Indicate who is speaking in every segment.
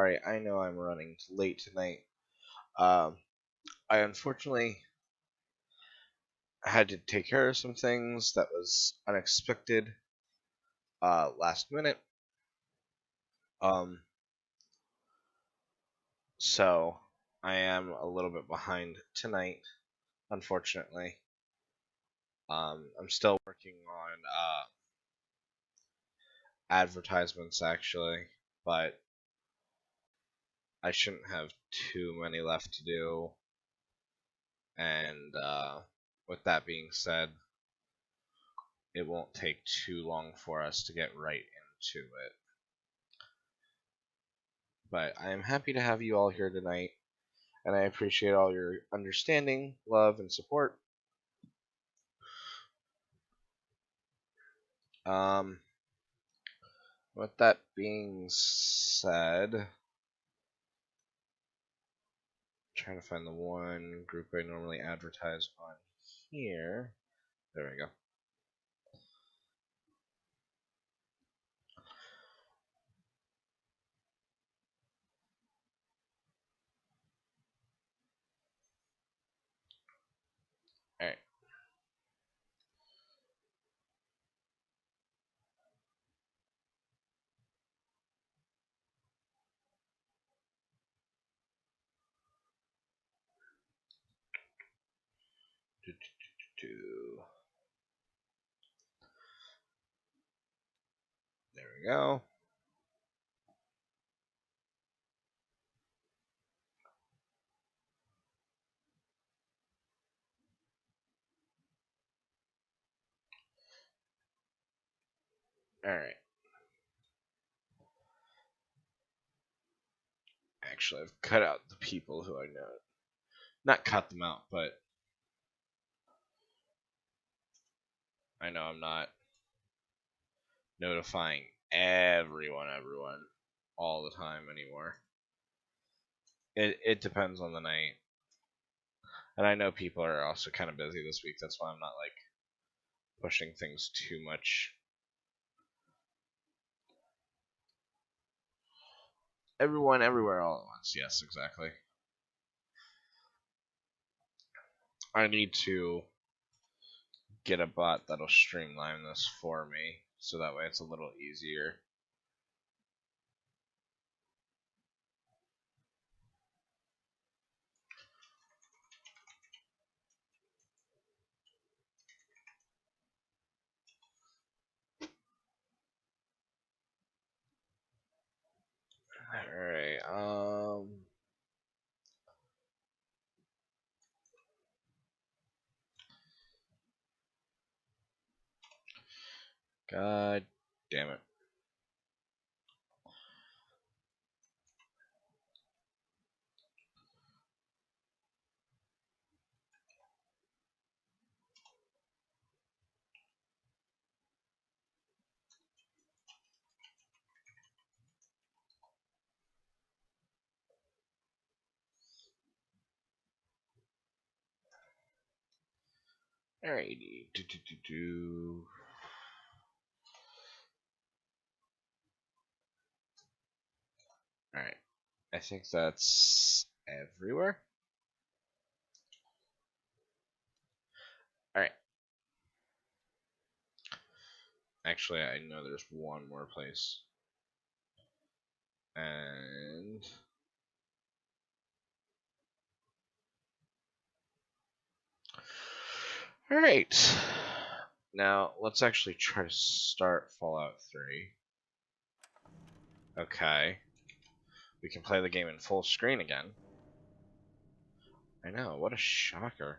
Speaker 1: sorry. I know I'm running late tonight. Um, I unfortunately had to take care of some things that was unexpected last minute. Um, so I am a little bit behind tonight, unfortunately. I'm still working on advertisements actually, but I shouldn't have too many left to do. And with that being said, it won't take too long for us to get right into it. But I am happy to have you all here tonight, and I appreciate all your understanding, love, and support. Um, with that being said, I'm trying to find the one group I normally advertise on here. There we go. Alright. There we go. Alright. Actually, I've cut out the people who I know. Not cut them out, but I know I'm not notifying everyone all the time anymore. It depends on the night. And I know people are also kind of busy this week. That's why I'm not like pushing things too much. Everyone, everywhere, all at once. Yes, exactly. I need to get a bot that'll streamline this for me, so that way it's a little easier. Alright, God damn it. Alrighty. Alright. I think that's everywhere. Alright. Actually, I know there's one more place. And alright. Now, let's actually try to start Fallout 3. Okay. We can play the game in full screen again. I know, what a shocker.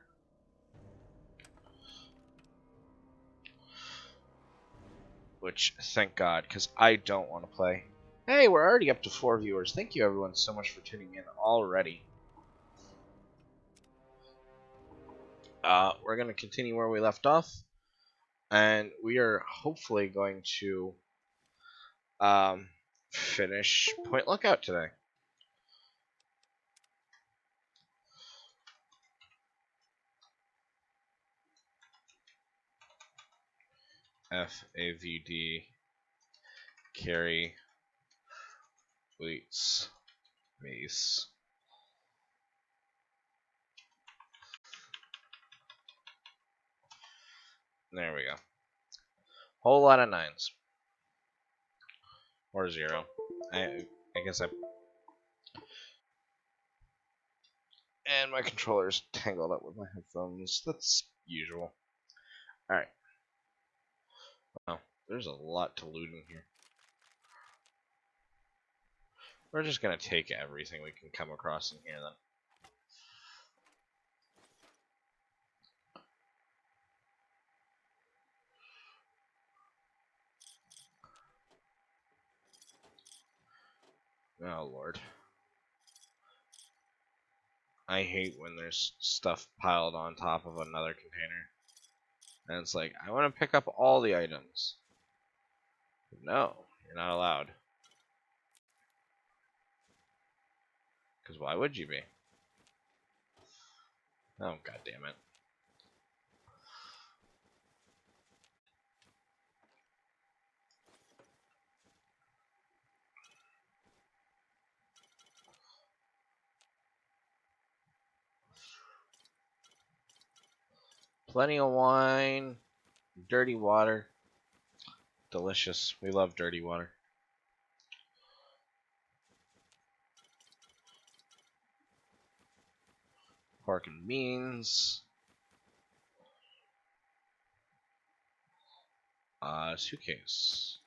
Speaker 1: Which, thank God, because I don't want to play. Hey, we're already up to 4 viewers. Thank you everyone so much for tuning in already. We're going to continue where we left off. And we are hopefully going to finish Point Lookout today. FAVD carry fleets. base. There we go. Whole lot of 9s. Or 0. I guess I... And my controller's tangled up with my headphones. That's usual. Alright. Wow, there's a lot to loot in here. We're just gonna take everything we can come across in here then. Oh lord. I hate when there's stuff piled on top of another container. And it's like, I want to pick up all the items. No, you're not allowed. Because why would you be? Oh, god damn it. Plenty of wine, dirty water. Delicious. We love dirty water. Pork and beans. Suitcase.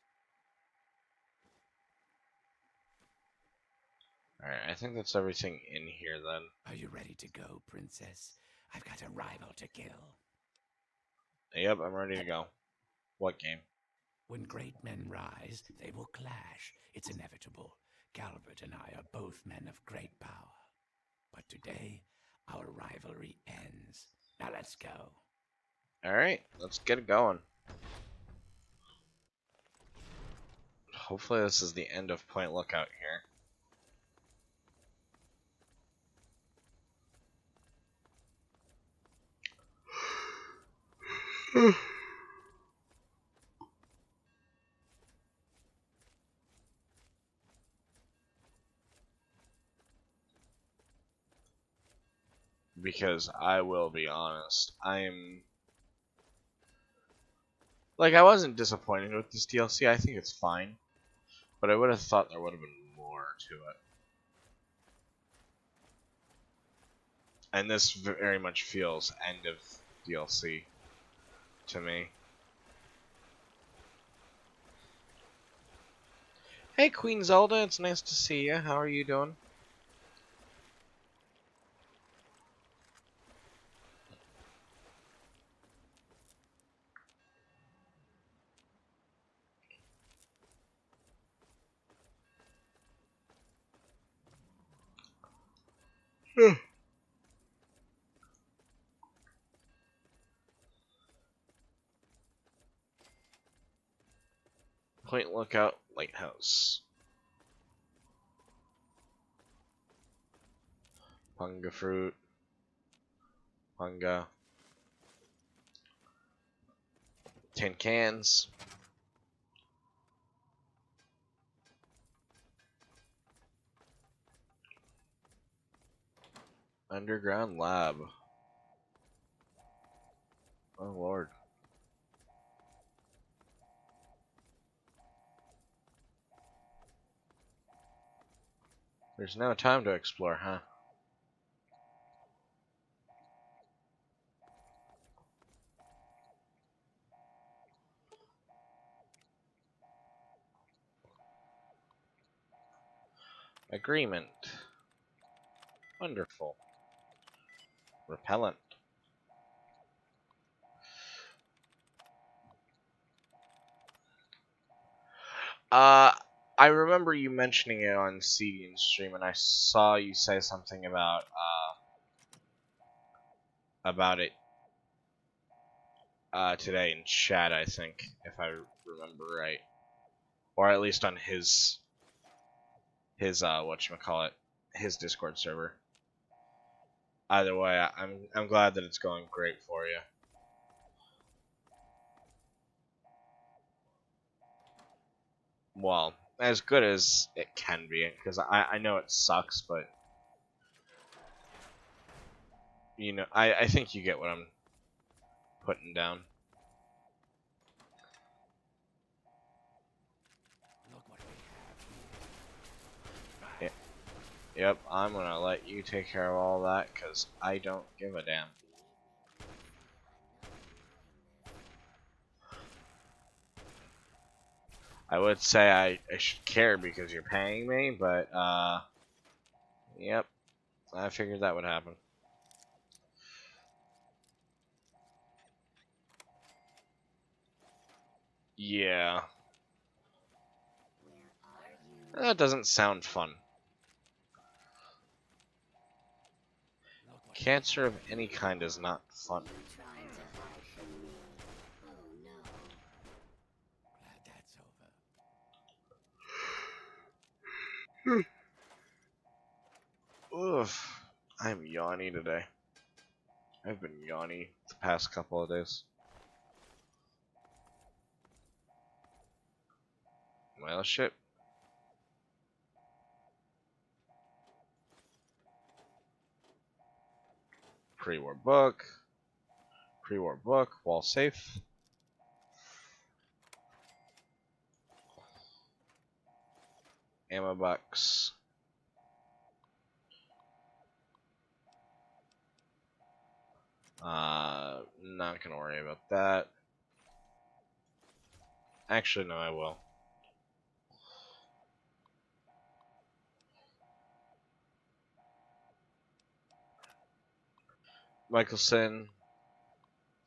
Speaker 1: Alright, I think that's everything in here then.
Speaker 2: Are you ready to go, princess? I've got a rival to kill.
Speaker 1: Yep, I'm ready to go. What game?
Speaker 2: When great men rise, they will clash. It's inevitable. Calvert and I are both men of great power. But today, our rivalry ends. Now let's go.
Speaker 1: Alright, let's get it going. Hopefully this is the end of Point Lookout here. Because I will be honest, like, I wasn't disappointed with this DLC. I think it's fine. But I would have thought there would have been more to it. And this very much feels end of DLC to me. Hey Queen Zelda, it's nice to see you. How are you doing? Point Lookout Lighthouse. Punga fruit. Punga. Tin cans. Underground lab. Oh lord. There's no time to explore, huh? Agreement. Wonderful. Repellent. I remember you mentioning it on CD's stream, and I saw you say something about it today in chat, I think, if I remember right, or at least on his whatchamacallit, his Discord server. Either way, I'm glad that it's going great for you. Well, as good as it can be, because I know it sucks, but you know, I think you get what I'm putting down.
Speaker 2: Look what we have.
Speaker 1: Yeah, yep, I'm gonna let you take care of all that, because I don't give a damn. I would say I should care because you're paying me, but, yep, I figured that would happen. Yeah. That doesn't sound fun.
Speaker 2: Look what we
Speaker 1: Cancer of
Speaker 2: have
Speaker 1: any
Speaker 2: here.
Speaker 1: kind is not fun.
Speaker 3: You trying to hide from me? Oh no.
Speaker 2: Glad that's over.
Speaker 1: Oof. I'm yawny today. I've been yawny the past couple of days. Well, shit. Pre-war book. Pre-war book. Wall safe. Ammo box. Not gonna worry about that. Actually, no, I will. Michelson.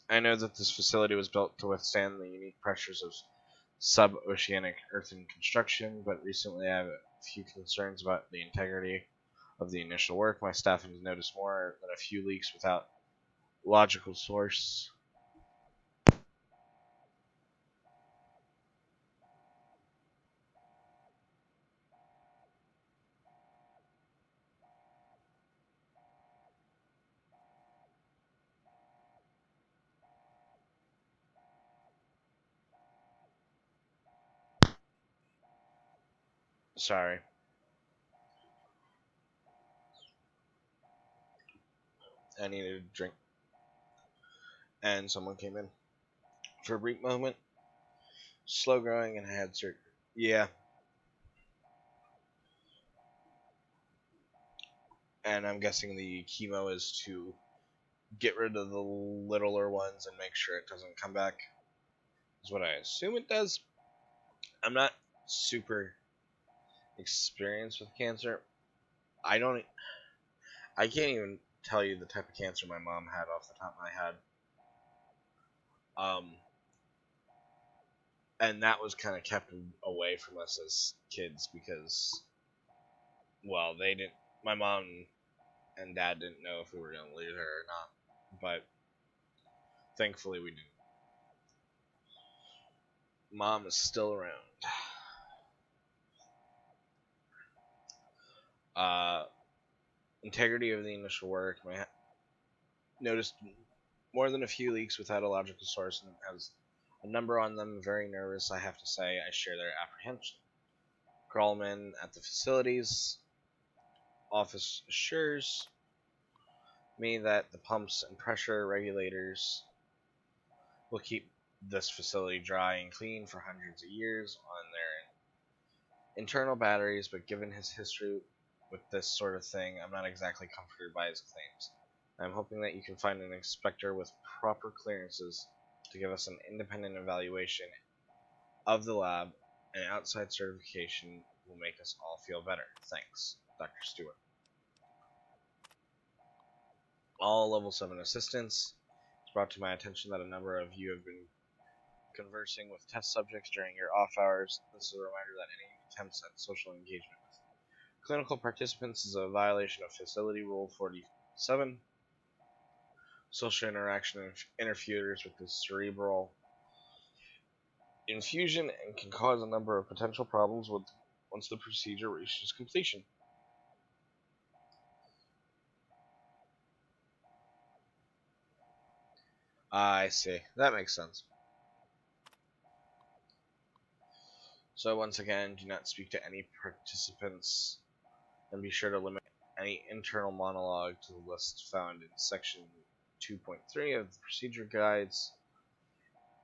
Speaker 1: I know that this facility was built to withstand the unique pressures of sub-oceanic earthen construction, but recently I have a few concerns about the integrity of the initial work. My staff has noticed more than a few leaks without logical source. Sorry. I needed a drink. And someone came in. For a brief moment, slow growing and I had surgery. Yeah. And I'm guessing the chemo is to get rid of the littler ones and make sure it doesn't come back. Is what I assume it does. I'm not super experienced with cancer. I don't. I can't even tell you the type of cancer my mom had off the top of my head. And that was kind of kept away from us as kids because, well, they didn't. My mom and dad didn't know if we were gonna lose her or not, but thankfully we didn't. Mom is still around. Uh, integrity of the initial work. Noticed more than a few leaks without a logical source and has a number on them. Very nervous, I have to say. I share their apprehension. Crawlman at the facilities office assures me that the pumps and pressure regulators will keep this facility dry and clean for hundreds of years on their internal batteries, but given his history with this sort of thing, I'm not exactly comforted by his claims. I'm hoping that you can find an inspector with proper clearances to give us an independent evaluation of the lab, and outside certification will make us all feel better. Thanks, Dr. Stewart. All Level 7 assistants. It's brought to my attention that a number of you have been conversing with test subjects during your off hours. This is a reminder that any attempts at social engagement with clinical participants is a violation of Facility Rule 47. Social interaction interferes with the cerebral infusion and can cause a number of potential problems once the procedure reaches completion. I see. That makes sense. So once again, do not speak to any participants, and be sure to limit any internal monologue to the list found in section 2.3 of the procedure guides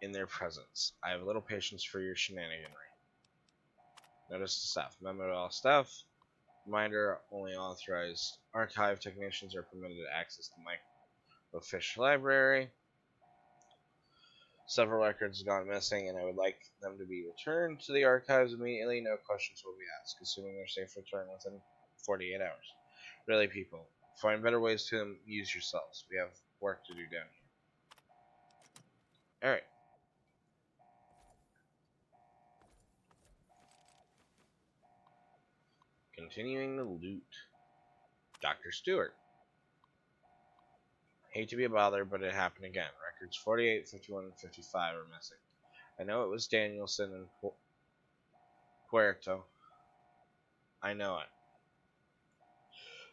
Speaker 1: in their presence. I have little patience for your shenaniganry. Notice to staff. Memo to all staff. Reminder, only authorized archive technicians are permitted to access the microfiche library. Several records have gone missing, and I would like them to be returned to the archives immediately. No questions will be asked, assuming their safe return within 48 hours. Really, people, find better ways to amuse yourselves. We have work to do down here. Alright. Continuing the loot. Dr. Stewart. Hate to be a bother, but it happened again. Records 48, 51, and 55 are missing. I know it was Danielson and Puerto. I know it.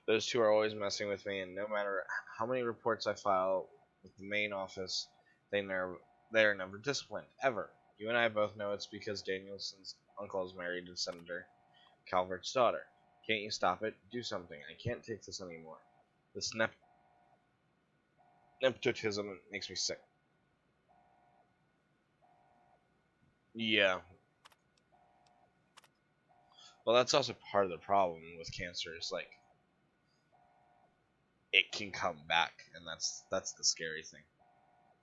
Speaker 1: Those two are always messing with me, and no matter how many reports I file with the main office, they are never disciplined, ever. You and I both know it's because Danielson's uncle is married to Senator Calvert's daughter. Can't you stop it? Do something. I can't take this anymore. This nepotism makes me sick. Yeah. Well, that's also part of the problem with cancer is, like, it can come back, and that's the scary thing.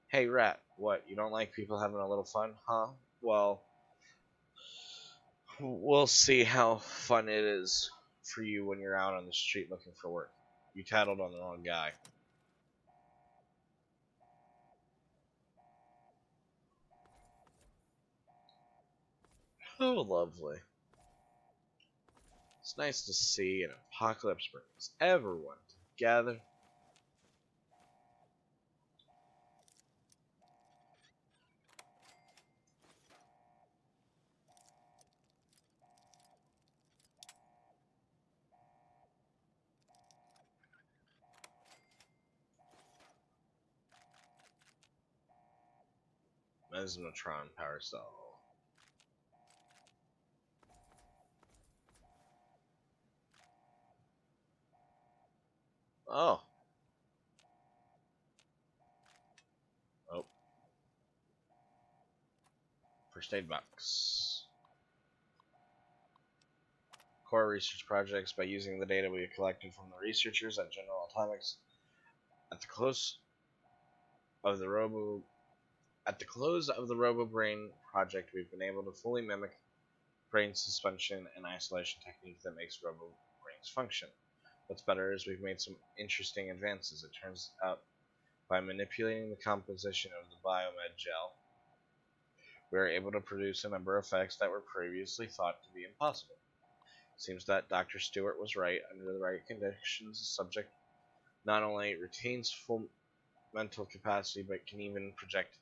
Speaker 1: Hey, Rat, what, you don't like people having a little fun, huh? Well, we'll see how fun it is for you when you're out on the street looking for work. You tattled on the wrong guy. Oh, lovely. It's nice to see an apocalypse brings everyone together. Mesmatron power cell. Oh. Oh. First aid box. Core research projects by using the data we have collected from the researchers at General Atomics. At the close of the RoboBrain project, we've been able to fully mimic brain suspension and isolation technique that makes RoboBrains function. What's better is we've made some interesting advances. It turns out by manipulating the composition of the biomed gel, we are able to produce a number of effects that were previously thought to be impossible. It seems that Dr. Stewart was right. Under the right conditions, the subject not only retains full mental capacity, but can even project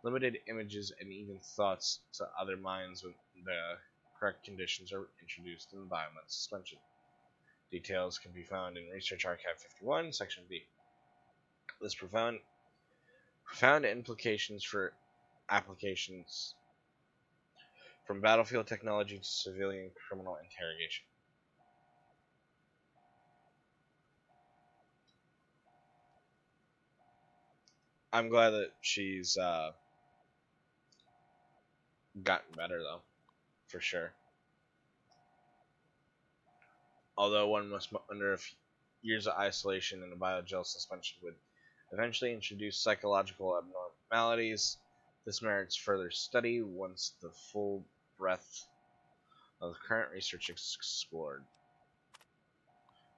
Speaker 1: limited images and even thoughts to other minds when the correct conditions are introduced in the biomed suspension. Details can be found in Research Archive 51, Section B. This profound implications for applications from battlefield technology to civilian criminal interrogation. I'm glad that she's gotten better, though, for sure. Although one must wonder if years of isolation in a biogel suspension would eventually introduce psychological abnormalities. This merits further study once the full breadth of the current research is explored.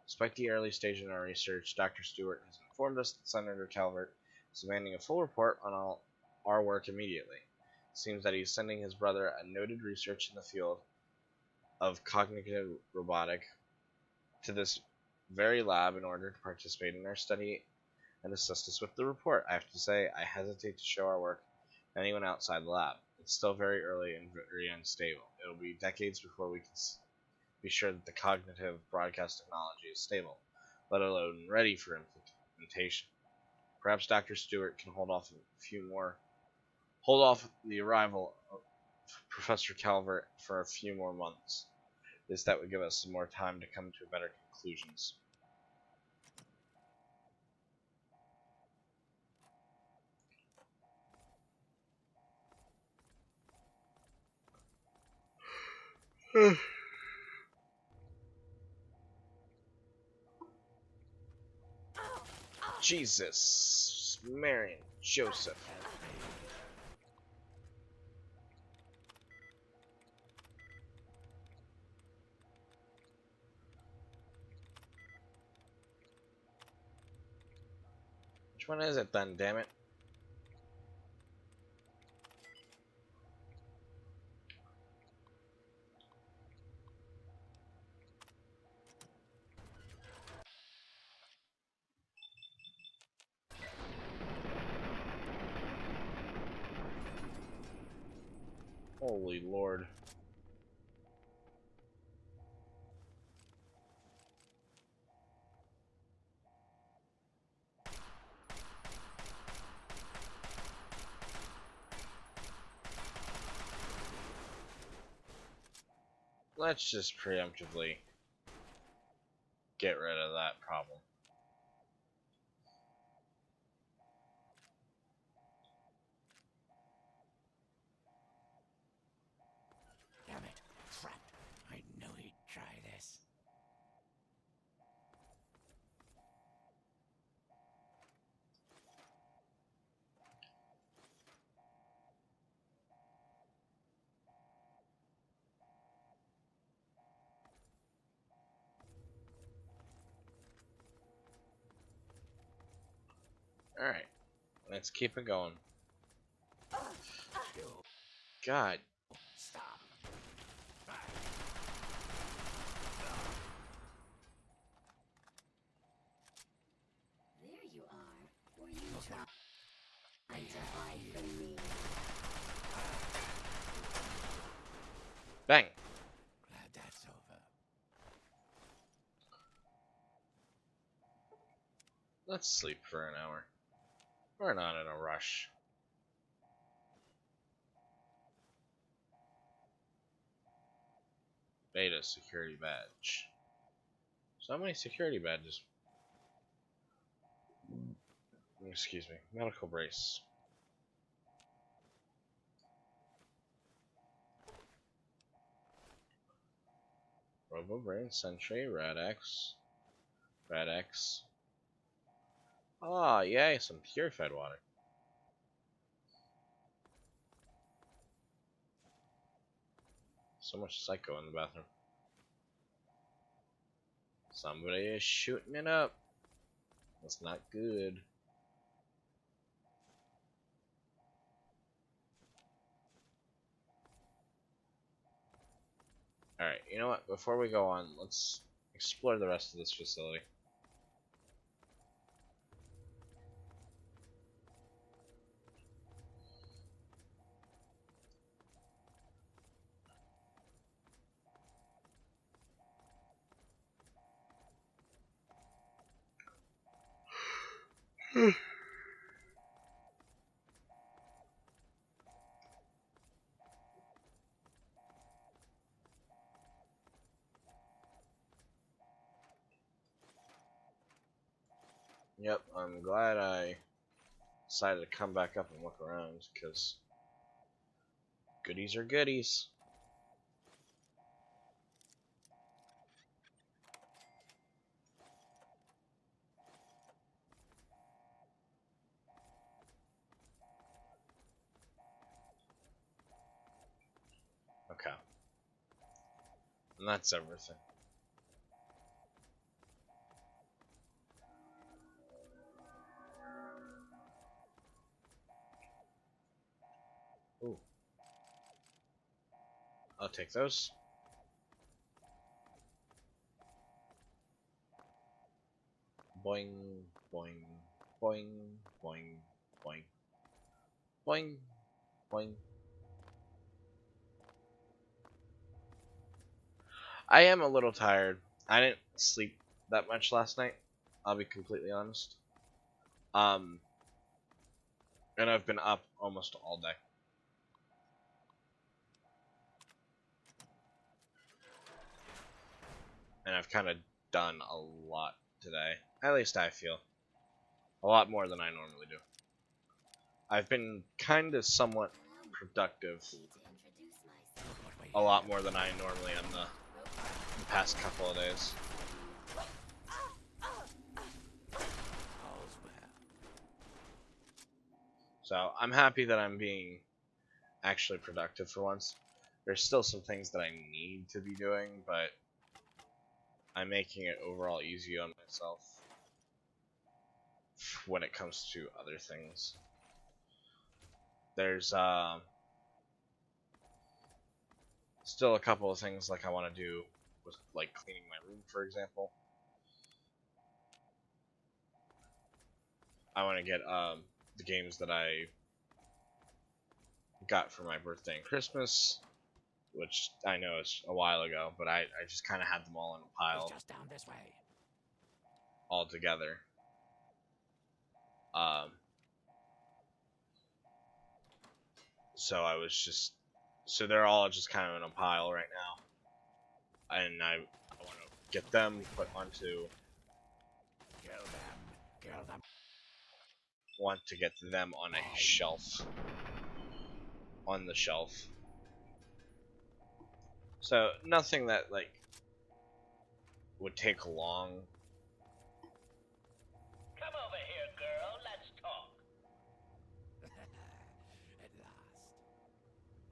Speaker 1: Despite the early stage in our research, Dr. Stewart has informed us that Senator Calvert is demanding a full report on all our work immediately. It seems that he is sending his brother, a noted researcher in the field of cognitive robotic, to this very lab in order to participate in our study and assist us with the report. I have to say, I hesitate to show our work to anyone outside the lab. It's still very early and very unstable. It will be decades before we can be sure that the cognitive broadcast technology is stable, let alone ready for implementation. Perhaps Dr. Stewart can hold off the arrival of Professor Calvert for a few more months. Is that would give us some more time to come to better conclusions. Jesus, Mary and Joseph. Which one is it then, damn it? Holy Lord. Let's just preemptively get rid of that problem.
Speaker 2: Damn it. Crap. I know he'd try this.
Speaker 1: Alright, let's keep it going.
Speaker 2: You
Speaker 1: God.
Speaker 2: stop.
Speaker 3: There you are. Were you trying to hide from me?
Speaker 1: Bang!
Speaker 2: Glad that's over.
Speaker 1: Let's sleep for an hour. We're not in a rush. Beta security badge. So many security badges. Excuse me. Medical brace. Robo Brain, Sentry, Rad-X. Rad-X. Ah, yay, some purified water. So much psycho in the bathroom. Somebody is shooting it up. That's not good. Alright, you know what? Before we go on, let's explore the rest of this facility. Yep, I'm glad I decided to come back up and look around, because goodies are goodies. Okay. And that's everything. Ooh. I'll take those. Boing, boing, boing, boing, boing, boing, boing. I am a little tired. I didn't sleep that much last night. I'll be completely honest. And I've been up almost all day. and I've kind of done a lot today. At least I feel. A lot more than I normally do. I've been kind of somewhat
Speaker 3: Allow me
Speaker 1: productive.
Speaker 3: to introduce myself.
Speaker 2: Look what we
Speaker 1: A lot
Speaker 2: have.
Speaker 1: more than I normally am the past couple of days.
Speaker 2: All's well.
Speaker 1: So I'm happy that I'm being actually productive for once. There's still some things that I need to be doing, but I'm making it overall easy on myself when it comes to other things. There's still a couple of things like I want to do with like cleaning my room, for example. I want to get the games that I got for my birthday and Christmas, which I know is a while ago, but I just kind of had them all in a
Speaker 2: It's
Speaker 1: pile
Speaker 2: just down this way.
Speaker 1: all together. Um, so I was just, so they're all just kind of in a pile right now, and I want to get them put onto,
Speaker 2: Kill them. Kill them.
Speaker 1: want to get them on a shelf, on the shelf. So nothing that like would take long.
Speaker 4: Come over here, girl. Let's talk.
Speaker 2: At last.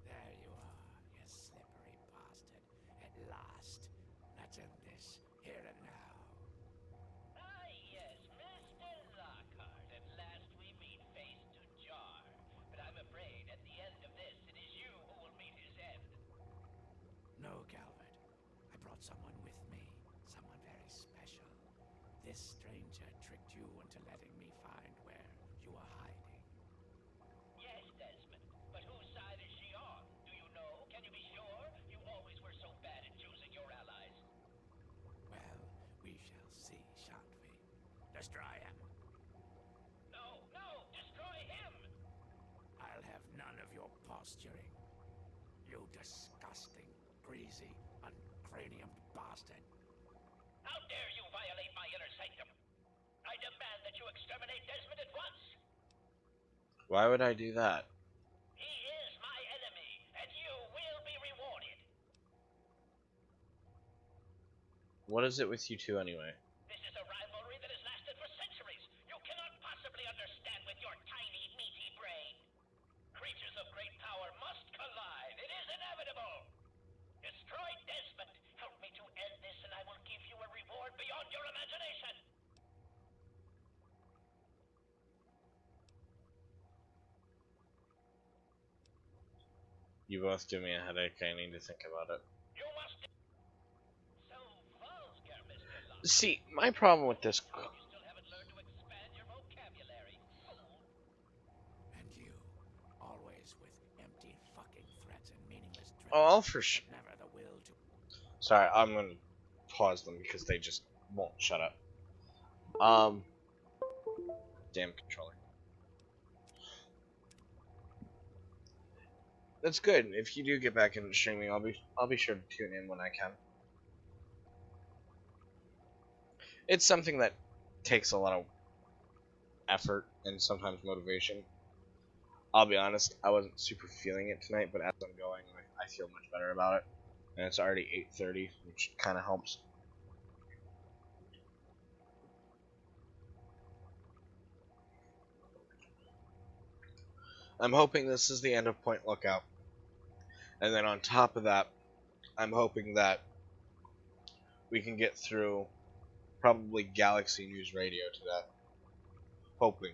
Speaker 2: There you are, you slippery bastard. At last. Let's end this here and now.
Speaker 4: Ah, yes, Mr. Lockhart. At last we meet face to jar. But I'm afraid at the end of this, it is you who will meet his end.
Speaker 2: No, Calvert. I brought someone with me. Someone very special. This stranger tricked you into letting me find where you were hiding.
Speaker 4: Yes, Desmond. But whose side is she on? Do you know? Can you be sure? You always were so bad at choosing your allies.
Speaker 2: Well, we shall see, shan't we? Destroy him.
Speaker 4: No, no, destroy him!
Speaker 2: I'll have none of your posturing. You disgusting, greasy, uncraniumed bastard.
Speaker 4: How dare you violate my inner sanctum? I demand that you exterminate Desmond at once!
Speaker 1: Why would I do that?
Speaker 4: He is my enemy, and you will be rewarded.
Speaker 1: What is it with you two anyway?
Speaker 4: This is a rivalry that has lasted for centuries. You cannot possibly understand with your tiny, meaty brain. Creatures of great power must collide. It is inevitable. Destroy Desmond. Help me to end this, and I will give you a reward beyond your imagination.
Speaker 1: You both give me a headache. I need to think about it.
Speaker 4: You must. So vulgar, Mr. Locke.
Speaker 1: See, my problem with this.
Speaker 4: You still haven't learned to expand your vocabulary. Fool.
Speaker 2: And you, always with empty fucking threats and meaningless
Speaker 1: Oh,
Speaker 2: drivel,
Speaker 1: I'll for sure.
Speaker 2: never the will to...
Speaker 1: Sorry, I'm gonna pause them because they just won't shut up. Damn controller. That's good. If you do get back into streaming, I'll be sure to tune in when I can. It's something that takes a lot of effort and sometimes motivation. I'll be honest, I wasn't super feeling it tonight, but as I'm going, I feel much better about it. And it's already 8:30, which kind of helps. I'm hoping this is the end of Point Lookout. And then on top of that, I'm hoping that we can get through probably Galaxy News Radio to that. Hoping.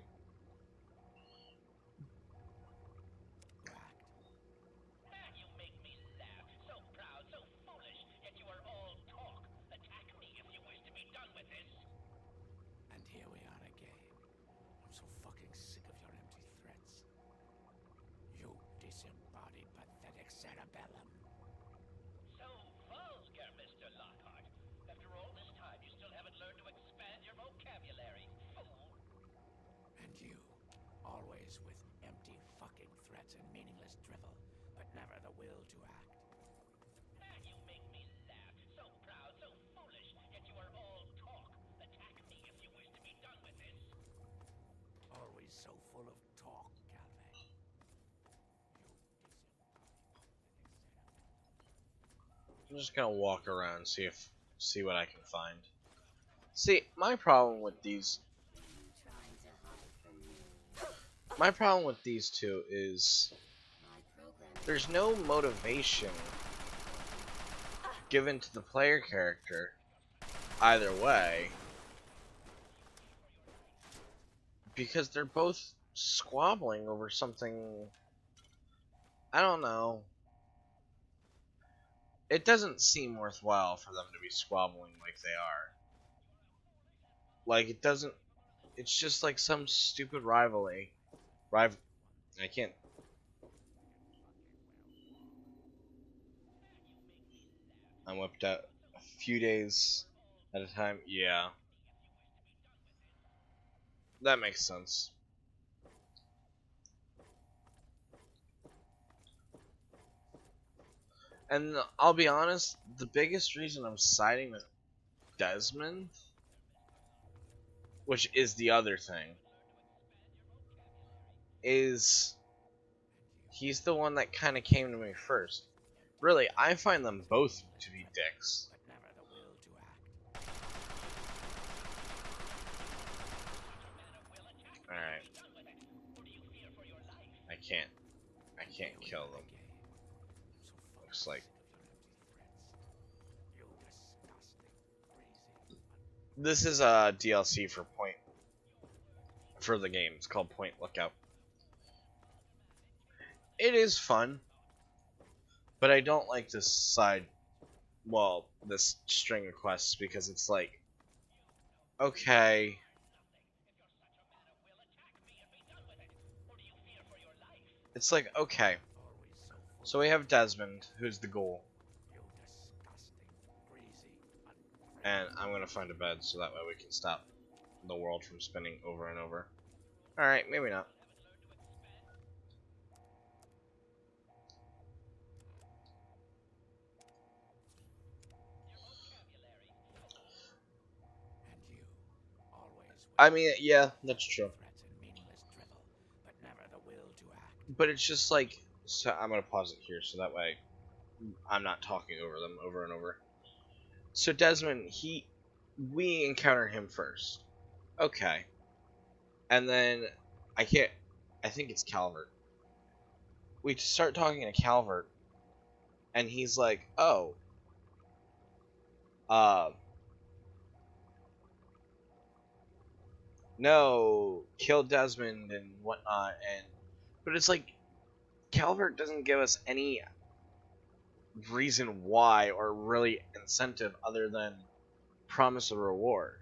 Speaker 4: You make me laugh. So proud, so foolish, yet you are all talk. Attack me if you wish to be done with this.
Speaker 2: And here we are again. I'm so fucking sick of your empty threats. You disembodied, pathetic cerebellum.
Speaker 4: So vulgar, Mr. Lockhart. After all this time, you still haven't learned to expand your vocabulary. Fool.
Speaker 2: And you, always with empty fucking threats and meaningless drivel, but never the will to act.
Speaker 4: You make me laugh. So proud, so foolish,
Speaker 1: I'm just gonna walk around, see what I can find. See, my problem with these
Speaker 3: Trying to hide from me.
Speaker 1: two is
Speaker 3: My program.
Speaker 1: there's no motivation given to the player character either way, because they're both squabbling over something. I don't know. It doesn't seem worthwhile for them to be squabbling like they are. Like, it doesn't. It's just like some stupid rivalry. I can't. I'm whipped out a few days at a time. Yeah, that makes sense. And I'll be honest, the biggest reason I'm siding with Desmond, which is the other thing, is he's the one that kind of came to me first. Really, I find them both to be dicks.
Speaker 2: but never the will to act.
Speaker 1: Alright. I can't
Speaker 2: Here we
Speaker 1: kill
Speaker 2: are
Speaker 1: them.
Speaker 2: again. So
Speaker 1: Looks like
Speaker 2: You disgusting, crazy.
Speaker 1: this is a DLC for the game. It's called Point Lookout. It is fun, but I don't like this this string of quests, because it's like, okay, it's like, okay, so we have Desmond, who's the goal,
Speaker 2: You disgusting, crazy,
Speaker 1: and I'm gonna find a bed so that way we can stop the world from spinning over and over. Alright, maybe not.
Speaker 2: And you, always
Speaker 1: I mean, yeah, that's true.
Speaker 2: threats and meaningless drivel, but never the will to act.
Speaker 1: But it's just like, so I'm gonna pause it here so that way I'm not talking over them over and over. So Desmond, we encounter him first. Okay. And then I think it's Calvert. We start talking to Calvert, and he's like, "Oh, uh, no, kill Desmond and whatnot." But it's like Calvert doesn't give us any reason why or really incentive other than promise a reward.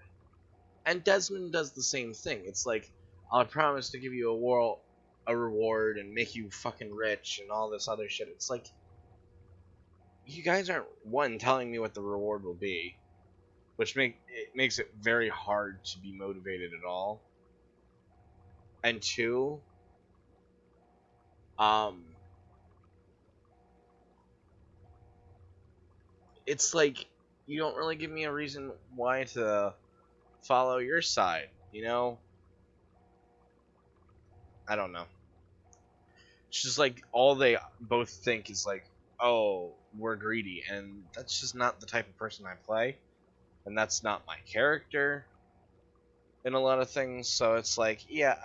Speaker 1: And Desmond does the same thing. It's like, I'll promise to give you a reward and make you fucking rich and all this other shit. It's like, you guys aren't, one, telling me what the reward will be, which makes it very hard to be motivated at all. And two, it's like, you don't really give me a reason why to follow your side, you know? I don't know. It's just like all they both think is like, oh, we're greedy, and that's just not the type of person I play, and that's not my character in a lot of things. So it's like, yeah,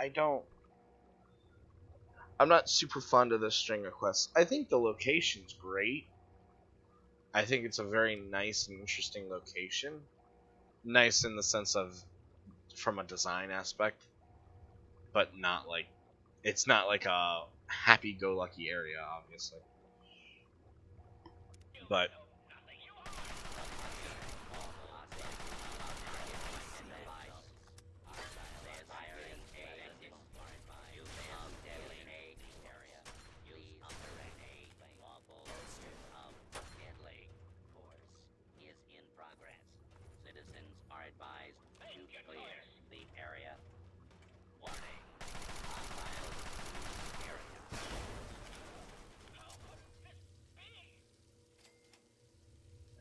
Speaker 1: I'm not super fond of this string of quests. I think the location's great. I think it's a very nice and interesting location. Nice in the sense of from a design aspect, but not like it's not like a happy-go-lucky area, obviously. But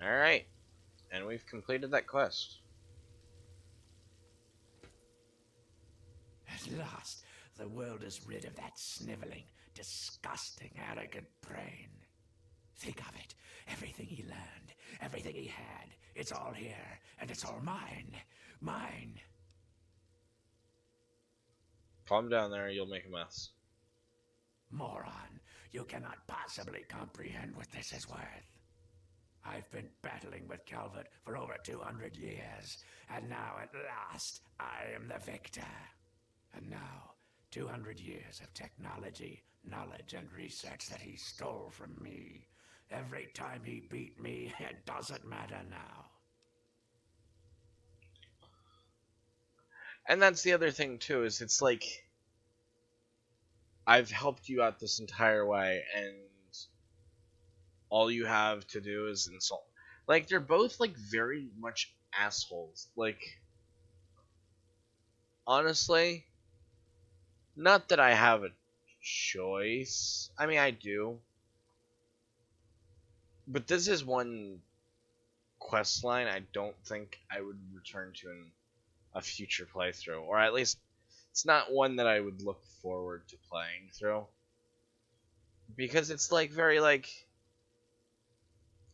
Speaker 1: alright. And we've completed that quest.
Speaker 2: At last, the world is rid of that sniveling, disgusting, arrogant brain. Think of it. Everything he learned, everything he had, it's all here, and it's all mine. Mine.
Speaker 1: Calm down there, you'll make a mess.
Speaker 2: Moron, you cannot possibly comprehend what this is worth. I've been battling with Calvert for over 200 years, and now at last I am the victor. And now, 200 years of technology, knowledge, and research that he stole from me. Every time he beat me, it doesn't matter now.
Speaker 1: And that's the other thing too, is it's like I've helped you out this entire way, and all you have to do is insult. Like, they're both like very much assholes. Like, honestly, not that I have a choice. I mean, I do. But this is one quest line I don't think I would return to in a future playthrough, or at least it's not one that I would look forward to playing through, because it's like very like,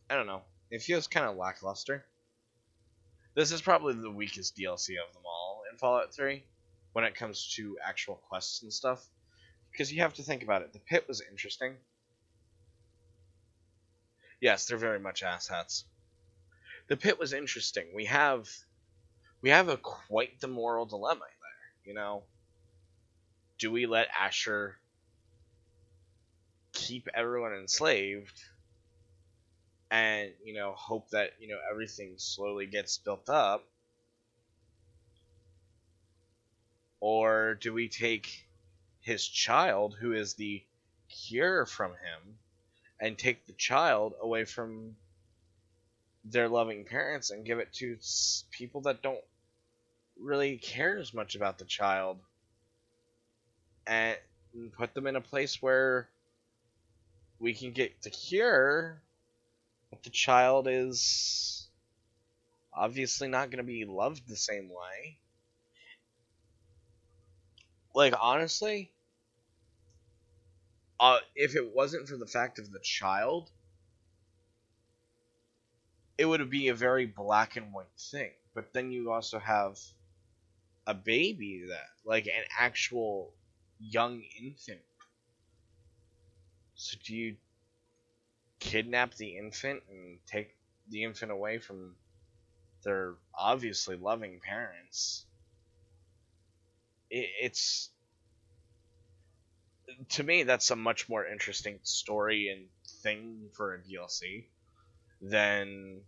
Speaker 1: I don't know, it feels kind of lackluster. This is probably the weakest DLC of them all in Fallout 3 when it comes to actual quests and stuff, because you have to think about it. The pit was interesting. Yes, they're very much asshats. The pit was interesting. We have a quite the moral dilemma there, you know. Do we let Asher keep everyone enslaved and, you know, hope that, you know, everything slowly gets built up? Or do we take his child, who is the cure from him, and take the child away from their loving parents and give it to people that don't really care as much about the child, and put them in a place where we can get the cure, but the child is obviously not going to be loved the same way. Like, honestly, if it wasn't for the fact of the child, it would be a very black and white thing. But then you also have a baby, that, like, an actual young infant. So do you kidnap the infant and take the infant away from their obviously loving parents? It's, to me, that's a much more interesting story and thing for a DLC than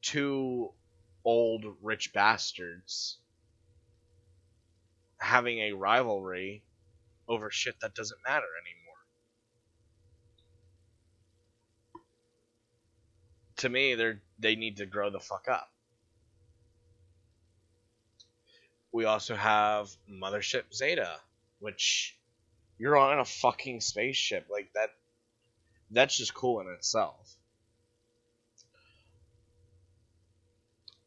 Speaker 1: two old rich bastards having a rivalry over shit that doesn't matter anymore. To me, they need to grow the fuck up. We also have Mothership Zeta, which you're on a fucking spaceship. Like, that's just cool in itself.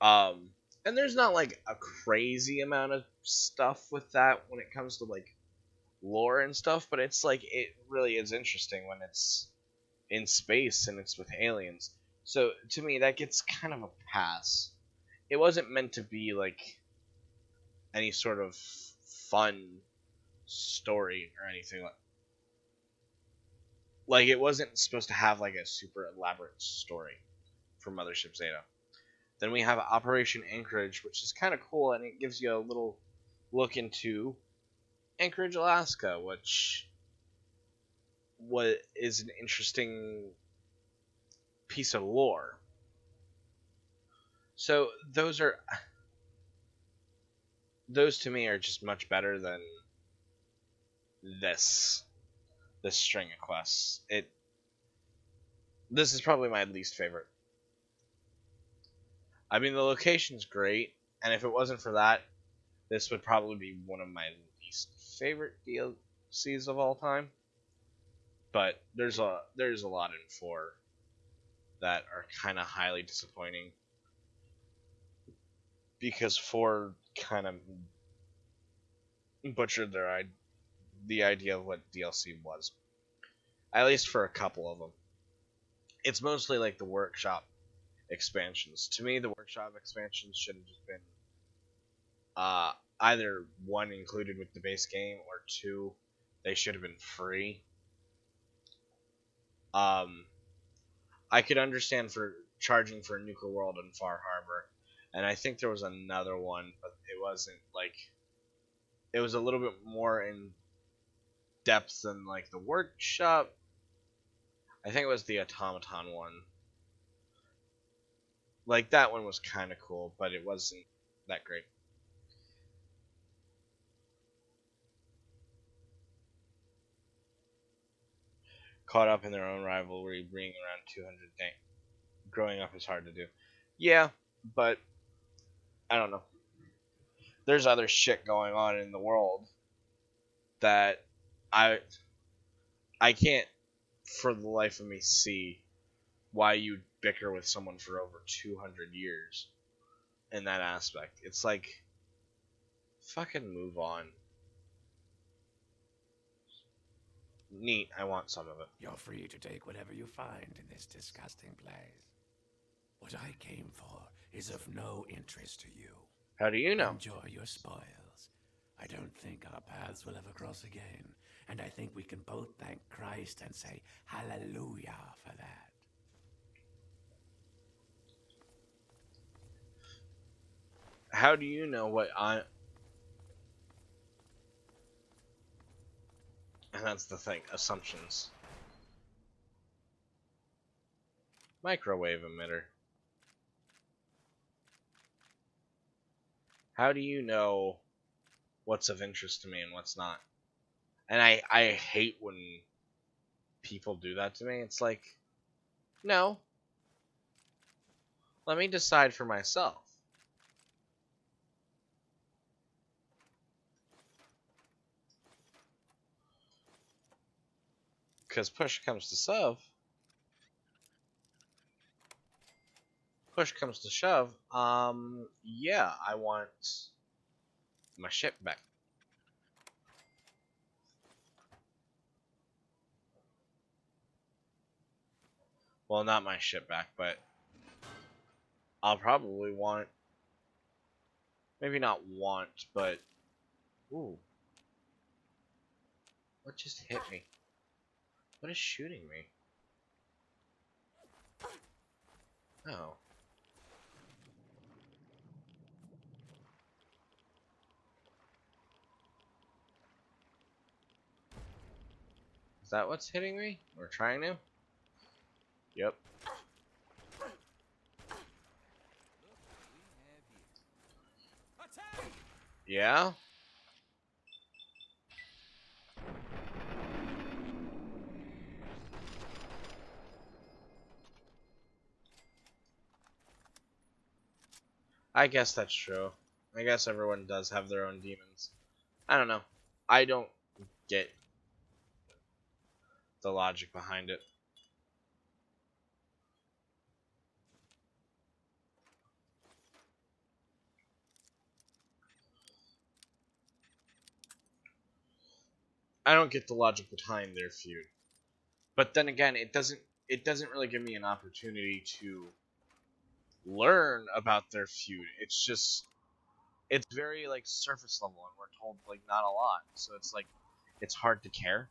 Speaker 1: And there's not like a crazy amount of stuff with that when it comes to like lore and stuff, but it's like, it really is interesting when it's in space and it's with aliens. So to me, that gets kind of a pass. It wasn't meant to be like any sort of fun story or anything like it wasn't supposed to have like a super elaborate story for Mothership Zeta. Then we have Operation Anchorage, which is kind of cool, and it gives you a little look into Anchorage, Alaska, which is an interesting piece of lore. So those to me are just much better than this string of quests. This is probably my least favorite. I mean, the location's great, and if it wasn't for that, this would probably be one of my least favorite DLCs of all time. But there's a lot in 4 that are kind of highly disappointing, because 4 kind of butchered the idea of what DLC was, at least for a couple of them. It's mostly like the workshop expansions. To me, the workshop expansions should have just been either one included with the base game, or two, they should have been free. I could understand for charging for Nuka World and Far Harbor, and I think there was another one, but it wasn't like, it was a little bit more in depth than like the workshop. I think it was the automaton one. Like that one was kind of cool, but it wasn't that great. Caught up in their own rivalry, bringing around 200 things. Growing up is hard to do. Yeah, but I don't know. There's other shit going on in the world that I I can't for the life of me see why you'd bicker with someone for over 200 years in that aspect. It's like, fucking move on. Neat, I want some of it.
Speaker 2: You're free to take whatever you find in this disgusting place. What I came for is of no interest to you.
Speaker 1: How do you know?
Speaker 2: Enjoy your spoils. I don't think our paths will ever cross again, and I think we can both thank Christ and say hallelujah for that.
Speaker 1: How do you know what I... And that's the thing, assumptions. Microwave emitter. How do you know what's of interest to me and what's not? And I hate when people do that to me. It's like, no. Let me decide for myself. Because push comes to shove. Push comes to shove. Yeah, I want my ship back. Well, not my ship back, but I'll probably want, maybe not want, but, ooh. What just hit me? What is shooting me? Oh. Is that what's hitting me? Or trying to? Yep. Yeah? I guess that's true. I guess everyone does have their own demons. I don't know. I don't get the logic behind it. I don't get the logic behind their feud. But then again, it doesn't really give me an opportunity to learn about their feud. It's very like surface level, and we're told like not a lot. So it's like it's hard to care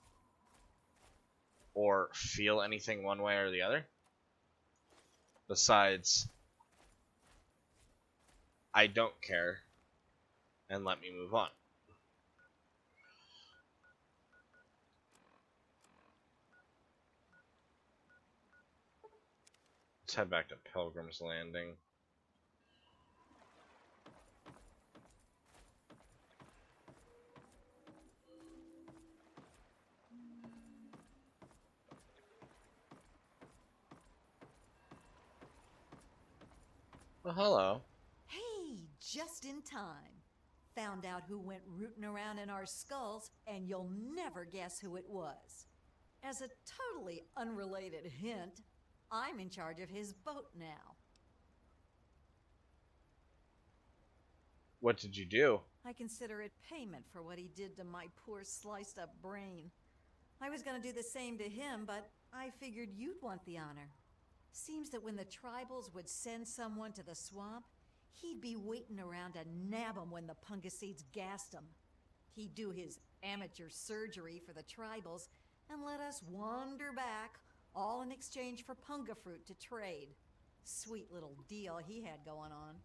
Speaker 1: or feel anything one way or the other. Besides, I don't care, and let me move on. Let's head back to Pilgrim's Landing. Well, hello.
Speaker 5: Hey, just in time. Found out who went rooting around in our skulls, and you'll never guess who it was. As a totally unrelated hint, I'm in charge of his boat now.
Speaker 1: What did you do?
Speaker 5: I consider it payment for what he did to my poor sliced up brain. I was going to do the same to him, but I figured you'd want the honor. Seems that when the tribals would send someone to the swamp, he'd be waiting around to nab 'em when the Pungaseeds gassed 'em. He'd do his amateur surgery for the tribals and let us wander back, all in exchange for punga fruit to trade. Sweet little deal he had going on.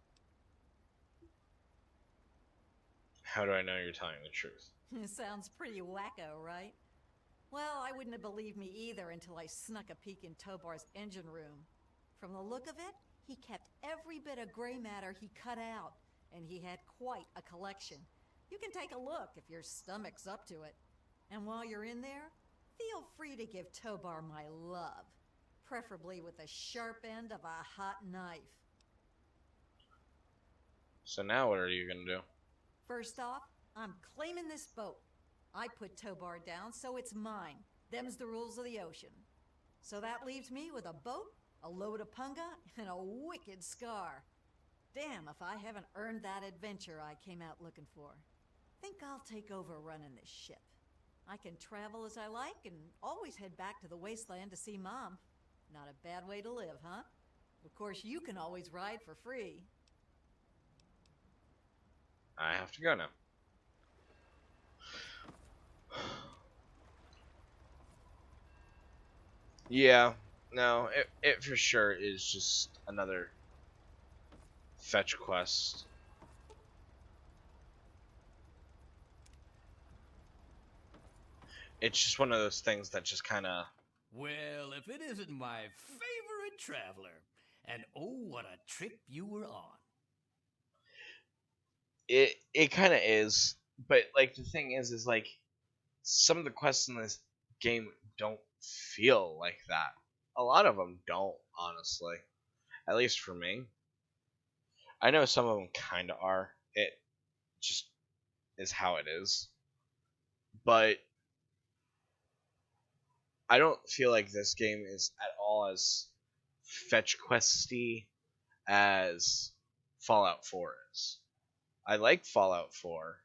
Speaker 1: How do I know you're telling the truth?
Speaker 5: Sounds pretty wacko, right? Well, I wouldn't have believed me either until I snuck a peek in Tobar's engine room. From the look of it, he kept every bit of gray matter he cut out, and he had quite a collection. You can take a look if your stomach's up to it. And while you're in there, feel free to give Tobar my love, preferably with the sharp end of a hot knife.
Speaker 1: So now what are you gonna do?
Speaker 5: First off, I'm claiming this boat. I put Tobar down, so it's mine. Them's the rules of the ocean. So that leaves me with a boat, a load of punga, and a wicked scar. Damn if I haven't earned that adventure I came out looking for. Think I'll take over running this ship. I can travel as I like and always head back to the wasteland to see Mom. Not a bad way to live, huh? Of course, you can always ride for free.
Speaker 1: I have to go now. Yeah, no, it for sure is just another fetch quest. It's just one of those things that just kind of...
Speaker 2: Well, if it isn't my favorite traveler. And oh, what a trip you were on.
Speaker 1: It kind of is, but like the thing is like some of the quests in this game don't feel like that. A lot of them don't, honestly. At least for me. I know some of them kind of are. It just is how it is. But I don't feel like this game is at all as fetch questy as Fallout 4 is. I like Fallout 4,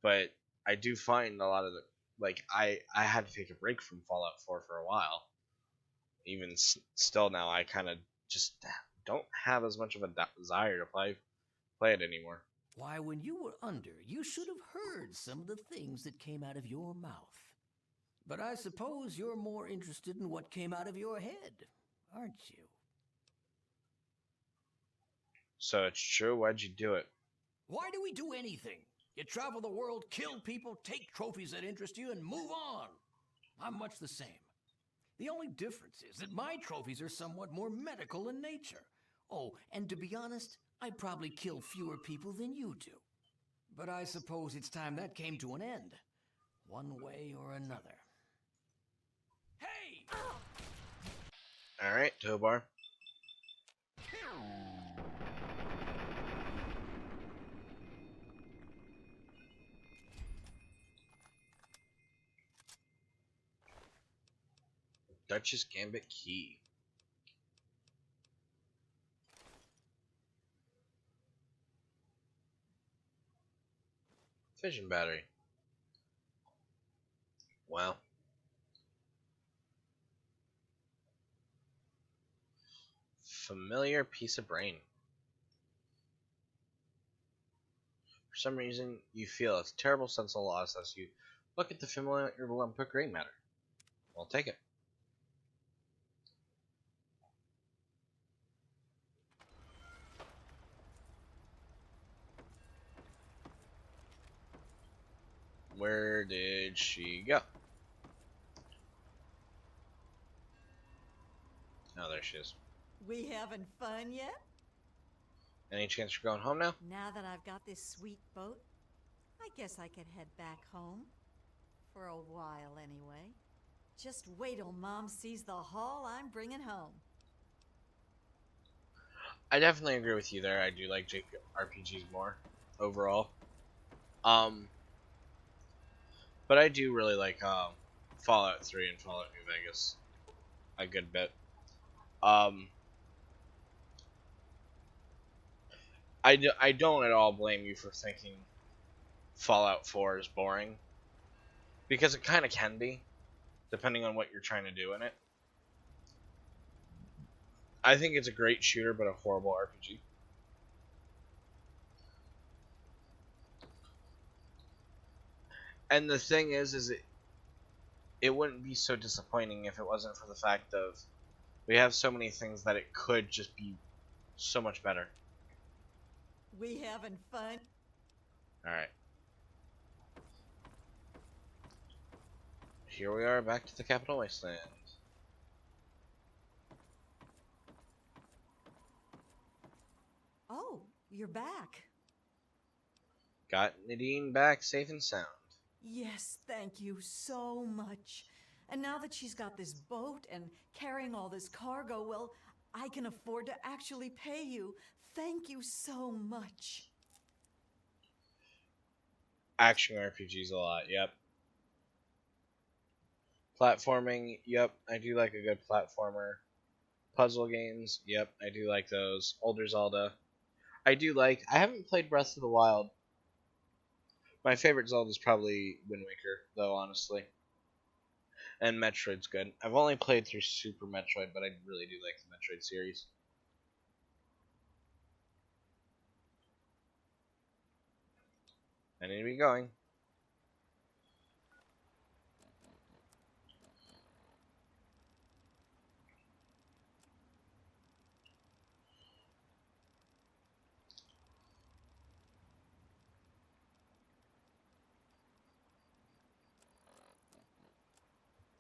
Speaker 1: but I do find a lot of the I had to take a break from Fallout 4 for a while. Even still now, I kind of just don't have as much of a desire to play it anymore.
Speaker 2: Why, when you were under, you should have heard some of the things that came out of your mouth. But I suppose you're more interested in what came out of your head, aren't you?
Speaker 1: So it's true. Why'd you do it?
Speaker 2: Why do we do anything? You travel the world, kill people, take trophies that interest you, and move on. I'm much the same. The only difference is that my trophies are somewhat more medical in nature. Oh, and to be honest, I probably kill fewer people than you do. But I suppose it's time that came to an end, one way or another. Hey!
Speaker 1: Alright, Tobar. Duchess Gambit Key. Fission battery. Wow. Familiar piece of brain. For some reason, you feel a terrible sense of loss as you look at the familiar lump of gray matter. I'll take it. Where did she go? Oh, there she is.
Speaker 5: We having fun yet?
Speaker 1: Any chance you're going home now?
Speaker 5: Now that I've got this sweet boat, I guess I could head back home. For a while, anyway. Just wait till Mom sees the haul I'm bringing home.
Speaker 1: I definitely agree with you there. I do like JRPGs more overall. But I do really like Fallout 3 and Fallout New Vegas a good bit. I don't at all blame you for thinking Fallout 4 is boring, because it kind of can be, depending on what you're trying to do in it. I think it's a great shooter, but a horrible RPG. And the thing is it wouldn't be so disappointing if it wasn't for the fact of we have so many things that it could just be so much better.
Speaker 5: We having fun?
Speaker 1: Alright. Here we are back to the Capital Wasteland.
Speaker 5: Oh, you're back.
Speaker 1: Got Nadine back safe and sound.
Speaker 5: Yes, thank you so much. And now that she's got this boat and carrying all this cargo, well, I can afford to actually pay you. Thank you so much.
Speaker 1: Action RPGs a lot, yep. Platforming, yep, I do like a good platformer. Puzzle games, yep, I do like those. Older Zelda. I haven't played Breath of the Wild. My favorite Zelda is probably Wind Waker, though, honestly. And Metroid's good. I've only played through Super Metroid, but I really do like the Metroid series. I need to be going.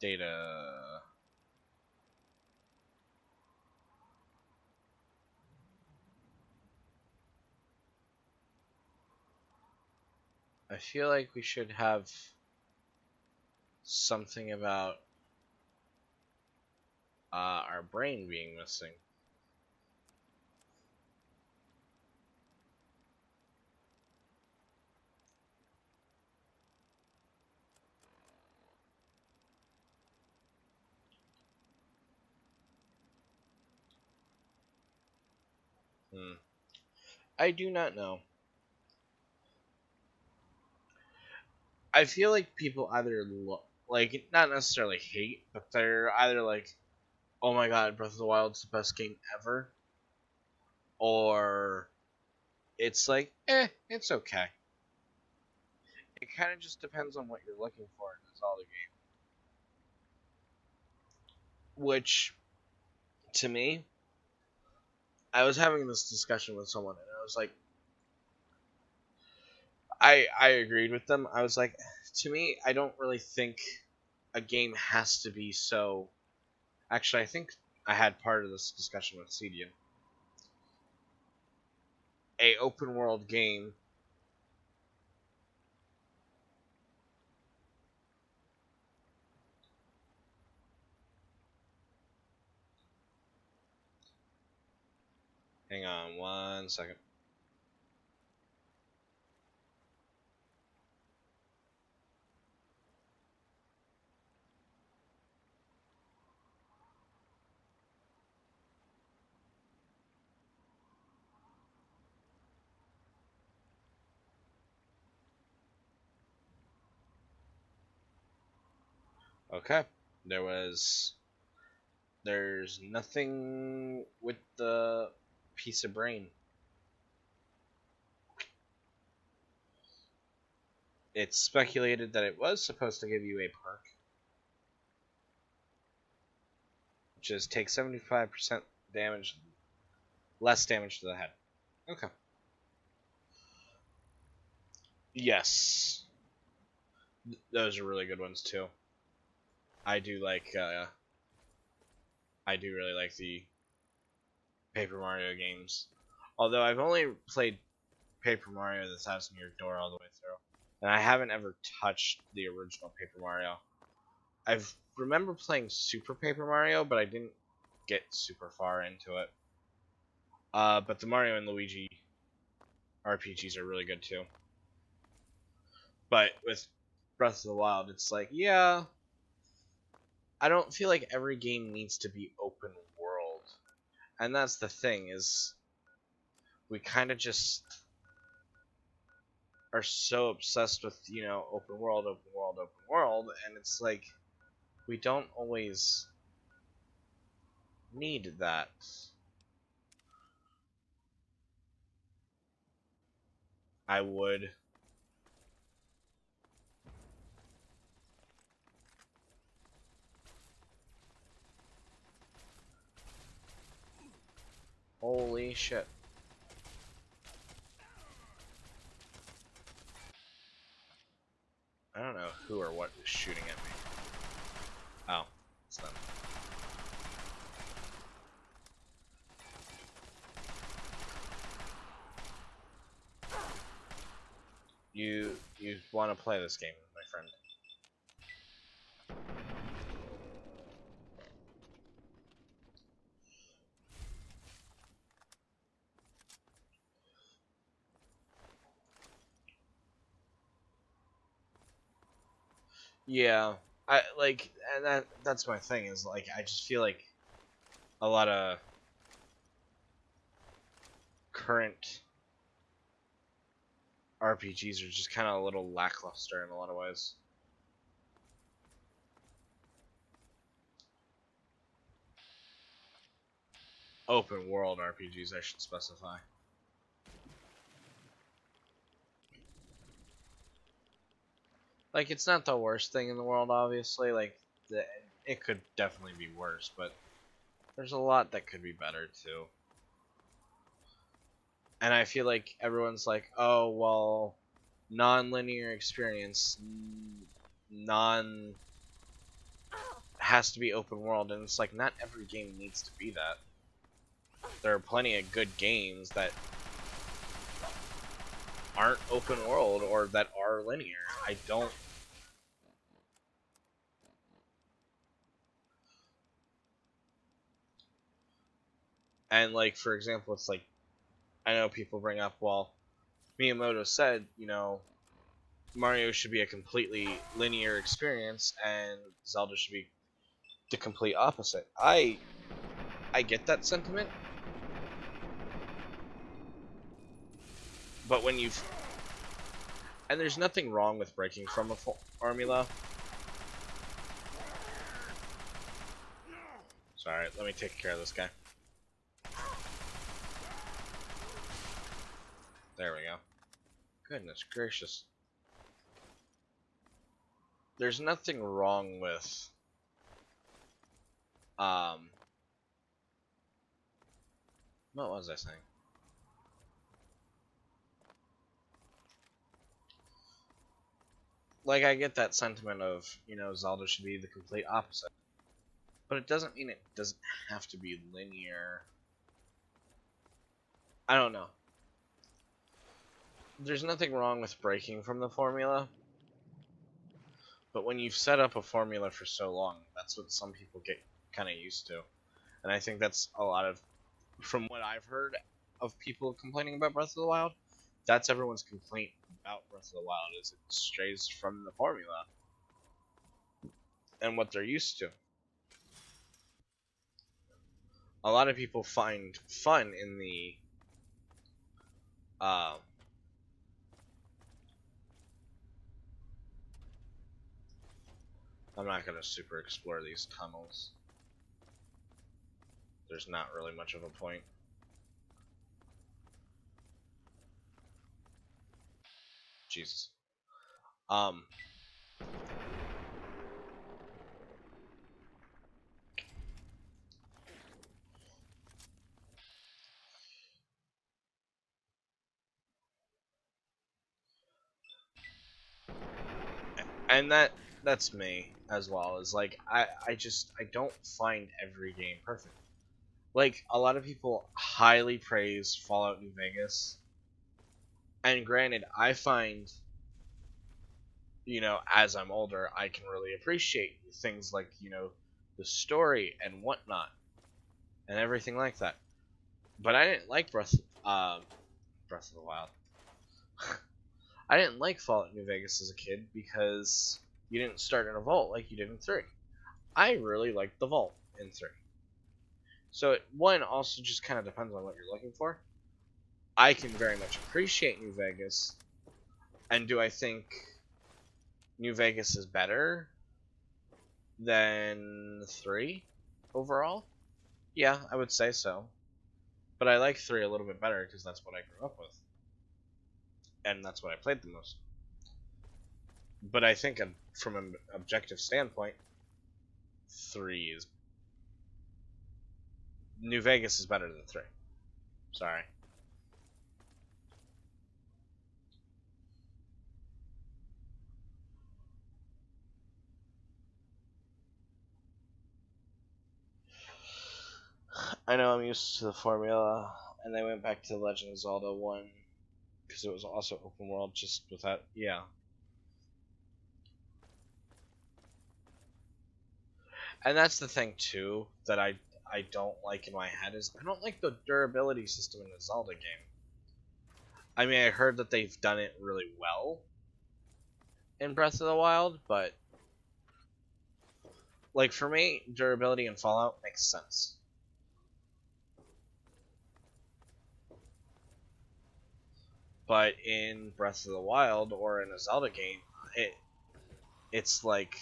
Speaker 1: Data. I feel like we should have something about our brain being missing. I do not know. I feel like people either like not necessarily hate, but they're either like, "Oh my god, Breath of the Wild's the best game ever," or it's like, it's okay. It kind of just depends on what you're looking for in a Zelda game. Which, to me, I was having this discussion with someone, and I was like, I agreed with them. I was like, to me, I don't really think a game has to be so. Actually, I think I had part of this discussion with Cedian. A open world game Hang on 1 second. Okay. There's nothing with the piece of brain. It's speculated that it was supposed to give you a perk, which is take 75% damage, less damage to the head. Okay. Yes. Those are really good ones too. I do really like the Paper Mario games. Although I've only played Paper Mario the Thousand Year Door all the way through, and I haven't ever touched the original Paper Mario. I remember playing Super Paper Mario, but I didn't get super far into it. But the Mario and Luigi RPGs are really good too. But with Breath of the Wild, it's like, yeah, I don't feel like every game needs to be open world. And that's the thing, is we kind of just are so obsessed with, open world, and it's like we don't always need that. I would. Holy shit. I don't know who or what is shooting at me. Oh, it's them. You want to play this game, my friend. Yeah, I like, and that's my thing is like I just feel like a lot of current RPGs are just kind of a little lackluster in a lot of ways. Open world RPGs, I should specify. Like, it's not the worst thing in the world, obviously. Like, it could definitely be worse, but there's a lot that could be better too. And I feel like everyone's like, oh well, non-linear experience, non has to be open world, and it's like not every game needs to be that. There are plenty of good games that aren't open world or that are linear. I don't. And like for example, it's like I know people bring up, well, Miyamoto said, you know, Mario should be a completely linear experience and Zelda should be the complete opposite. I get that sentiment, but when you've and there's nothing wrong with breaking from a formula. Sorry, let me take care of this guy. There we go. Goodness gracious. There's nothing wrong with what was I saying? Like, I get that sentiment of, you know, Zelda should be the complete opposite. But it doesn't mean it doesn't have to be linear. I don't know. There's nothing wrong with breaking from the formula. But when you've set up a formula for so long, that's what some people get kind of used to. And I think that's a lot of, from what I've heard of people complaining about Breath of the Wild, that's everyone's complaint about Breath of the Wild, is it strays from the formula and what they're used to. A lot of people find fun in the I'm not going to super explore these tunnels. There's not really much of a point. Jesus. And that's me as well. Is like I don't find every game perfect. Like a lot of people highly praise Fallout New Vegas. And granted, I find, you know, as I'm older, I can really appreciate things like, you know, the story and whatnot and everything like that. But I didn't like Breath of the Wild. I didn't like Fallout New Vegas as a kid because you didn't start in a vault like you did in 3. I really liked the vault in 3. So one also just kind of depends on what you're looking for. I can very much appreciate New Vegas, and do I think New Vegas is better than 3 overall? Yeah, I would say so. But I like 3 a little bit better because that's what I grew up with. and that's what I played the most. But I think from an objective standpoint, 3 is New Vegas is better than 3. Sorry. I know I'm used to the formula, and they went back to Legend of Zelda 1 because it was also open world, just without, yeah. And that's the thing too that I don't like in my head is I don't like the durability system in a Zelda game. I mean, I heard that they've done it really well in Breath of the Wild, but like for me, durability in Fallout makes sense. But in Breath of the Wild or in a Zelda game, it's like,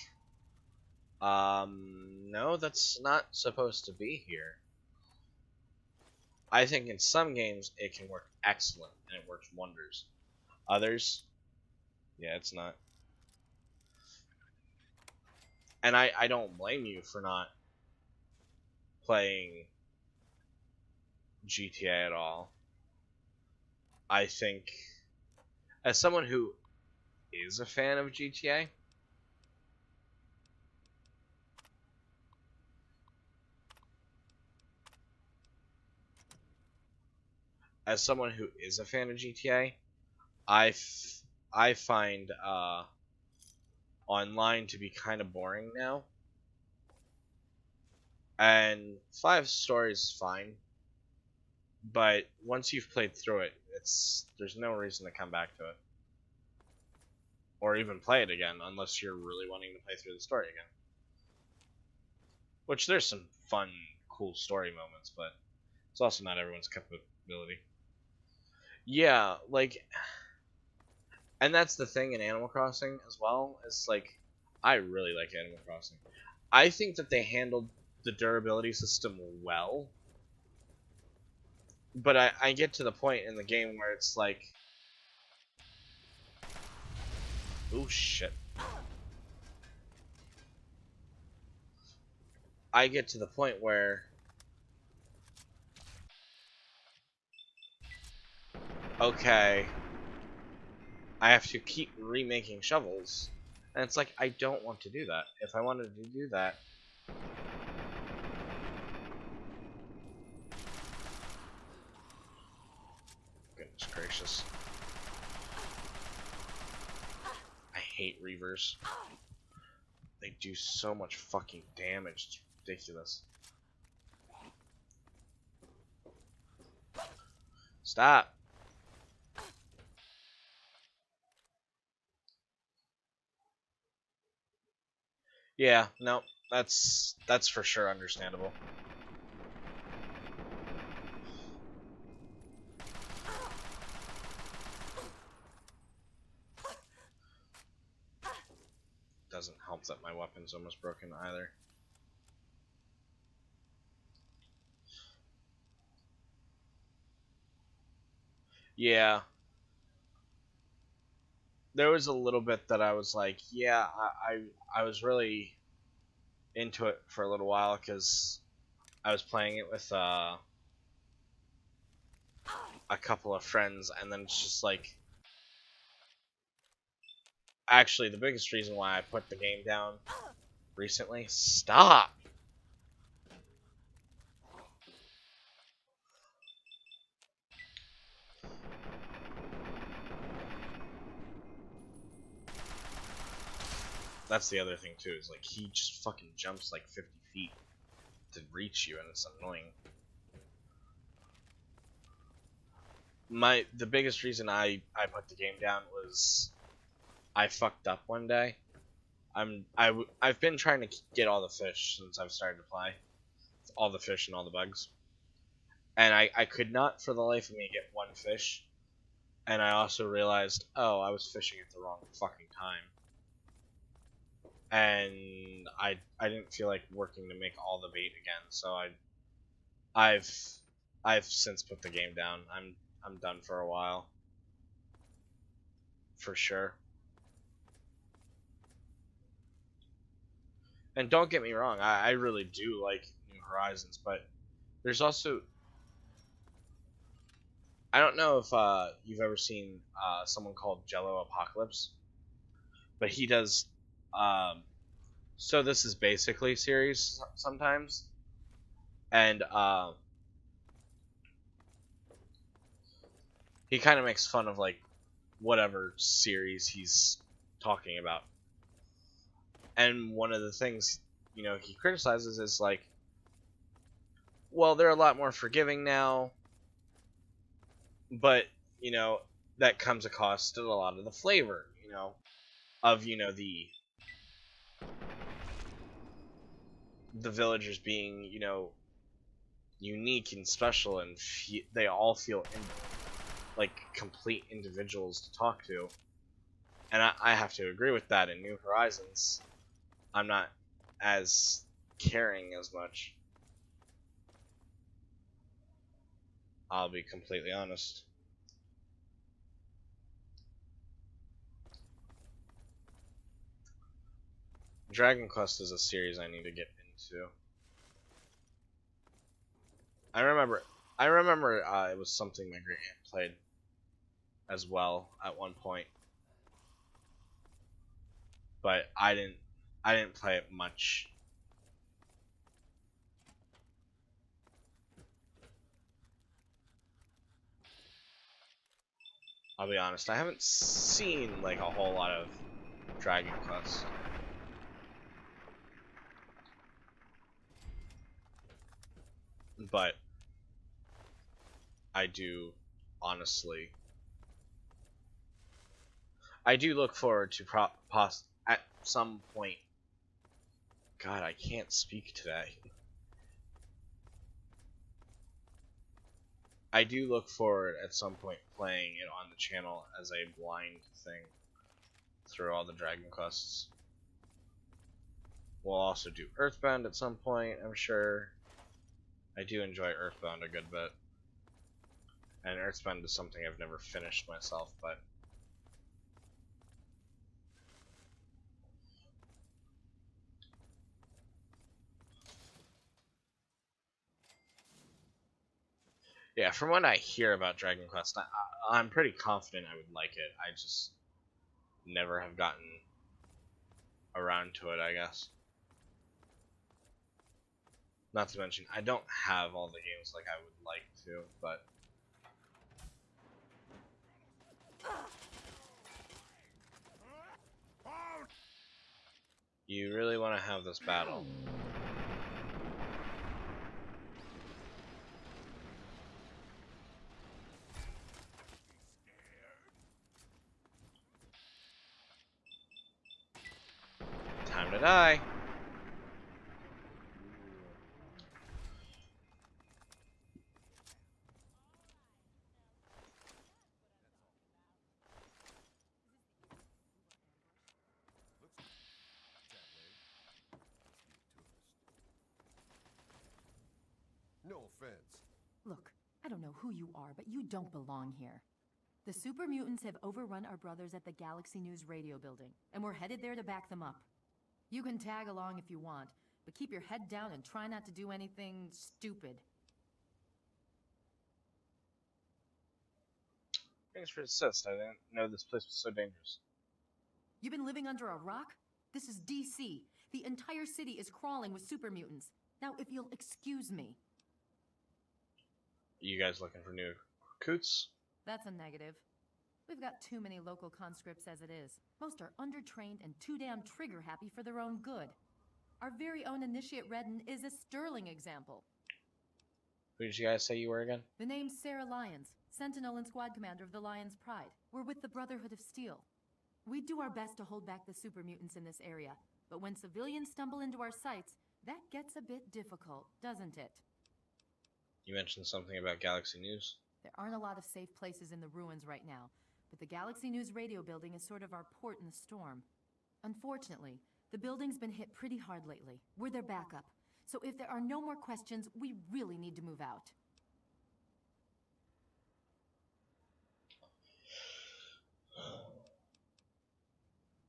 Speaker 1: no, that's not supposed to be here. I think in some games it can work excellent and it works wonders. Others, yeah, it's not. And I don't blame you for not playing GTA at all. I think, as someone who is a fan of GTA, I find online to be kind of boring now. And 5 story is fine, but once you've played through it, there's no reason to come back to it. Or even play it again, unless you're really wanting to play through the story again. Which there's some fun, cool story moments, but it's also not everyone's capability. Yeah, like, and that's the thing in Animal Crossing as well, is like, I really like Animal Crossing. I think that they handled the durability system well, but I get to the point in the game where it's like, oh shit. I get to the point where, okay, I have to keep remaking shovels, and it's like, I don't want to do that. If I wanted to do that, goodness gracious. I hate Reavers. They do so much fucking damage, it's ridiculous. Stop! Yeah, no, that's for sure understandable. Doesn't help that my weapon's almost broken either. Yeah. There was a little bit that I was like, yeah, I was really into it for a little while because I was playing it with a couple of friends, and then it's just like, actually the biggest reason why I put the game down recently. Stop! That's the other thing too, is like he just fucking jumps like 50 feet to reach you, and it's annoying. The biggest reason I put the game down was I fucked up one day. I've been trying to get all the fish since I've started to play, all the fish and all the bugs, and I could not for the life of me get one fish, and I also realized, oh, I was fishing at the wrong fucking time, and I didn't feel like working to make all the bait again, so I've since put the game down. I'm done for a while. for sure. And don't get me wrong, I really do like New Horizons, but there's also, I don't know if you've ever seen someone called Jello Apocalypse, but he does. So this is basically series sometimes, and he kind of makes fun of like whatever series he's talking about. And one of the things, he criticizes is like, well, they're a lot more forgiving now, but that comes at cost of a lot of the flavor, of the villagers being unique and special, and they all feel like complete individuals to talk to. And I have to agree with that. In New Horizons, I'm not as caring as much. I'll be completely honest. Dragon Quest is a series I need to get into. I remember it was something my great aunt played as well at one point, but I didn't play it much. I'll be honest, I haven't seen like a whole lot of Dragon Quest. But I do honestly, I do look forward to at some point. God, I can't speak today. I do look forward at some point playing it on the channel as a blind thing through all the Dragon Quests. We'll also do Earthbound at some point, I'm sure. I do enjoy Earthbound a good bit. And Earthbound is something I've never finished myself, but yeah, from what I hear about Dragon Quest, I'm pretty confident I would like it. I just never have gotten around to it, I guess. Not to mention, I don't have all the games like I would like to, but you really want to have this battle. Time to die.
Speaker 6: No offense.
Speaker 7: Look, I don't know who you are, but you don't belong here. The super mutants have overrun our brothers at the Galaxy News radio building, and we're headed there to back them up. You can tag along if you want, but keep your head down and try not to do anything stupid.
Speaker 1: Thanks for the assist. I didn't know this place was so dangerous.
Speaker 7: You've been living under a rock? This is DC. The entire city is crawling with super mutants. Now, if you'll excuse me.
Speaker 1: You guys looking for new recruits?
Speaker 7: That's a negative. We've got too many local conscripts as it is. Most are undertrained and too damn trigger-happy for their own good. Our very own Initiate Redden is a sterling example.
Speaker 1: Who did you guys say you were again?
Speaker 7: The name's Sarah Lyons, Sentinel and Squad Commander of the Lion's Pride. We're with the Brotherhood of Steel. We do our best to hold back the super mutants in this area, but when civilians stumble into our sights, that gets a bit difficult, doesn't it?
Speaker 1: You mentioned something about Galaxy News.
Speaker 7: There aren't a lot of safe places in the ruins right now, but the Galaxy News radio building is sort of our port in the storm. Unfortunately, the building's been hit pretty hard lately. We're their backup. So if there are no more questions, we really need to move out.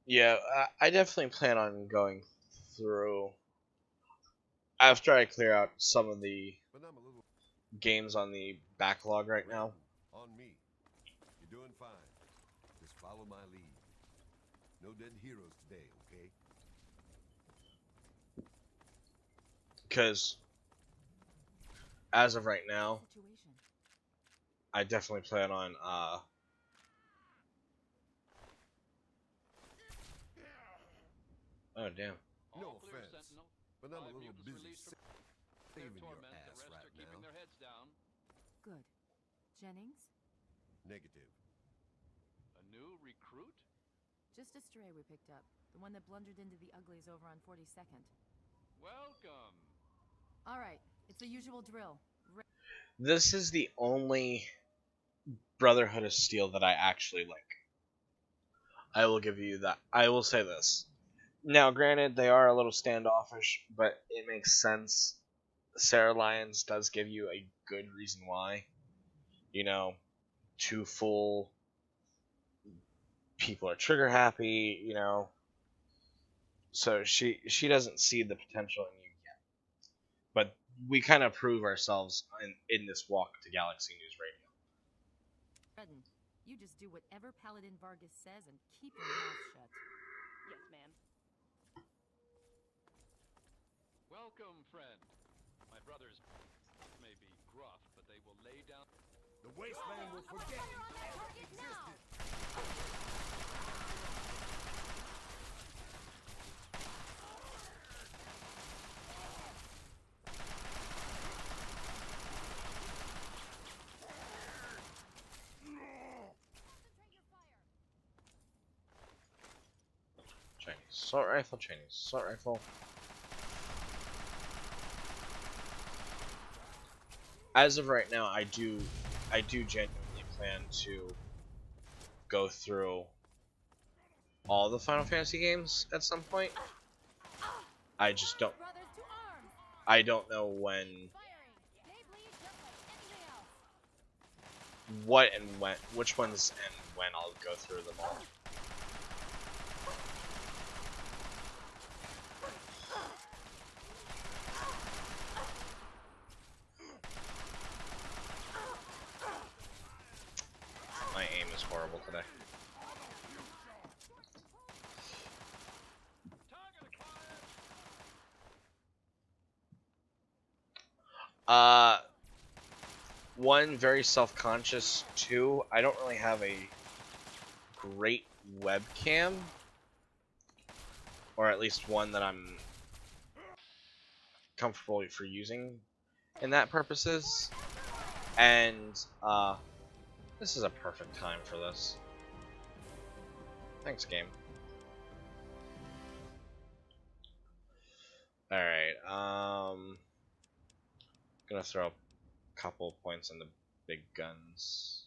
Speaker 1: Yeah, I definitely plan on going through after I clear out some of the
Speaker 6: But I'm a little
Speaker 1: games on the backlog right now.
Speaker 6: on me. You're doing fine. Just follow my lead. No dead heroes today, okay?
Speaker 1: Because as of right now,
Speaker 7: Situation.
Speaker 1: I definitely plan on oh damn.
Speaker 6: No
Speaker 4: All clear,
Speaker 6: offense,
Speaker 4: Sentinel.
Speaker 6: but I'm a
Speaker 4: 5
Speaker 6: little
Speaker 4: mutants
Speaker 6: busy
Speaker 4: released from their
Speaker 6: saving your
Speaker 4: torment. The
Speaker 6: ass
Speaker 4: rest
Speaker 6: right
Speaker 4: are keeping
Speaker 6: now.
Speaker 4: their heads down.
Speaker 7: Good. Jennings?
Speaker 6: Negative.
Speaker 4: A new recruit?
Speaker 7: Just a stray we picked up. The one that blundered into the uglies over on 42nd.
Speaker 4: Welcome.
Speaker 7: All right, it's the usual drill.
Speaker 1: This is the only Brotherhood of Steel that I actually like. I will give you that. I will say this. Now, granted, they are a little standoffish, but it makes sense. Sarah Lyons does give you a good reason why. You know, two full people are trigger happy, you know. So she doesn't see the potential in you yet. But we kind of prove ourselves in this walk to Galaxy News Radio.
Speaker 7: Redden, you just do whatever Paladin Vargas says and keep your mouth shut.
Speaker 8: Yes, ma'am.
Speaker 4: Welcome, friend. My brothers may be gruff, but they will lay down.
Speaker 6: The wasteland will forget you ever existed.
Speaker 1: Chinese assault rifle, Chinese assault rifle. As of right now, I do genuinely plan to go through all the Final Fantasy games at some point. I just don't.
Speaker 7: Brothers to arms!
Speaker 1: I don't know when,
Speaker 7: Firing! They bleed just like anything else.
Speaker 1: what, and when, which ones, and when I'll go through them all. My aim is horrible today. One, very self-conscious. Two, I don't really have a great webcam, or at least one that I'm comfortable for using in that purposes. And this is a perfect time for this. Thanks, game. Alright, gonna throw a couple points on the big guns.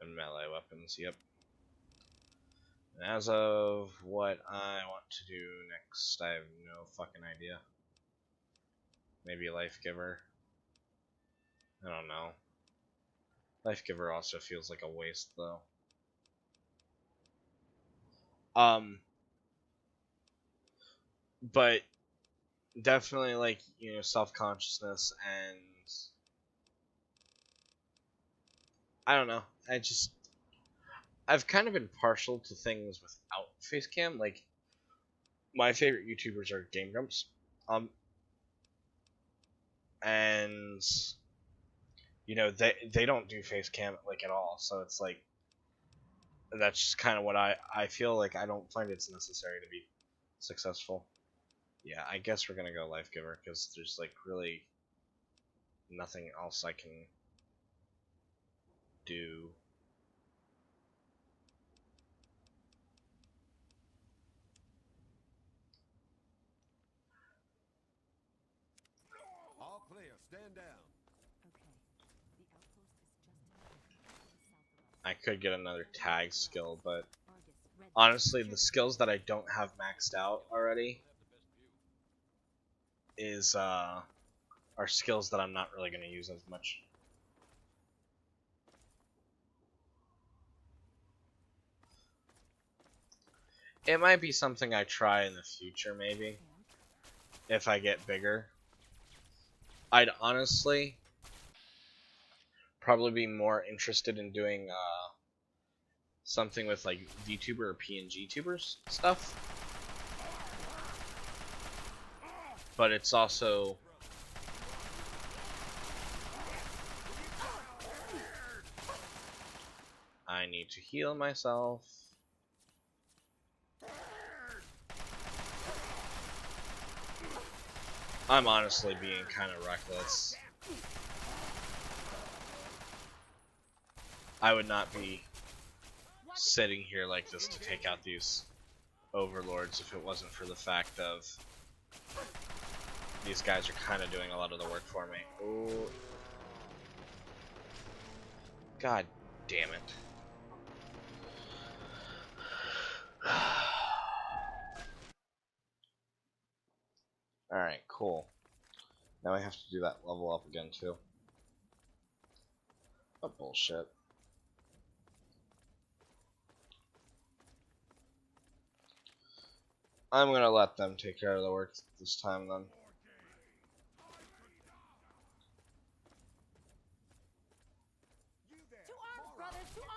Speaker 1: And melee weapons, yep. And as of what I want to do next, I have no fucking idea. Maybe Life Giver. I don't know. Life Giver also feels like a waste, though. But definitely, like, you know, self-consciousness, and I don't know. I've kind of been partial to things without face cam. Like, my favorite YouTubers are Game Grumps, and you know, they don't do face cam like at all. So it's like, that's just kind of what I feel like. I don't find it's necessary to be successful. Yeah, I guess we're gonna go Life Giver because there's like really nothing else I can do.
Speaker 6: All clear, stand down.
Speaker 7: Okay. The outpost is just south of us.
Speaker 1: I could get another tag skill, but
Speaker 7: Vargas, Redden,
Speaker 1: honestly, the
Speaker 7: trigger.
Speaker 1: skills that I don't have maxed out already is are skills that I'm not really gonna use as much. It might be something I try in the future, maybe. If I get bigger. I'd honestly probably be more interested in doing something with like VTuber or PNG tubers stuff. But it's also I need to heal myself. I'm honestly being kind of reckless. I would not be sitting here like this to take out these overlords if it wasn't for the fact of these guys are kind of doing a lot of the work for me. Ooh. God damn it. Alright, cool. Now I have to do that level up again too. Oh, bullshit. I'm gonna let them take care of the work this time then.
Speaker 7: To arms, brothers, to arms!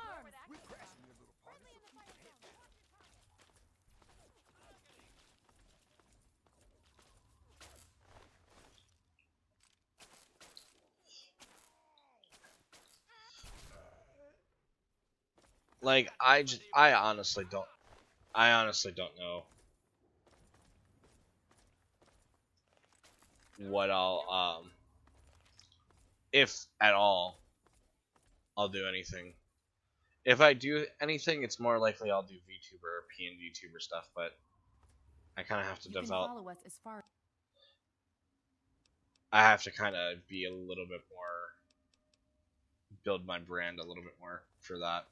Speaker 1: Like, I honestly don't know what I'll, if at all, I'll do anything. If I do anything, it's more likely I'll do VTuber or PNG tuber stuff, but I kind of have to
Speaker 7: You can
Speaker 1: develop,
Speaker 7: follow us as far.
Speaker 1: I have to kind of be a little bit more, build my brand a little bit more for that.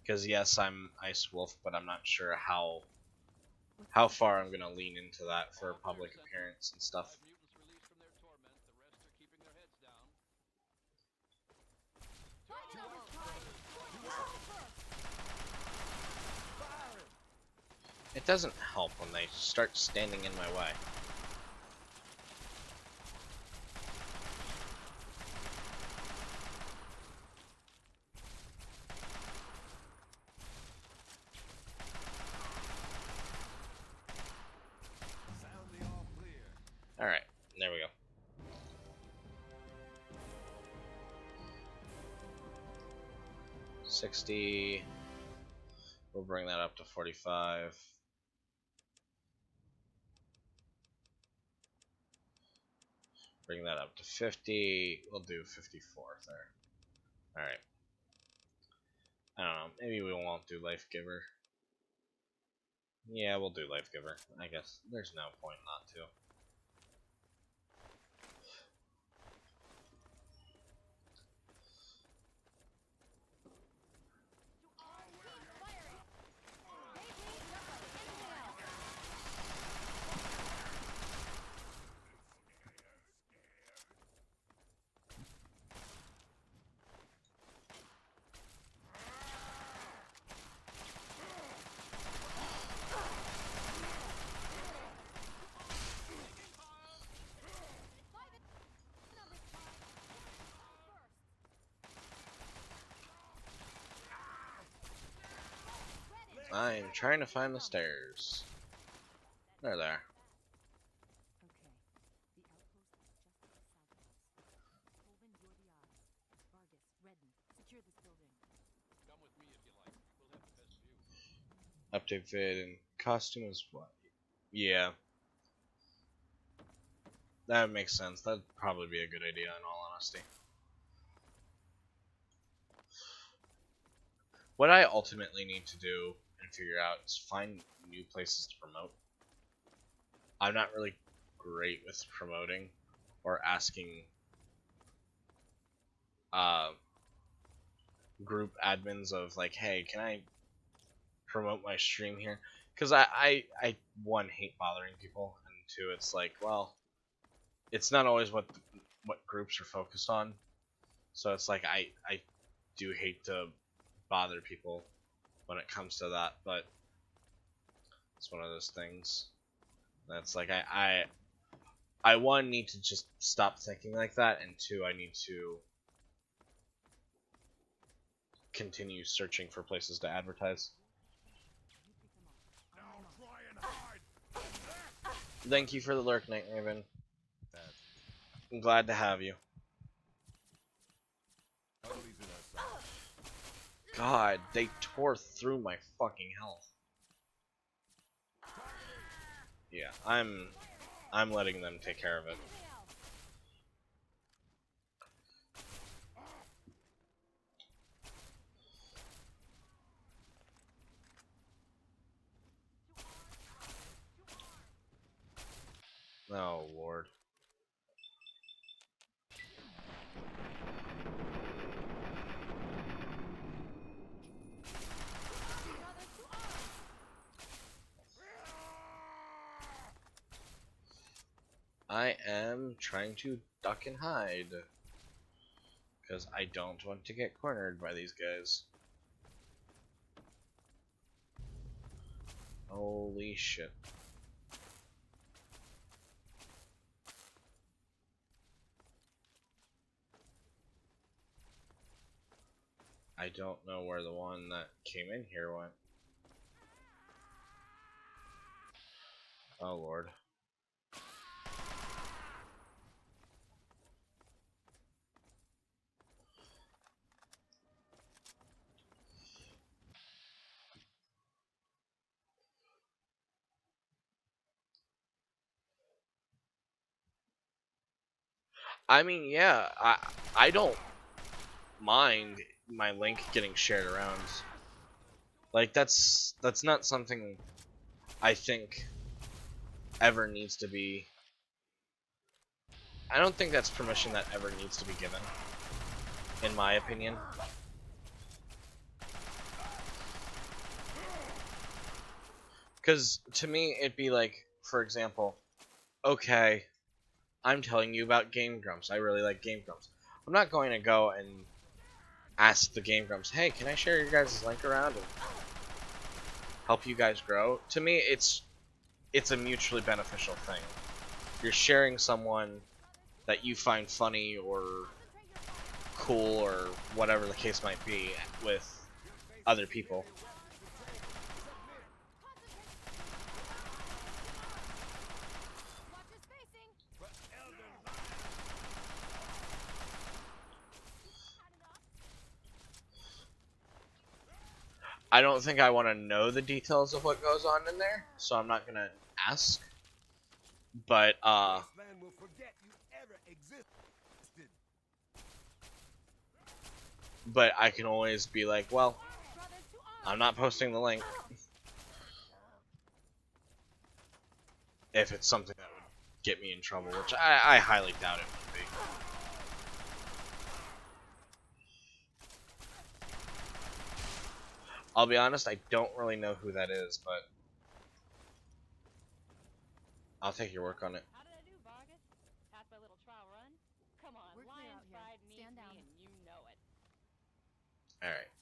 Speaker 1: Because yes, I'm Ice Wolf, but I'm not sure how far I'm gonna lean into that for a public appearance and stuff. It doesn't help when they start standing in my way. Alright, there we go. $60. We'll bring that up to 45. Bring that up to 50. We'll do 54 there. Alright. I don't know. Maybe we won't do Life Giver. Yeah, we'll do Life Giver. I guess there's no point not to. I'm trying to find the stairs. They're there. Update vid and costume is what? Yeah. That would make sense. That'd probably be a good idea in all honesty. What I ultimately need to do and figure out is find new places to promote. I'm not really great with promoting or asking group admins of like, hey, can I promote my stream here? Because I one, hate bothering people, and two, it's like, well, it's not always what groups are focused on. So it's like I do hate to bother people when it comes to that, but it's one of those things that's like I one need to just stop thinking like that, and two, I need to continue searching for places to advertise. Thank you for the lurk, Night Raven. I'm glad to have you. God, they tore through my fucking health. Yeah, I'm letting them take care of it. Oh, Lord. I am trying to duck and hide, because I don't want to get cornered by these guys. Holy shit. I don't know where the one that came in here went. Oh, Lord. I mean, yeah, I don't mind my link getting shared around. Like, that's not something I think ever needs to be. I don't think that's permission that ever needs to be given, in my opinion. Because to me, it'd be like, for example, okay, I'm telling you about Game Grumps. I really like Game Grumps. I'm not going to go and ask the Game Grumps, hey, can I share your guys' link around and help you guys grow? To me, it's a mutually beneficial thing. You're sharing someone that you find funny or cool or whatever the case might be with other people. I don't think I want to know the details of what goes on in there, so I'm not gonna ask. But but I can always be like, well, I'm not posting the link if it's something that would get me in trouble, which I highly doubt it would be. I'll be honest, I don't really know who that is, but I'll take your work on it.
Speaker 8: How did I do, Vargas? Passed my little trial run? Come on,
Speaker 7: We're clear out here.
Speaker 8: Lionspride needs
Speaker 7: Stand down.
Speaker 8: me and you know it.
Speaker 1: Alright.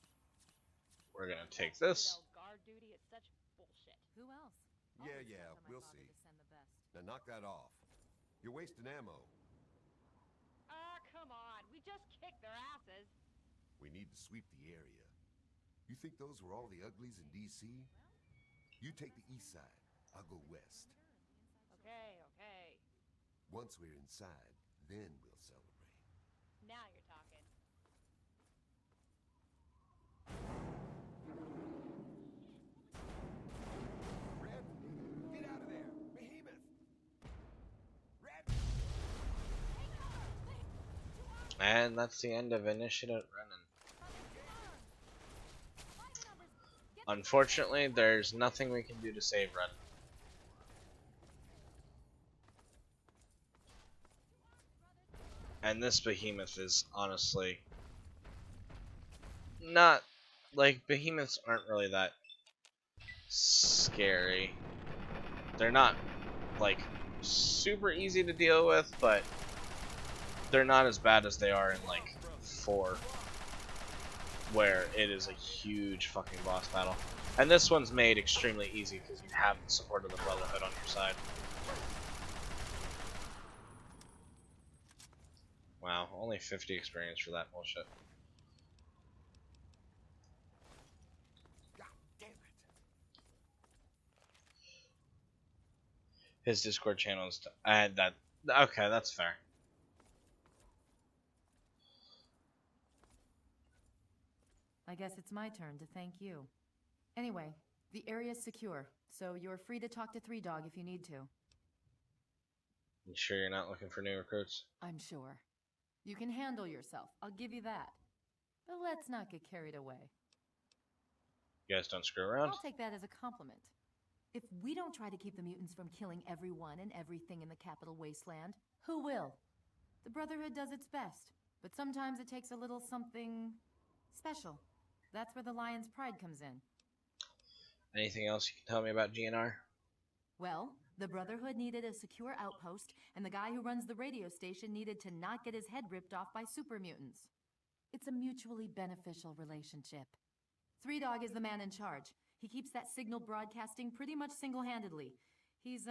Speaker 1: We're gonna take this.
Speaker 8: Guard duty is such bullshit.
Speaker 7: Who else?
Speaker 6: Yeah,
Speaker 7: Always
Speaker 6: yeah,
Speaker 7: tell my
Speaker 6: we'll
Speaker 7: father
Speaker 6: see.
Speaker 7: to send the best.
Speaker 6: Now knock that off. You're wasting ammo.
Speaker 8: Ah, come on. We just kicked their asses.
Speaker 6: We need to sweep the area. You think those were all the uglies in D.C.? You take the east side. I'll go west.
Speaker 8: Okay, okay.
Speaker 6: Once we're inside, then we'll celebrate.
Speaker 8: Now you're talking.
Speaker 6: Red, get out of there! Behemoth! Red!
Speaker 1: And that's the end of Initiative Renin. Unfortunately, there's nothing we can do to save Renin. And this behemoth is honestly not, like, behemoths aren't really that scary. They're not, like, super easy to deal with, but they're not as bad as they are in, like, 4. where it is a huge fucking boss battle. And this one's made extremely easy because you have the support of the Brotherhood on your side. Wow, only 50 experience for that bullshit.
Speaker 6: God damn it.
Speaker 1: His Discord channel is that. Okay, that's fair.
Speaker 7: I guess it's my turn to thank you. Anyway, the area's secure, so you're free to talk to Three Dog if you need to.
Speaker 1: You sure you're not looking for new recruits?
Speaker 7: I'm sure. You can handle yourself, I'll give you that. But let's not get carried away.
Speaker 1: You guys don't screw around?
Speaker 7: I'll take that as a compliment. If we don't try to keep the mutants from killing everyone and everything in the capital wasteland, who will? The Brotherhood does its best, but sometimes it takes a little something special. That's where the Lion's pride comes in.
Speaker 1: Anything else you can tell me about GNR?
Speaker 7: Well, the Brotherhood needed a secure outpost, and the guy who runs the radio station needed to not get his head ripped off by super mutants. It's a mutually beneficial relationship. Three Dog is the man in charge. He keeps that signal broadcasting pretty much single-handedly. He's,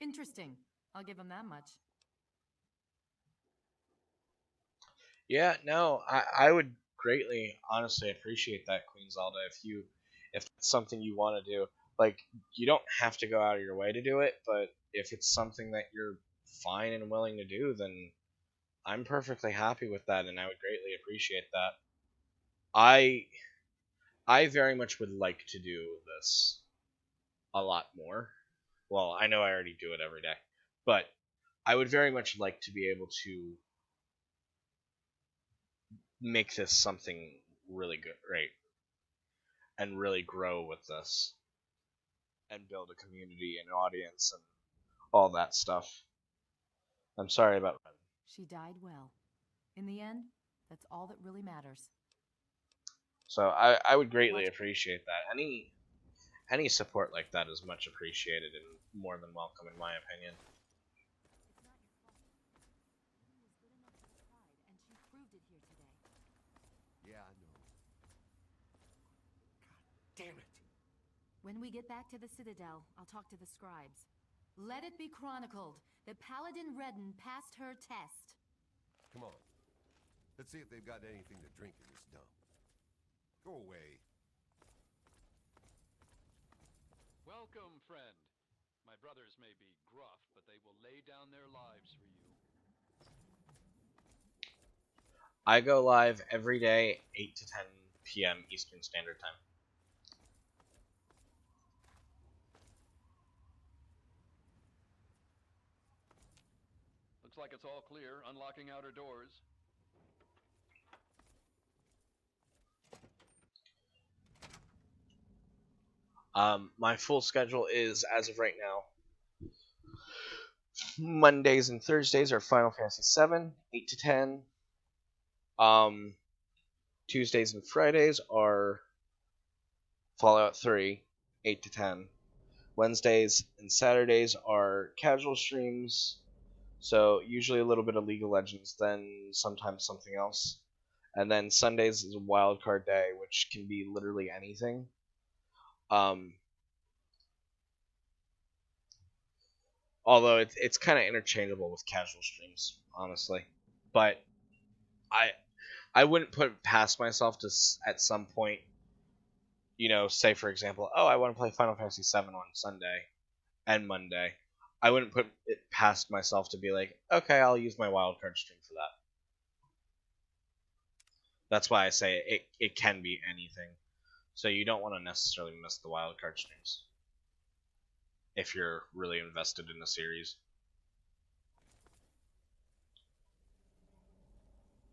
Speaker 7: interesting. I'll give him that much.
Speaker 1: Yeah, no, I would greatly, honestly appreciate that, Queen Zelda, if it's something you want to do. Like, you don't have to go out of your way to do it, but if it's something that you're fine and willing to do, then I'm perfectly happy with that, and I would greatly appreciate that. I very much would like to do this a lot more. Well, I know I already do it every day, but I would very much like to be able to make this something really good, great, and really grow with this, and build a community and audience and all that stuff. I'm sorry about that.
Speaker 7: She died well. In the end, that's all that really matters.
Speaker 1: So I would greatly appreciate that. Any support like that is much appreciated and more than welcome, in my opinion.
Speaker 6: Yeah, I know. God damn it.
Speaker 7: When we get back to the Citadel, I'll talk to the scribes. Let it be chronicled that Paladin Redden passed her test.
Speaker 6: Come on. Let's see if they've got anything to drink in this dump. Go away.
Speaker 9: Welcome, friend. My brothers may be gruff, but they will lay down their lives for you.
Speaker 1: I go live every day, 8 to 10 p.m. Eastern Standard Time.
Speaker 9: Looks like it's all clear. Unlocking outer doors.
Speaker 1: My full schedule is, as of right now, Mondays and Thursdays are Final Fantasy VII, 8 to 10. Tuesdays and Fridays are Fallout 3, 8 to 10. Wednesdays and Saturdays are casual streams, so usually a little bit of League of Legends, then sometimes something else. And then Sundays is a wild card day, which can be literally anything. Although it's kind of interchangeable with casual streams, honestly. But I wouldn't put it past myself to at some point, say for example, oh, I want to play Final Fantasy VII on Sunday and Monday. I wouldn't put it past myself to be like, okay, I'll use my wildcard stream for that. That's why I say it can be anything. So you don't want to necessarily miss the wildcard streams if you're really invested in a series.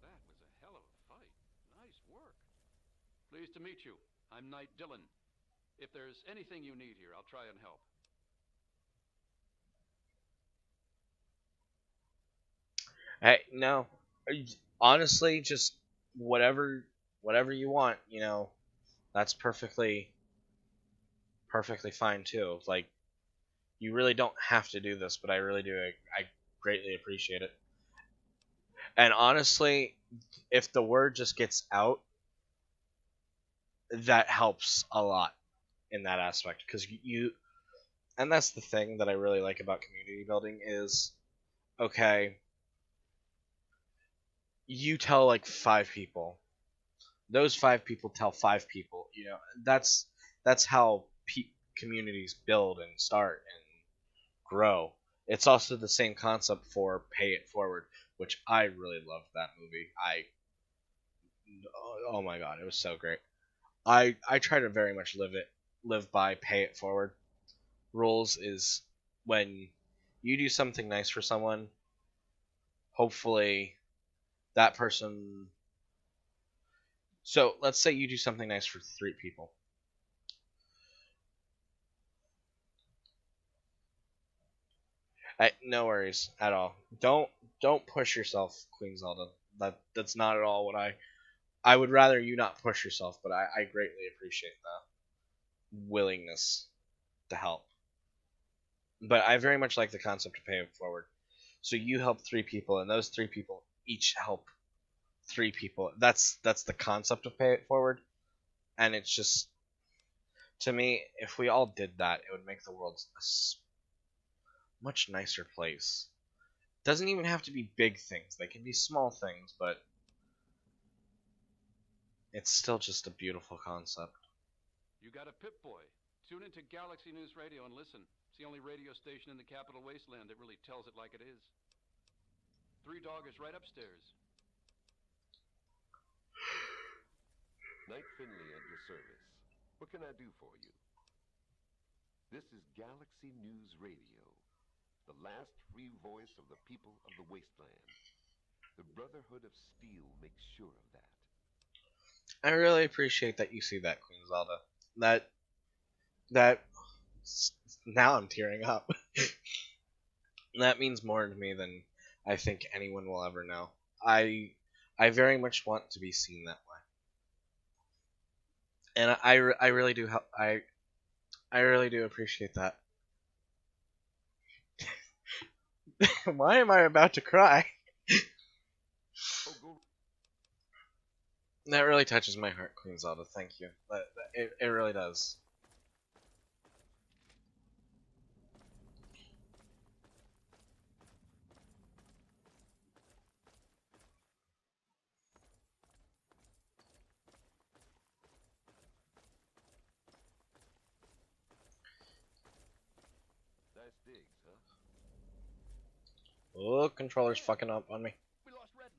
Speaker 9: That was a hell of a fight. Nice work. Pleased to meet you. I'm Knight Dillon. If there's anything you need here, I'll try and help.
Speaker 1: Hey, no. Honestly, just whatever you want, that's perfectly fine too. Like, you really don't have to do this, but I really do. I greatly appreciate it. And honestly, if the word just gets out that helps a lot in that aspect, because and that's the thing that I really like about community building is, okay, you tell like 5 people, those 5 people tell 5 people, that's how communities build and start and grow. It's also the same concept for Pay It Forward, which I really loved that movie. Oh my god, it was so great. I try to very much live by Pay It Forward rules. Is when you do something nice for someone, hopefully that person. So let's say you do something nice for 3 people. No worries at all. Don't push yourself, Queen Zelda. That's not at all what I would rather you not push yourself, but I greatly appreciate the willingness to help. But I very much like the concept of Pay It Forward. So you help 3 people, and those 3 people each help 3 people. That's the concept of Pay It Forward, and it's just, to me, if we all did that, it would make the world a much nicer place. It doesn't even have to be big things; they can be small things, but it's still just a beautiful concept.
Speaker 9: You got a Pip-Boy. Tune into Galaxy News Radio and listen. It's the only radio station in the Capital Wasteland that really tells it like it is. 3Dog is right upstairs.
Speaker 6: Knight Finley at your service. What can I do for you? This is Galaxy News Radio, the last free voice of the people of the wasteland. The Brotherhood of Steel makes sure of that.
Speaker 1: I really appreciate that you see that, Queen Zelda. That now I'm tearing up. That means more to me than I think anyone will ever know. I very much want to be seen that way, and I really do help. I really do appreciate that. Why am I about to cry?
Speaker 6: Oh, go.
Speaker 1: That really touches my heart, Queen Zelda. Thank you. It really does.
Speaker 6: Nice digs, huh?
Speaker 1: Oh, controller's fucking up on me.
Speaker 9: We lost Redden.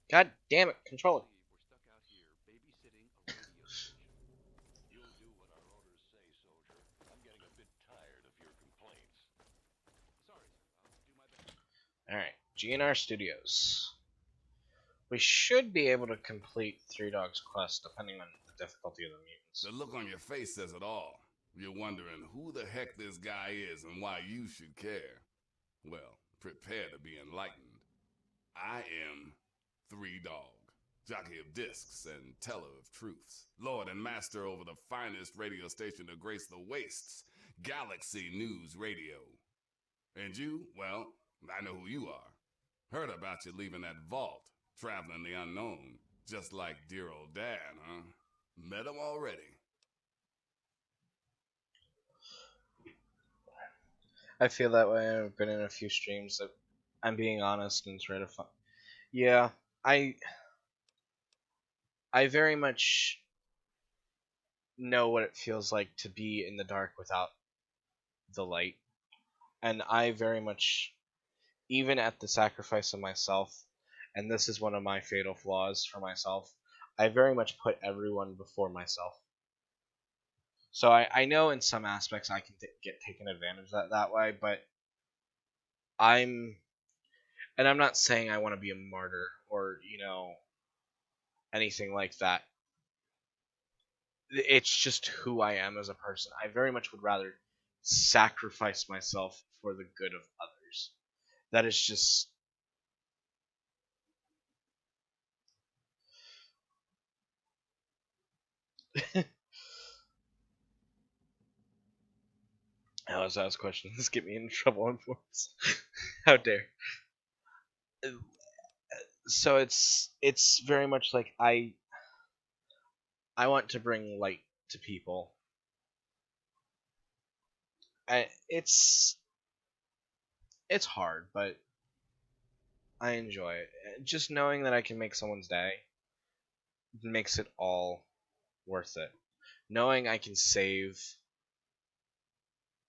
Speaker 1: God damn it, controller.
Speaker 9: We're stuck out here babysitting a radio station.
Speaker 10: You'll do what our orders say, soldier. I'm getting a bit tired of your complaints.
Speaker 9: Sorry, sir. I'll do my best.
Speaker 1: Alright, GNR Studios. We should be able to complete 3Dog's quest depending on the difficulty of the mutants.
Speaker 11: The look on your face says it all. You're wondering who the heck this guy is and why you should care. Well, prepare to be enlightened. I am 3Dog, jockey of discs and teller of truths, lord and master over the finest radio station to grace the wastes, Galaxy News Radio. And you, well, I know who you are. Heard about you leaving that vault, traveling the unknown, just like dear old Dad, huh? Met him already.
Speaker 1: I feel that way. I've been in a few streams that I'm being honest and trying to find. Yeah, I very much know what it feels like to be in the dark without the light. And I very much, even at the sacrifice of myself, and this is one of my fatal flaws for myself, I very much put everyone before myself. So I know in some aspects I can get taken advantage of that way, but I'm not saying I want to be a martyr or, anything like that. It's just who I am as a person. I very much would rather sacrifice myself for the good of others. That is just... How was that question? This get me in trouble on forums. How dare. So it's very much like I want to bring light to people. It's hard, but I enjoy it. Just knowing that I can make someone's day makes it all worth it. Knowing I can save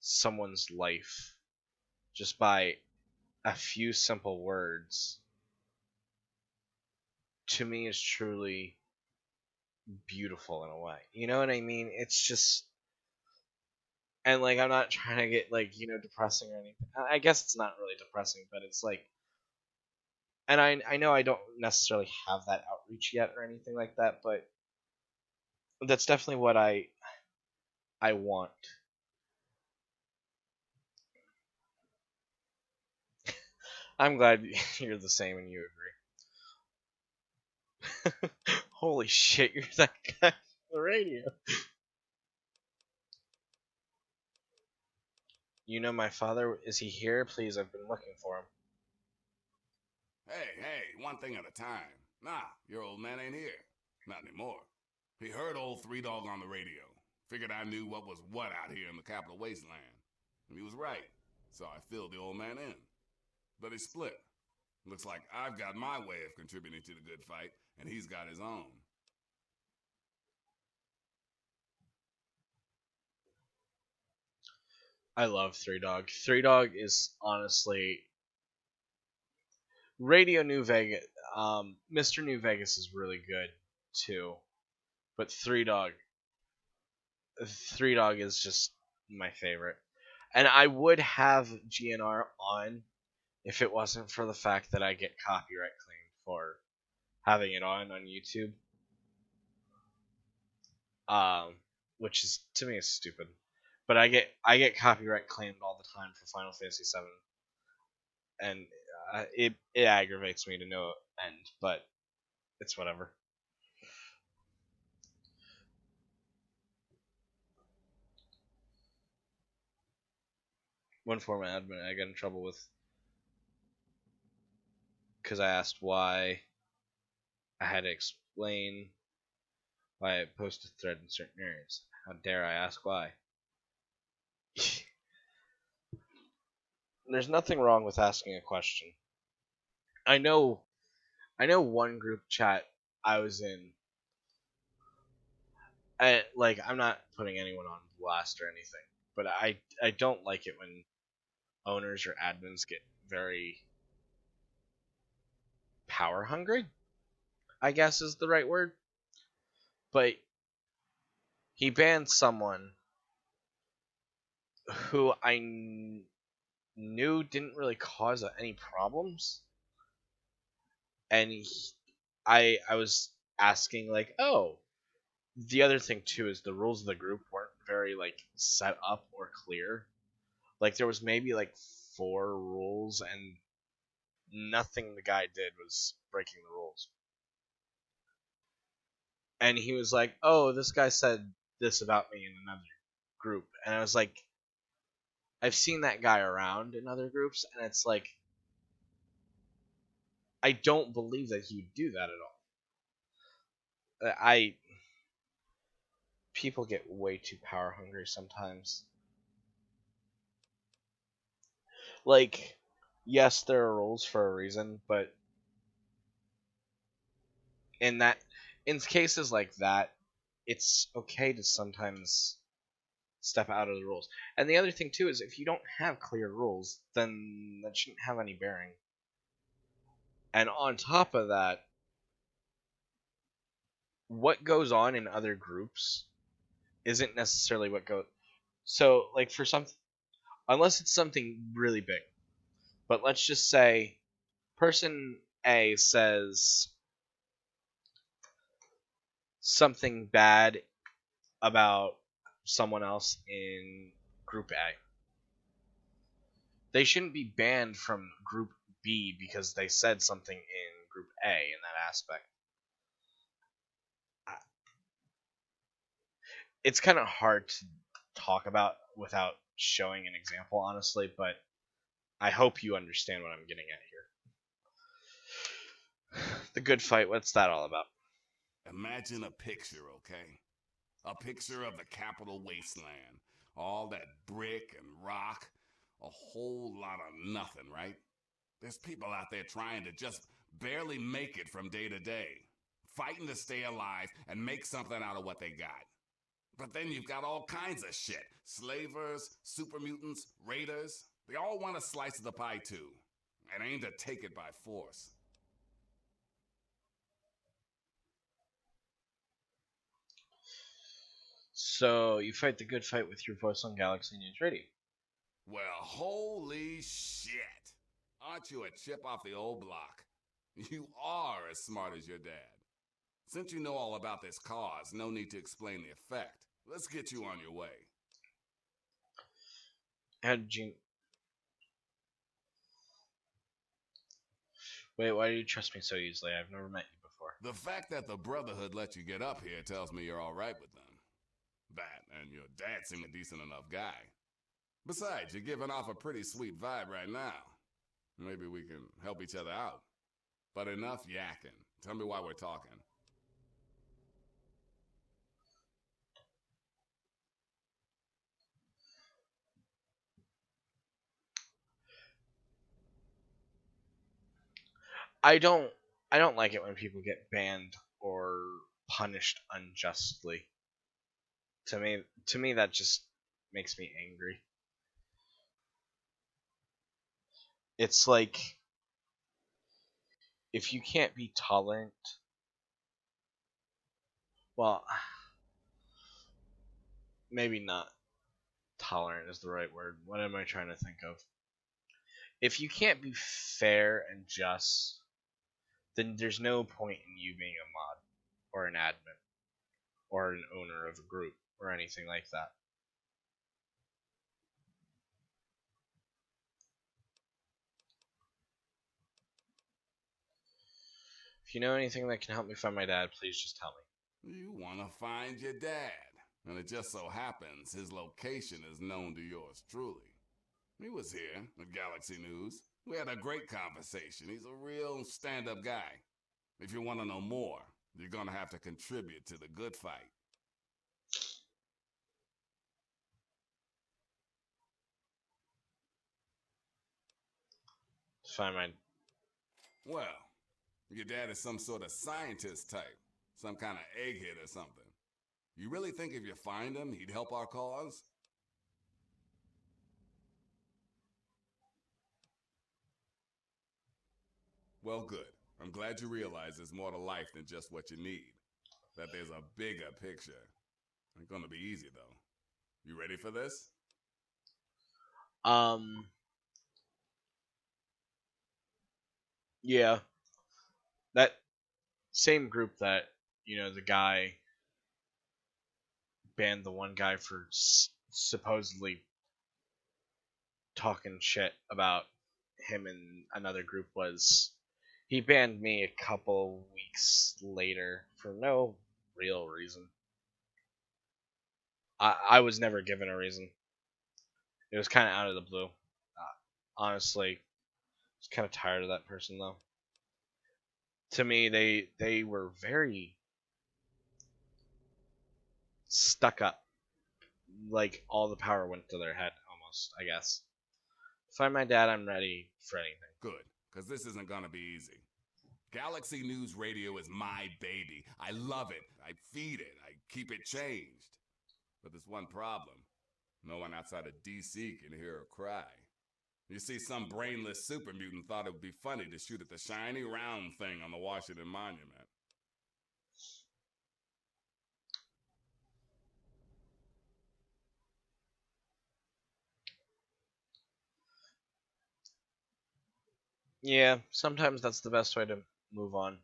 Speaker 1: someone's life just by a few simple words, to me, is truly beautiful in a way. You know what I mean? It's just, and like, I'm not trying to get like, depressing or anything. I guess it's not really depressing, but it's like, and I know I don't necessarily have that outreach yet or anything like that, but that's definitely what I want. I'm glad you're the same and you agree. Holy shit, you're that guy on the radio. You know my father, is he here? Please, I've been looking for him.
Speaker 11: Hey, one thing at a time. Nah, your old man ain't here. Not anymore. He heard old Three Dog on the radio. Figured I knew what was what out here in the capital wasteland. And he was right, so I filled the old man in. But he split. Looks like I've got my way of contributing to the good fight, and he's got his own.
Speaker 1: I love Three Dog. Three Dog is honestly Radio New Vegas. Mr. New Vegas is really good too, but Three Dog is just my favorite. And I would have GNR on if it wasn't for the fact that I get copyright claimed for having it on YouTube. Which is, to me, is stupid. But I get copyright claimed all the time for Final Fantasy VII, and it aggravates me to no end. But it's whatever. One former admin I got in trouble with because I asked why I had to explain why I posted a thread in certain areas. How dare I ask why? There's nothing wrong with asking a question. I know one group chat I was in. I'm not putting anyone on blast or anything, but I don't like it when owners or admins get very power hungry, I guess is the right word. But he banned someone who I knew didn't really cause any problems, and I was asking like, oh, the other thing too is the rules of the group weren't very like set up or clear. Like there was maybe like 4 rules, and nothing the guy did was breaking the rules. And he was like, "Oh, this guy said this about me in another group," and I was like, "I've seen that guy around in other groups, and it's like, I don't believe that he would do that at all." People get way too power hungry sometimes. Like, yes, there are rules for a reason, but in cases like that, it's okay to sometimes step out of the rules. And the other thing too is if you don't have clear rules, then that shouldn't have any bearing. And on top of that, what goes on in other groups isn't necessarily what goes. So, like for some, unless it's something really big, but let's just say person A says something bad about someone else in group A. They shouldn't be banned from group B because they said something in group A in that aspect. It's kind of hard to talk about without showing an example, honestly, but I hope you understand what I'm getting at here. The good fight, what's that all about?
Speaker 11: Imagine a picture, okay? A picture of the capital wasteland. All that brick and rock. A whole lot of nothing, right? There's people out there trying to just barely make it from day to day. Fighting to stay alive and make something out of what they got. But then you've got all kinds of shit. Slavers, super mutants, raiders. They all want a slice of the pie too. And aim to take it by force.
Speaker 1: So you fight the good fight with your voice on Galaxy News Radio.
Speaker 11: Well, holy shit. Aren't you a chip off the old block? You are as smart as your dad. Since you know all about this cause, no need to explain the effect. Let's get you on your way.
Speaker 1: How did you... Wait, why do you trust me so easily? I've never met you before.
Speaker 11: The fact that the Brotherhood let you get up here tells me you're alright with them. That, and your dad seemed a decent enough guy. Besides, you're giving off a pretty sweet vibe right now. Maybe we can help each other out. But enough yakking. Tell me why we're talking.
Speaker 1: I don't like it when people get banned or punished unjustly. To me that just makes me angry. It's like, if you can't be tolerant, well, maybe not tolerant is the right word. What am I trying to think of? If you can't be fair and just, then there's no point in you being a mod or an admin or an owner of a group or anything like that. If you know anything that can help me find my dad, please just tell me.
Speaker 11: You want to find your dad. And it just so happens his location is known to yours truly. He was here at Galaxy News. We had a great conversation. He's a real stand-up guy. If you want to know more, you're going to have to contribute to the good fight.
Speaker 1: Find my...
Speaker 11: Well, your dad is some sort of scientist type. Some kind of egghead or something. You really think if you find him, he'd help our cause? Well, good. I'm glad you realize there's more to life than just what you need. That there's a bigger picture. Ain't gonna be easy, though. You ready for this?
Speaker 1: Yeah. That same group that, the guy banned the one guy for supposedly talking shit about him and another group he banned me a couple weeks later for no real reason. I was never given a reason. It was kind of out of the blue. Honestly, I was kind of tired of that person though. To me, they were very stuck up. Like all the power went to their head almost, I guess. Find my dad, I'm ready for anything.
Speaker 11: Good, because this isn't gonna be easy. Galaxy News Radio is my baby. I love it. I feed it. I keep it changed. But there's one problem. No one outside of DC can hear her cry. You see, some brainless super mutant thought it would be funny to shoot at the shiny round thing on the Washington Monument.
Speaker 1: Yeah, sometimes that's the best way to move on.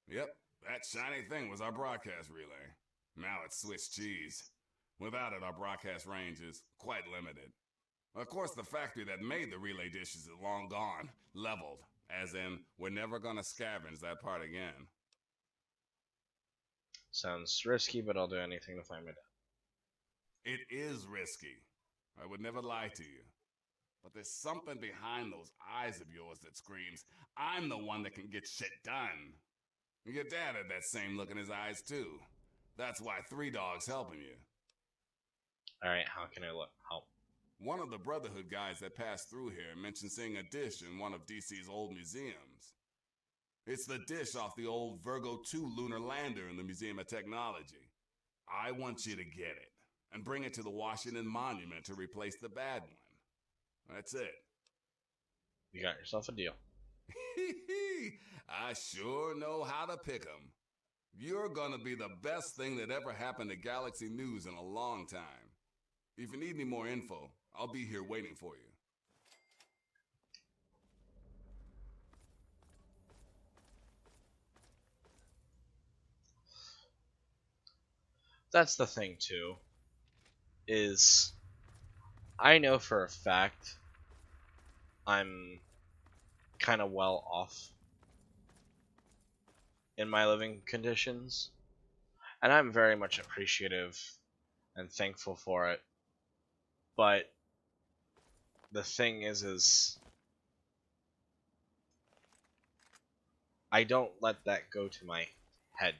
Speaker 11: Yep, that shiny thing was our broadcast relay. Now it's Swiss cheese. Without it, our broadcast range is quite limited. Of course, the factory that made the relay dishes is long gone, leveled, as in, we're never gonna scavenge that part again.
Speaker 1: Sounds risky, but I'll do anything to find my dad.
Speaker 11: It is risky. I would never lie to you. But there's something behind those eyes of yours that screams, I'm the one that can get shit done. Your dad had that same look in his eyes too. That's why Three Dog's helping you.
Speaker 1: Alright, how can I help?
Speaker 11: One of the Brotherhood guys that passed through here mentioned seeing a dish in one of DC's old museums. It's the dish off the old Virgo 2 lunar lander in the Museum of Technology. I want you to get it and bring it to the Washington Monument to replace the bad one. That's it.
Speaker 1: You got yourself a deal.
Speaker 11: I sure know how to pick 'em. You're gonna be the best thing that ever happened to Galaxy News in a long time. If you need any more info, I'll be here waiting for you.
Speaker 1: That's the thing too, is I know for a fact I'm kind of well off in my living conditions, and I'm very much appreciative and thankful for it. But the thing is I don't let that go to my head.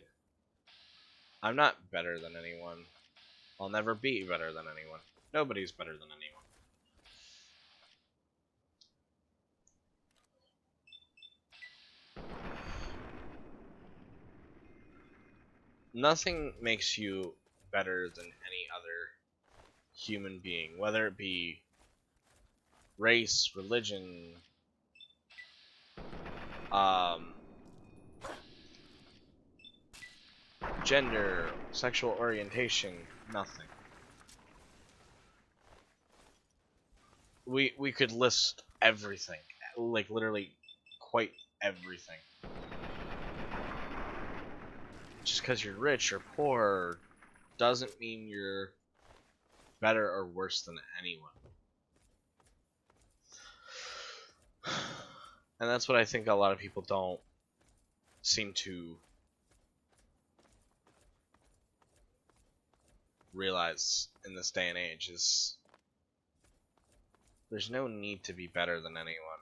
Speaker 1: I'm not better than anyone. I'll never be better than anyone. Nobody's better than anyone. Nothing makes you better than any other human being, whether it be race, religion, gender, sexual orientation, nothing. We could list everything, like literally quite everything. Just because you're rich or poor doesn't mean you're better or worse than anyone. And that's what I think a lot of people don't seem to realize in this day and age is there's no need to be better than anyone.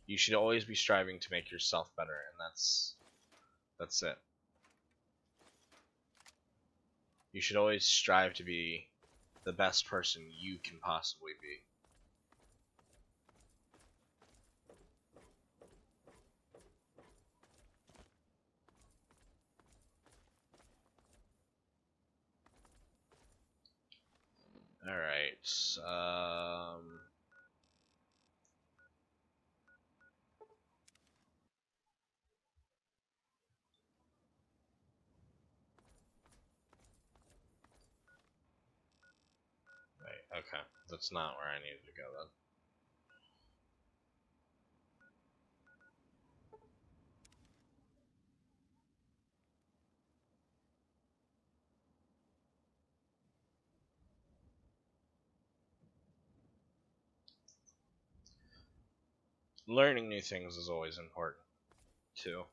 Speaker 1: You should always be striving to make yourself better, and that's it. You should always strive to be the best person you can possibly be. Alright, right, okay. That's not where I needed to go then. Learning new things is always important, too.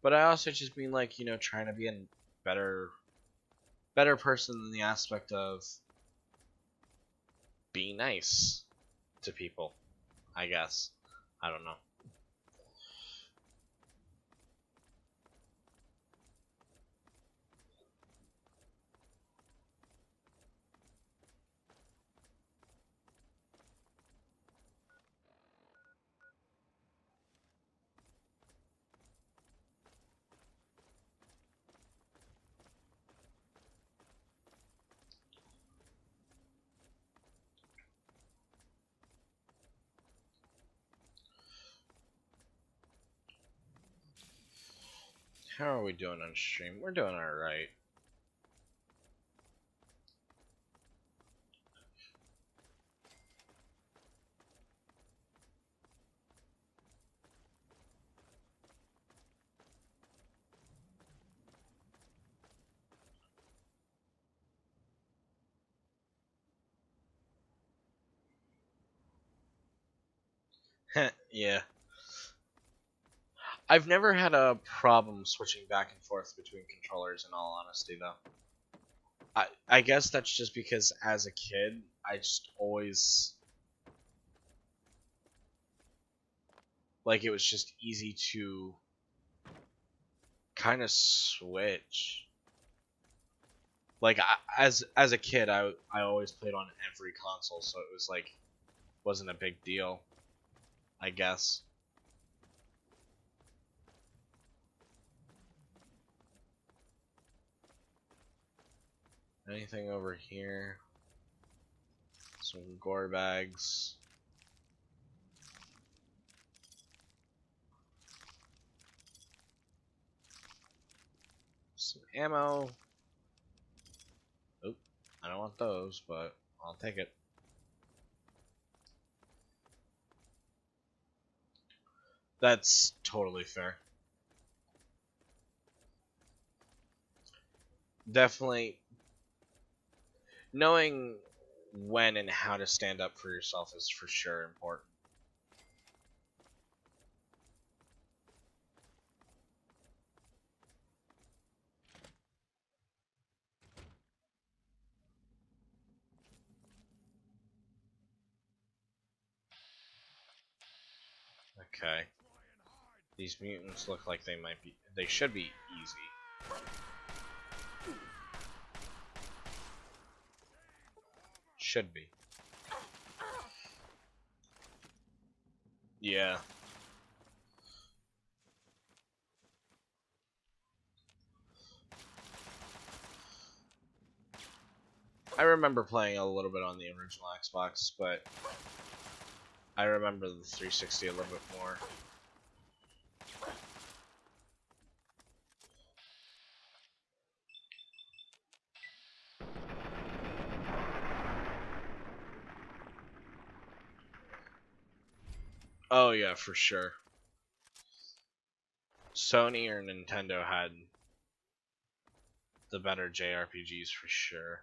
Speaker 1: But I also just mean, like, trying to be a better person in the aspect of being nice to people, I guess. I don't know. How are we doing on stream? We're doing alright. Yeah. I've never had a problem switching back and forth between controllers, in all honesty, though. I guess that's just because as a kid, I just always like it was just easy to kind of switch. Like as a kid, I always played on every console, so it was like wasn't a big deal, I guess. Anything over here? Some gore bags. Some ammo. Oop, I don't want those, but I'll take it. That's totally fair. Definitely knowing when and how to stand up for yourself is for sure important. Okay. These mutants look like they should be easy. Should be. Yeah. I remember playing a little bit on the original Xbox, but I remember the 360 a little bit more. Oh yeah, for sure. Sony or Nintendo had the better JRPGs for sure.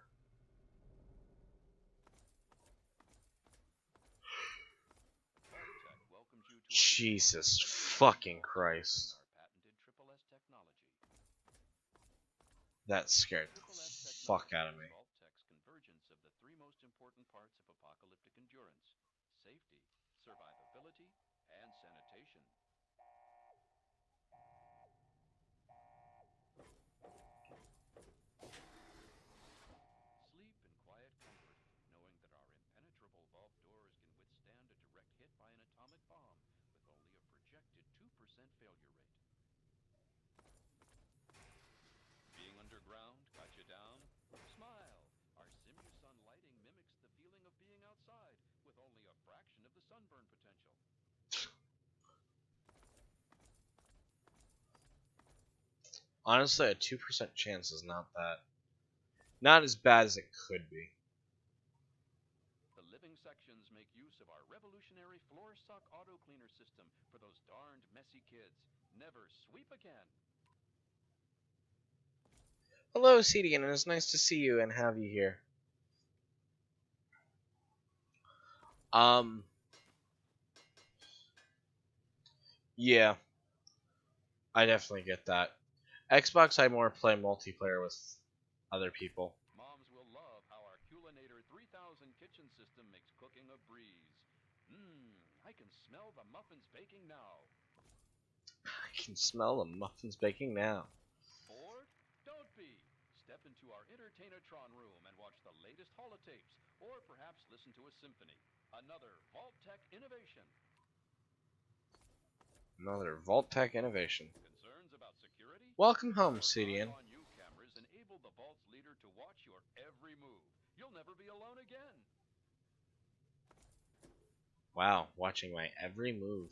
Speaker 1: Jesus fucking Christ. That scared the fuck out of me.
Speaker 9: Convergence of the three most important parts of apocalyptic endurance: safety, survivability, and sanitation. Sleep in quiet comfort, knowing that our impenetrable vault doors can withstand a direct hit by an atomic bomb with only a projected 2% failure rate. Being underground got you down? Smile! Our Simusun lighting mimics the feeling of being outside with only a fraction of the sunburn potential.
Speaker 1: Honestly, a 2% chance is not as bad as it could be.
Speaker 9: The living sections make use of our revolutionary floor suck auto cleaner system for those darned messy kids. Never sweep again.
Speaker 1: Hello, CDN, and it's nice to see you and have you here. Yeah, I definitely get that. Xbox, I more play multiplayer with other people.
Speaker 9: Moms will love how our Culinator 3000 kitchen system makes cooking a breeze. I can smell the muffins baking now.
Speaker 1: I can smell the muffins baking now.
Speaker 9: Bored? Don't be. Step into our Entertainatron room and watch the latest holotapes, or perhaps listen to a symphony. Another Vault-Tec innovation.
Speaker 1: Another Vault-Tec innovation.
Speaker 9: Concerns about security?
Speaker 1: Welcome home,
Speaker 9: Our
Speaker 1: CDN.
Speaker 9: Eye-on-You cameras enable the Vault's leader to watch your every move. You'll never be alone again.
Speaker 1: Wow, watching my every move.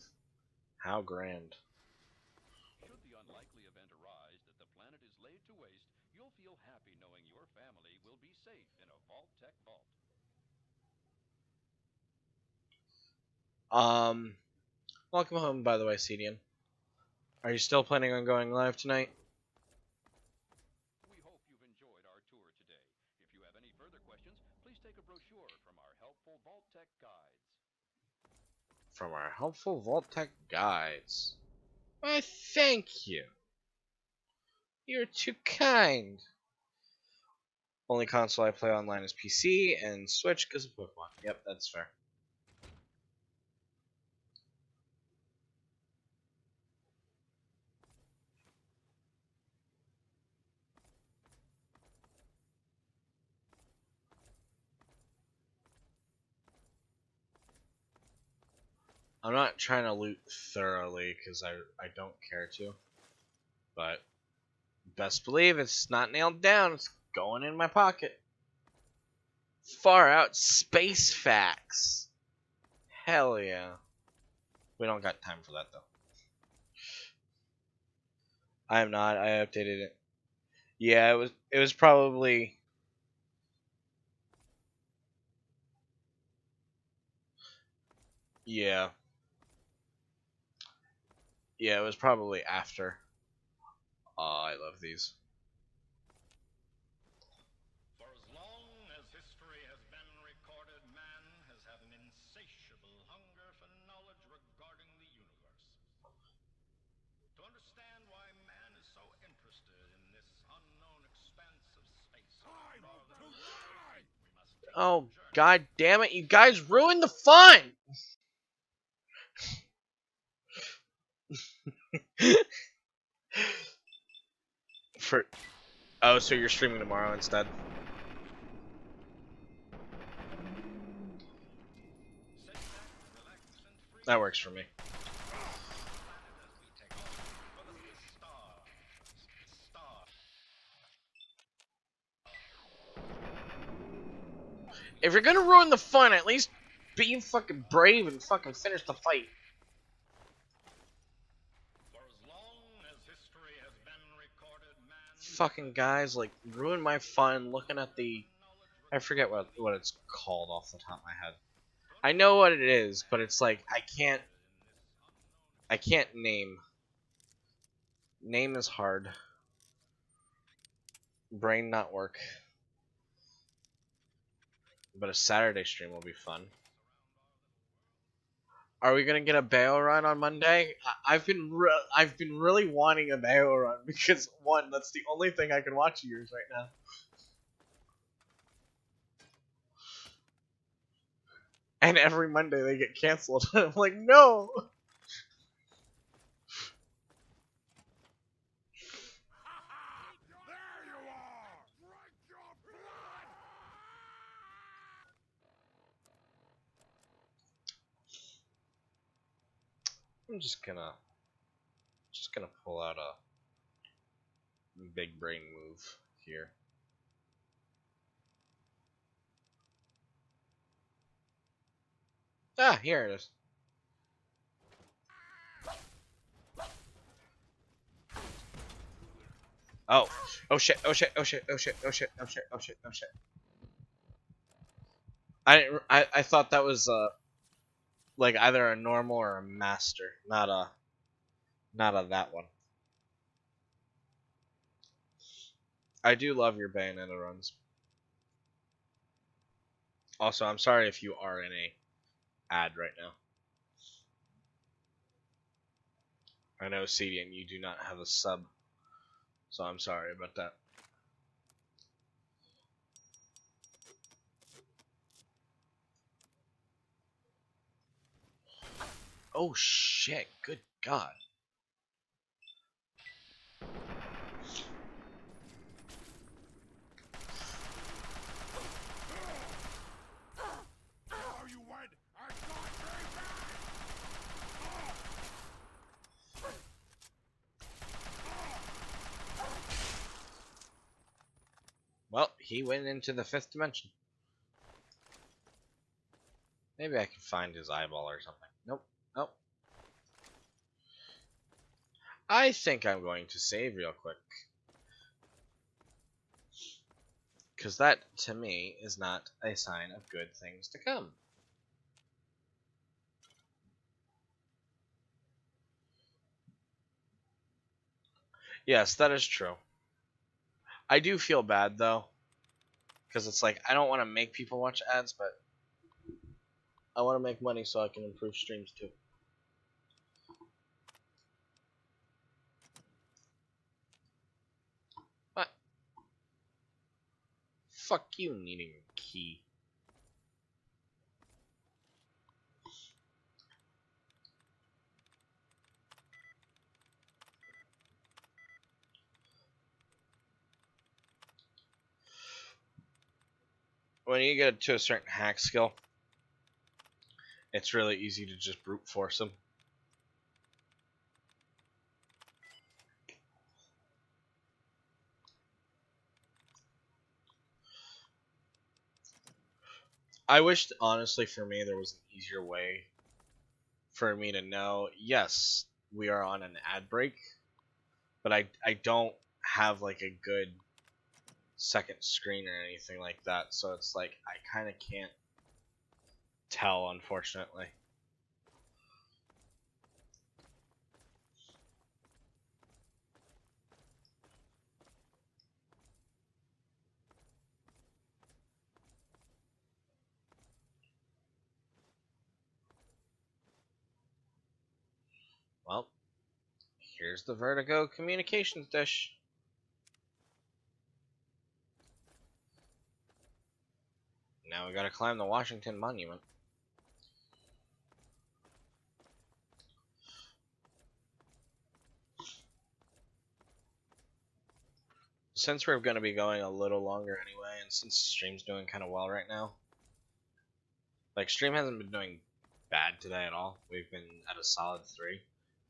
Speaker 1: How grand.
Speaker 9: Should the unlikely event arise that the planet is laid to waste, you'll feel happy knowing your family will be safe in a Vault-Tec vault.
Speaker 1: Welcome home, by the way, CDN. Are you still planning on going live tonight?
Speaker 9: We hope you've enjoyed our tour today. If you have any further questions, please take a brochure from our helpful Vault-Tec guides.
Speaker 1: From our helpful Vault-Tec guides. Why, thank you. You're too kind. Only console I play online is PC and Switch because of Pokemon. Yep, that's fair. I'm not trying to loot thoroughly because I don't care to. But best believe it's not nailed down. It's going in my pocket. Far out space facts. Hell yeah. We don't got time for that though. I am not. I updated it. Yeah, it was probably yeah. Yeah, it was probably after. Oh, I love these.
Speaker 4: For as long as history has been recorded, man has had an insatiable hunger for knowledge regarding the universe. To understand why man is so interested in this unknown expanse of space, we must take
Speaker 1: Oh,
Speaker 4: a journey.
Speaker 1: god damn it, you guys ruined the fun! For Oh, so you're streaming tomorrow instead?
Speaker 4: Sit back, relax, and free
Speaker 1: That works for me.
Speaker 4: planet as we take off for the stars.
Speaker 1: If you're gonna ruin the fun, at least be fucking brave and fucking finish the fight.
Speaker 4: For as long as history has been recorded, man
Speaker 1: Fucking guys, like, ruin my fun looking at the... I forget what it's called off the top of my head. I know what it is, but it's like, I can't name. Name is hard. Brain not work. But a Saturday stream will be fun. Are we gonna get a bail run on Monday? I've been really wanting a bail run because one, that's the only thing I can watch of yours right now. And every Monday they get canceled. I'm like, no.
Speaker 11: There you are! Drink your blood!
Speaker 1: I'm just gonna pull out a big brain move here. Ah, here it is. Oh. Oh shit, oh shit, oh shit, oh shit, oh shit, oh shit, oh shit, oh shit. I thought that was like either a normal or a master, not a that one. I do love your Bayonetta runs. Also, I'm sorry if you are in a ad right now. I know, CDN, you do not have a sub, so I'm sorry about that. Oh shit, good god.
Speaker 11: Oh, you went and got very bad!
Speaker 1: Well, he went into the 5th dimension. Maybe I can find his eyeball or something. Nope, nope. I think I'm going to save real quick. Because that, to me, is not a sign of good things to come. Yes, that is true. I do feel bad, though. Because it's like, I don't want to make people watch ads, but I want to make money so I can improve streams, too. What? fuck you needing a key? When you get to a certain hack skill, it's really easy to just brute force them. I wished, honestly, for me, there was an easier way for me to know, yes, we are on an ad break, but I don't have like a good second screen or anything like that, so it's like I kind of can't tell, unfortunately. Well, here's the Vertigo communications dish. Now we gotta climb the Washington Monument. Since we're gonna be going a little longer anyway, and since stream's doing kind of well right now, like stream hasn't been doing bad today at all. We've been at a solid 3,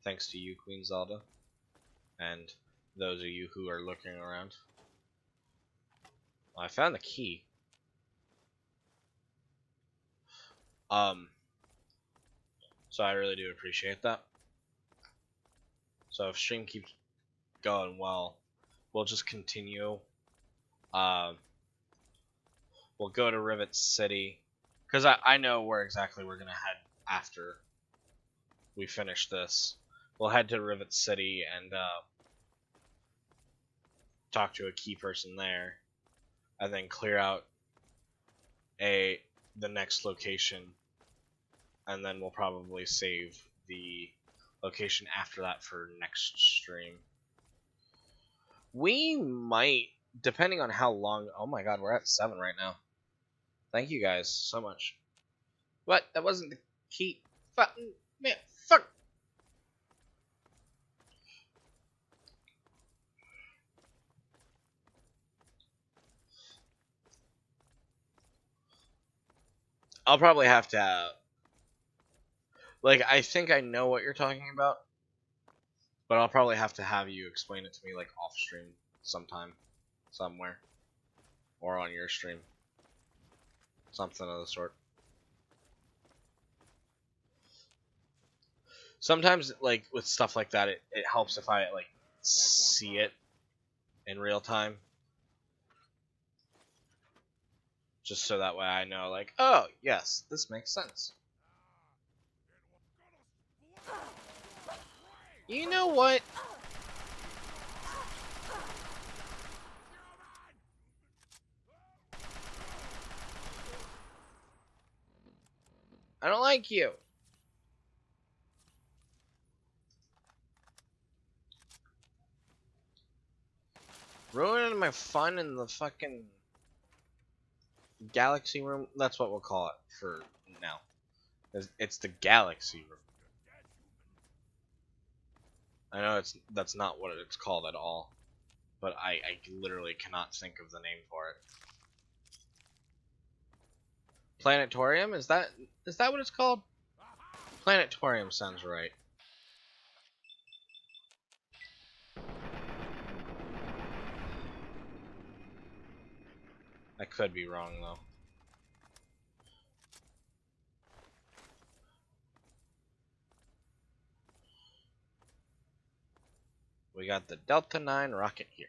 Speaker 1: thanks to you, Queen Zelda, and those of you who are looking around. Well, I found the key. So I really do appreciate that. So if stream keeps going well, we'll just continue. We'll go to Rivet City, because I know where exactly we're gonna head after we finish this. We'll head to Rivet City and talk to a key person there, and then clear out the next location, and then we'll probably save the location after that for next stream. We might, depending on how long. Oh my god, we're at 7 right now. Thank you guys so much. What? That wasn't the key. Fucking man, fuck. I'll probably have to. Like, I think I know what you're talking about, but I'll probably have to have you explain it to me, like, off stream sometime, somewhere, or on your stream, something of the sort. Sometimes, like, with stuff like that, it helps if I, like, see it in real time, just so that way I know, like, oh, yes, this makes sense. You know what? I don't like you. Ruining my fun in the fucking galaxy room. That's what we'll call it for now. It's the galaxy room. I know that's not what it's called at all, but I literally cannot think of the name for it. Planetarium? Is that what it's called? Planetarium sounds right. I could be wrong though. We got the Delta 9 rocket here.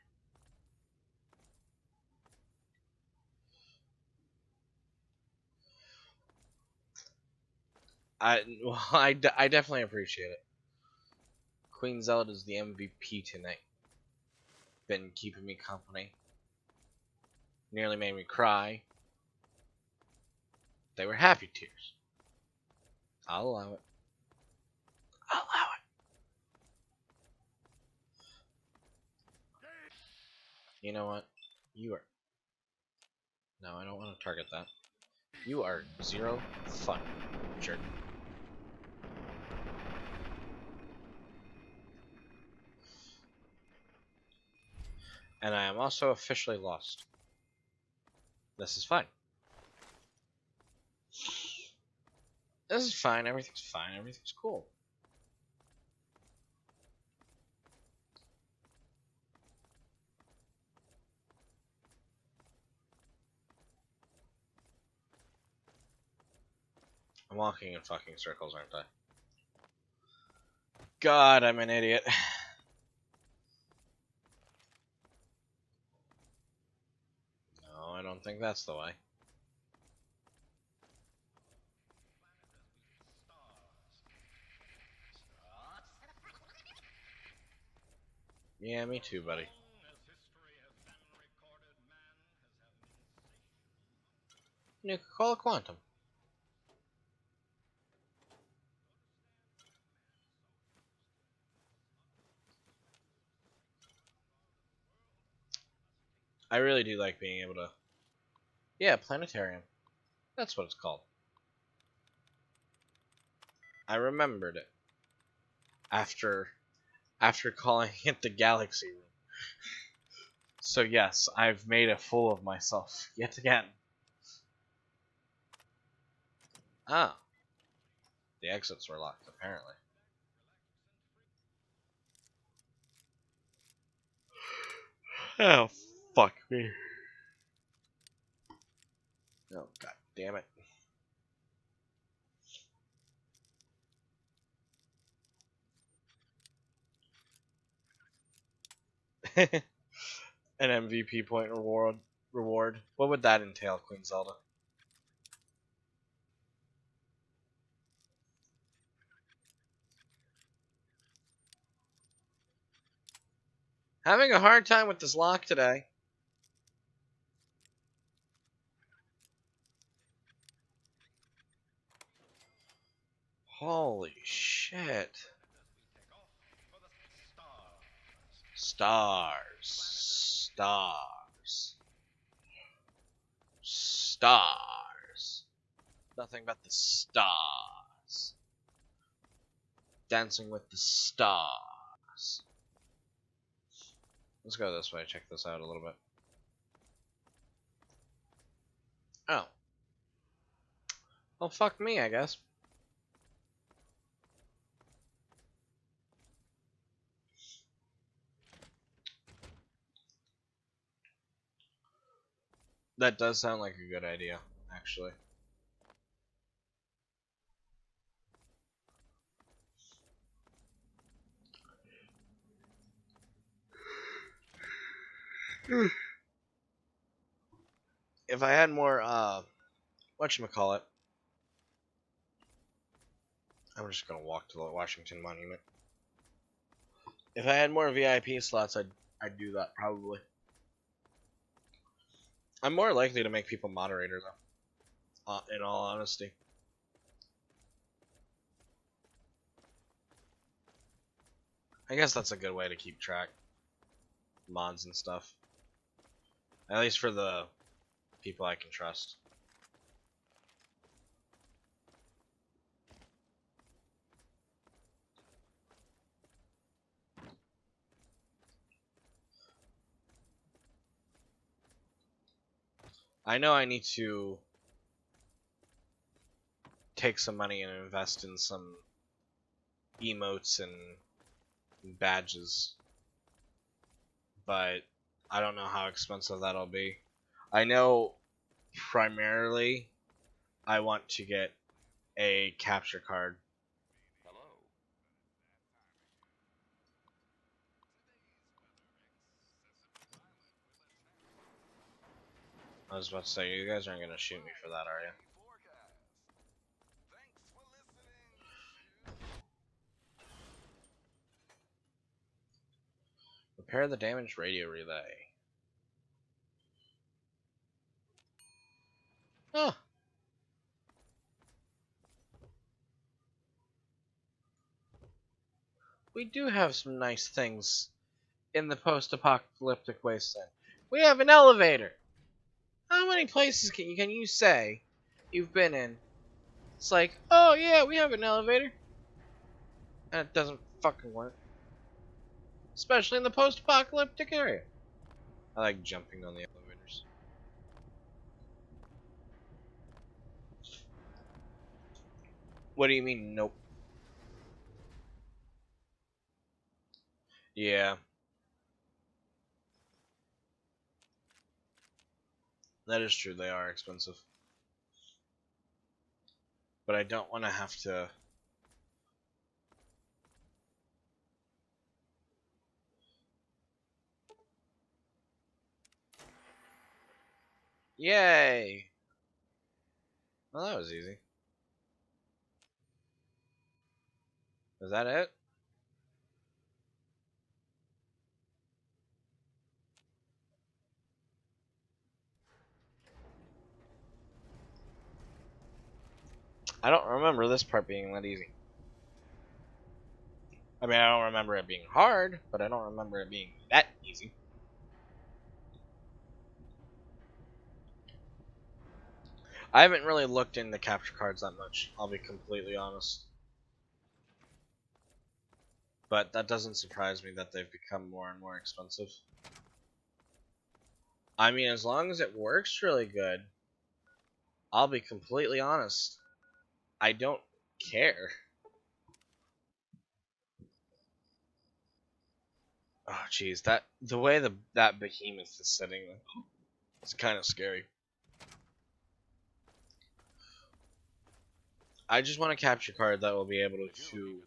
Speaker 1: I definitely appreciate it. Queen Zelda's the MVP tonight. Been keeping me company. Nearly made me cry. They were happy tears. I'll allow it. I'll allow it. You know what? You are No, I don't want to target that. You are 0 fun, jerk. And I am also officially lost. This is fine. This is fine. Everything's fine. Everything's cool. I'm walking in fucking circles, aren't I? God, I'm an idiot. No, I don't think that's the way. Yeah, me too, buddy. Nuka-Cola Quantum. I really do like being able to... Yeah, planetarium. That's what it's called. I remembered it. After calling it the Galaxy Room. So yes, I've made a fool of myself yet again. Ah. The exits were locked, apparently. Oh, fuck me. Oh, god damn it. An MVP point reward. What would that entail, Queen Zelda? Having a hard time with this lock today. Holy shit. Stars. Stars. Stars. Nothing but the stars. Dancing with the stars. Let's go this way, check this out a little bit. Oh. Well, fuck me, I guess. That does sound like a good idea, actually. If I had more, whatchamacallit, I'm just gonna walk to the Washington Monument. If I had more VIP slots, I'd do that, probably. I'm more likely to make people moderator, though. In all honesty. I guess that's a good way to keep track. Mods and stuff. At least for the people I can trust. I know I need to take some money and invest in some emotes and badges, but I don't know how expensive that'll be. I know primarily I want to get a capture card.
Speaker 6: Hello.
Speaker 1: I was about to say, you guys aren't gonna shoot me for that, are you? Repair the damaged radio relay. Oh. We do have some nice things in the post-apocalyptic wasteland. We have an elevator! How many places can you say you've been in? It's like, oh yeah, we have an elevator. And it doesn't fucking work. Especially in the post-apocalyptic area. I like jumping on the elevators. What do you mean, nope? Yeah. That is true, they are expensive. But I don't want to have to... Yay! Well, that was easy. Is that it? I don't remember this part being that easy. I mean, I don't remember it being hard, but I don't remember it being that easy. I haven't really looked into capture cards that much, I'll be completely honest. But that doesn't surprise me that they've become more and more expensive. I mean, as long as it works really good, I'll be completely honest. I don't care. Oh, jeez, the way that behemoth is sitting, it's kind of scary. I just want a capture card that will be able to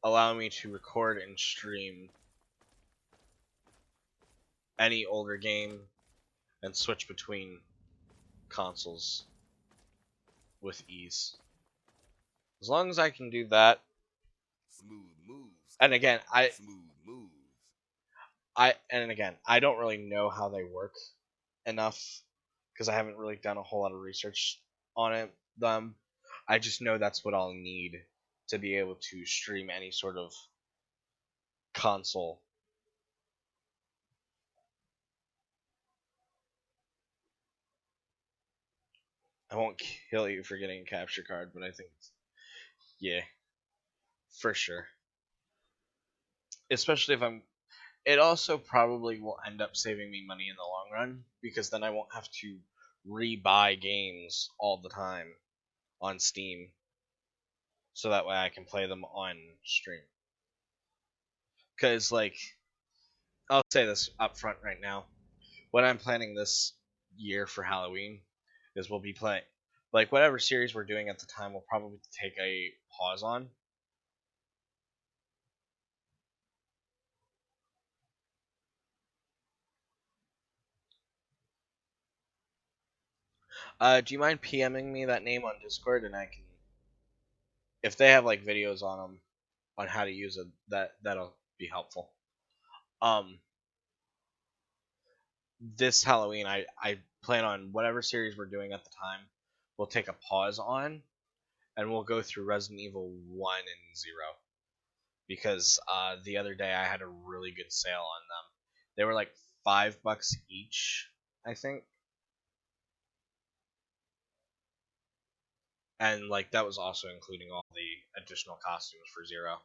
Speaker 1: allow me to record and stream any older game and switch between consoles with ease. As long as I can do that.
Speaker 11: Smooth moves.
Speaker 1: And again,
Speaker 11: Smooth moves.
Speaker 1: I don't really know how they work enough because I haven't really done a whole lot of research on them. I just know that's what I'll need to be able to stream any sort of console. I won't kill you for getting a capture card, but I think, yeah, for sure. Especially if I'm... It also probably will end up saving me money in the long run, because then I won't have to re-buy games all the time on Steam. So that way I can play them on stream. Because, like, I'll say this up front right now. What I'm planning this year for Halloween is we'll be playing... Like, whatever series we're doing at the time, we'll probably take a pause on. Do you mind PMing me that name on Discord, and I can... If they have, like, videos on them, on how to use it, that'll be helpful. This Halloween, I plan on whatever series we're doing at the time, we'll take a pause on, and we'll go through Resident Evil 1 and 0. Because the other day I had a really good sale on them. They were like $5 each, I think. And like that was also including all the additional costumes for 0.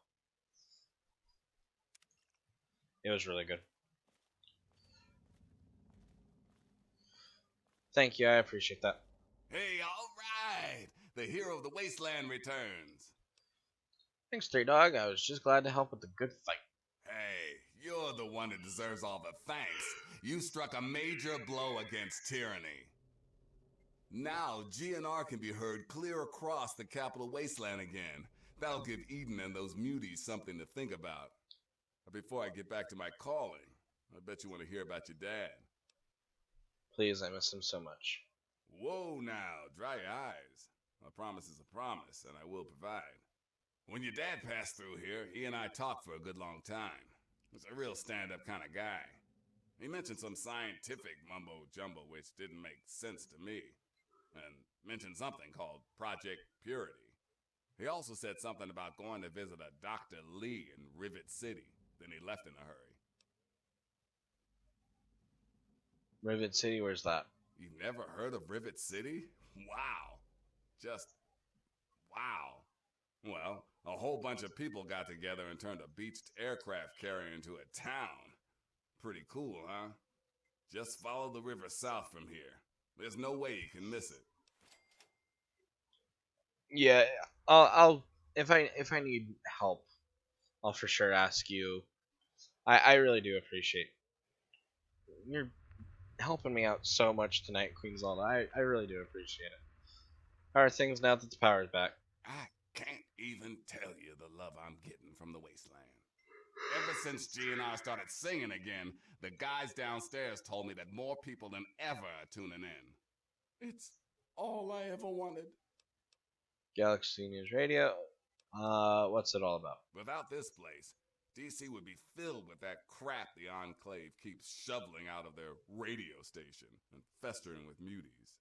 Speaker 1: It was really good. Thank you, I appreciate that.
Speaker 11: Hey, all right! The hero of the wasteland returns.
Speaker 1: Thanks, Stray Dog. I was just glad to help with the good fight.
Speaker 11: Hey, you're the one that deserves all the thanks. You struck a major blow against tyranny. Now, GNR can be heard clear across the capital wasteland again. That'll give Eden and those muties something to think about. But before I get back to my calling, I bet you want to hear about your dad.
Speaker 1: Please, I miss him so much.
Speaker 11: Whoa now, dry your eyes. A promise is a promise, and I will provide. When your dad passed through here, he and I talked for a good long time. He's a real stand-up kind of guy. He mentioned some scientific mumbo-jumbo which didn't make sense to me, and mentioned something called Project Purity. He also said something about going to visit a Dr. Lee in Rivet City. Then he left in a hurry.
Speaker 1: Rivet City, where's that?
Speaker 11: You never heard of Rivet City? Wow. Just wow. Well, a whole bunch of people got together and turned a beached aircraft carrier into a town. Pretty cool, huh? Just follow the river south from here. There's no way you can miss it.
Speaker 1: Yeah, I'll if I need help, I'll for sure ask you. I really do appreciate you're helping me out so much tonight, Queensland. I really do appreciate it. How are things now that the power's back?
Speaker 11: I can't even tell you the love I'm getting from the wasteland. Ever since GNR started singing again, the guys downstairs told me that more people than ever are tuning in. It's all I ever wanted.
Speaker 1: Galaxy News Radio. What's it all about?
Speaker 11: Without this place, DC would be filled with that crap the Enclave keeps shoveling out of their radio station and festering with muties.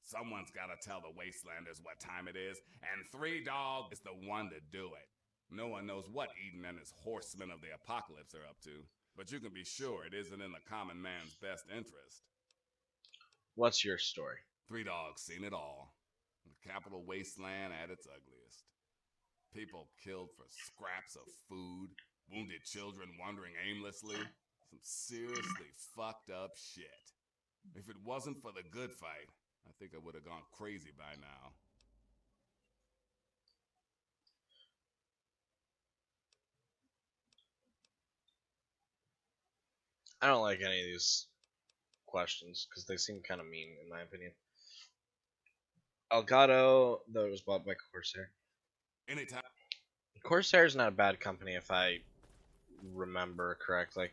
Speaker 11: Someone's gotta tell the Wastelanders what time it is, and Three Dog is the one to do it. No one knows what Eden and his horsemen of the apocalypse are up to, but you can be sure it isn't in the common man's best interest.
Speaker 1: What's your story?
Speaker 11: Three Dogs seen it all. The capital wasteland at its ugliest. People killed for scraps of food, wounded children wandering aimlessly. Some seriously fucked up shit. If it wasn't for the good fight, I think I would have gone crazy by now.
Speaker 1: I don't like any of these questions because they seem kind of mean, in my opinion. Elgato, though, was bought by Corsair.
Speaker 11: Anytime.
Speaker 1: Corsair is not a bad company if I remember correctly.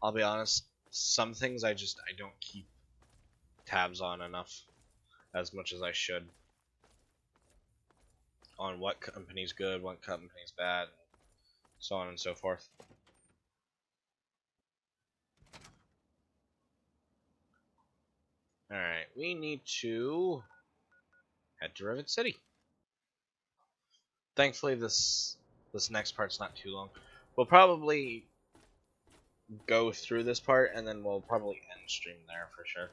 Speaker 1: I'll be honest, some things I don't keep tabs on enough as much as I should. On what company's good, what company's bad, so on and so forth. Alright, we need to head to Rivet City. Thankfully, this next part's not too long. We'll probably go through this part, and then we'll probably end stream there for sure.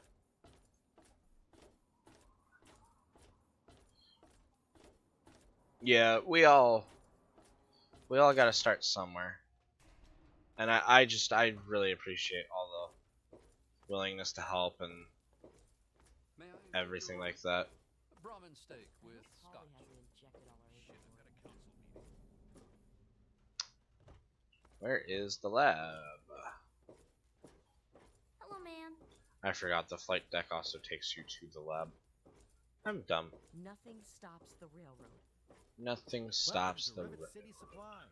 Speaker 1: Yeah, we all gotta start somewhere. And I really appreciate all the willingness to help and everything like that.
Speaker 9: Brahmin steak with scotch. Shit, I've got a council meeting.
Speaker 1: Where is the lab?
Speaker 3: Hello, ma'am.
Speaker 1: I forgot the flight deck also takes you to the lab. I'm dumb.
Speaker 12: Nothing stops the railroad.
Speaker 1: Nothing stops the
Speaker 2: Rivet City Supply.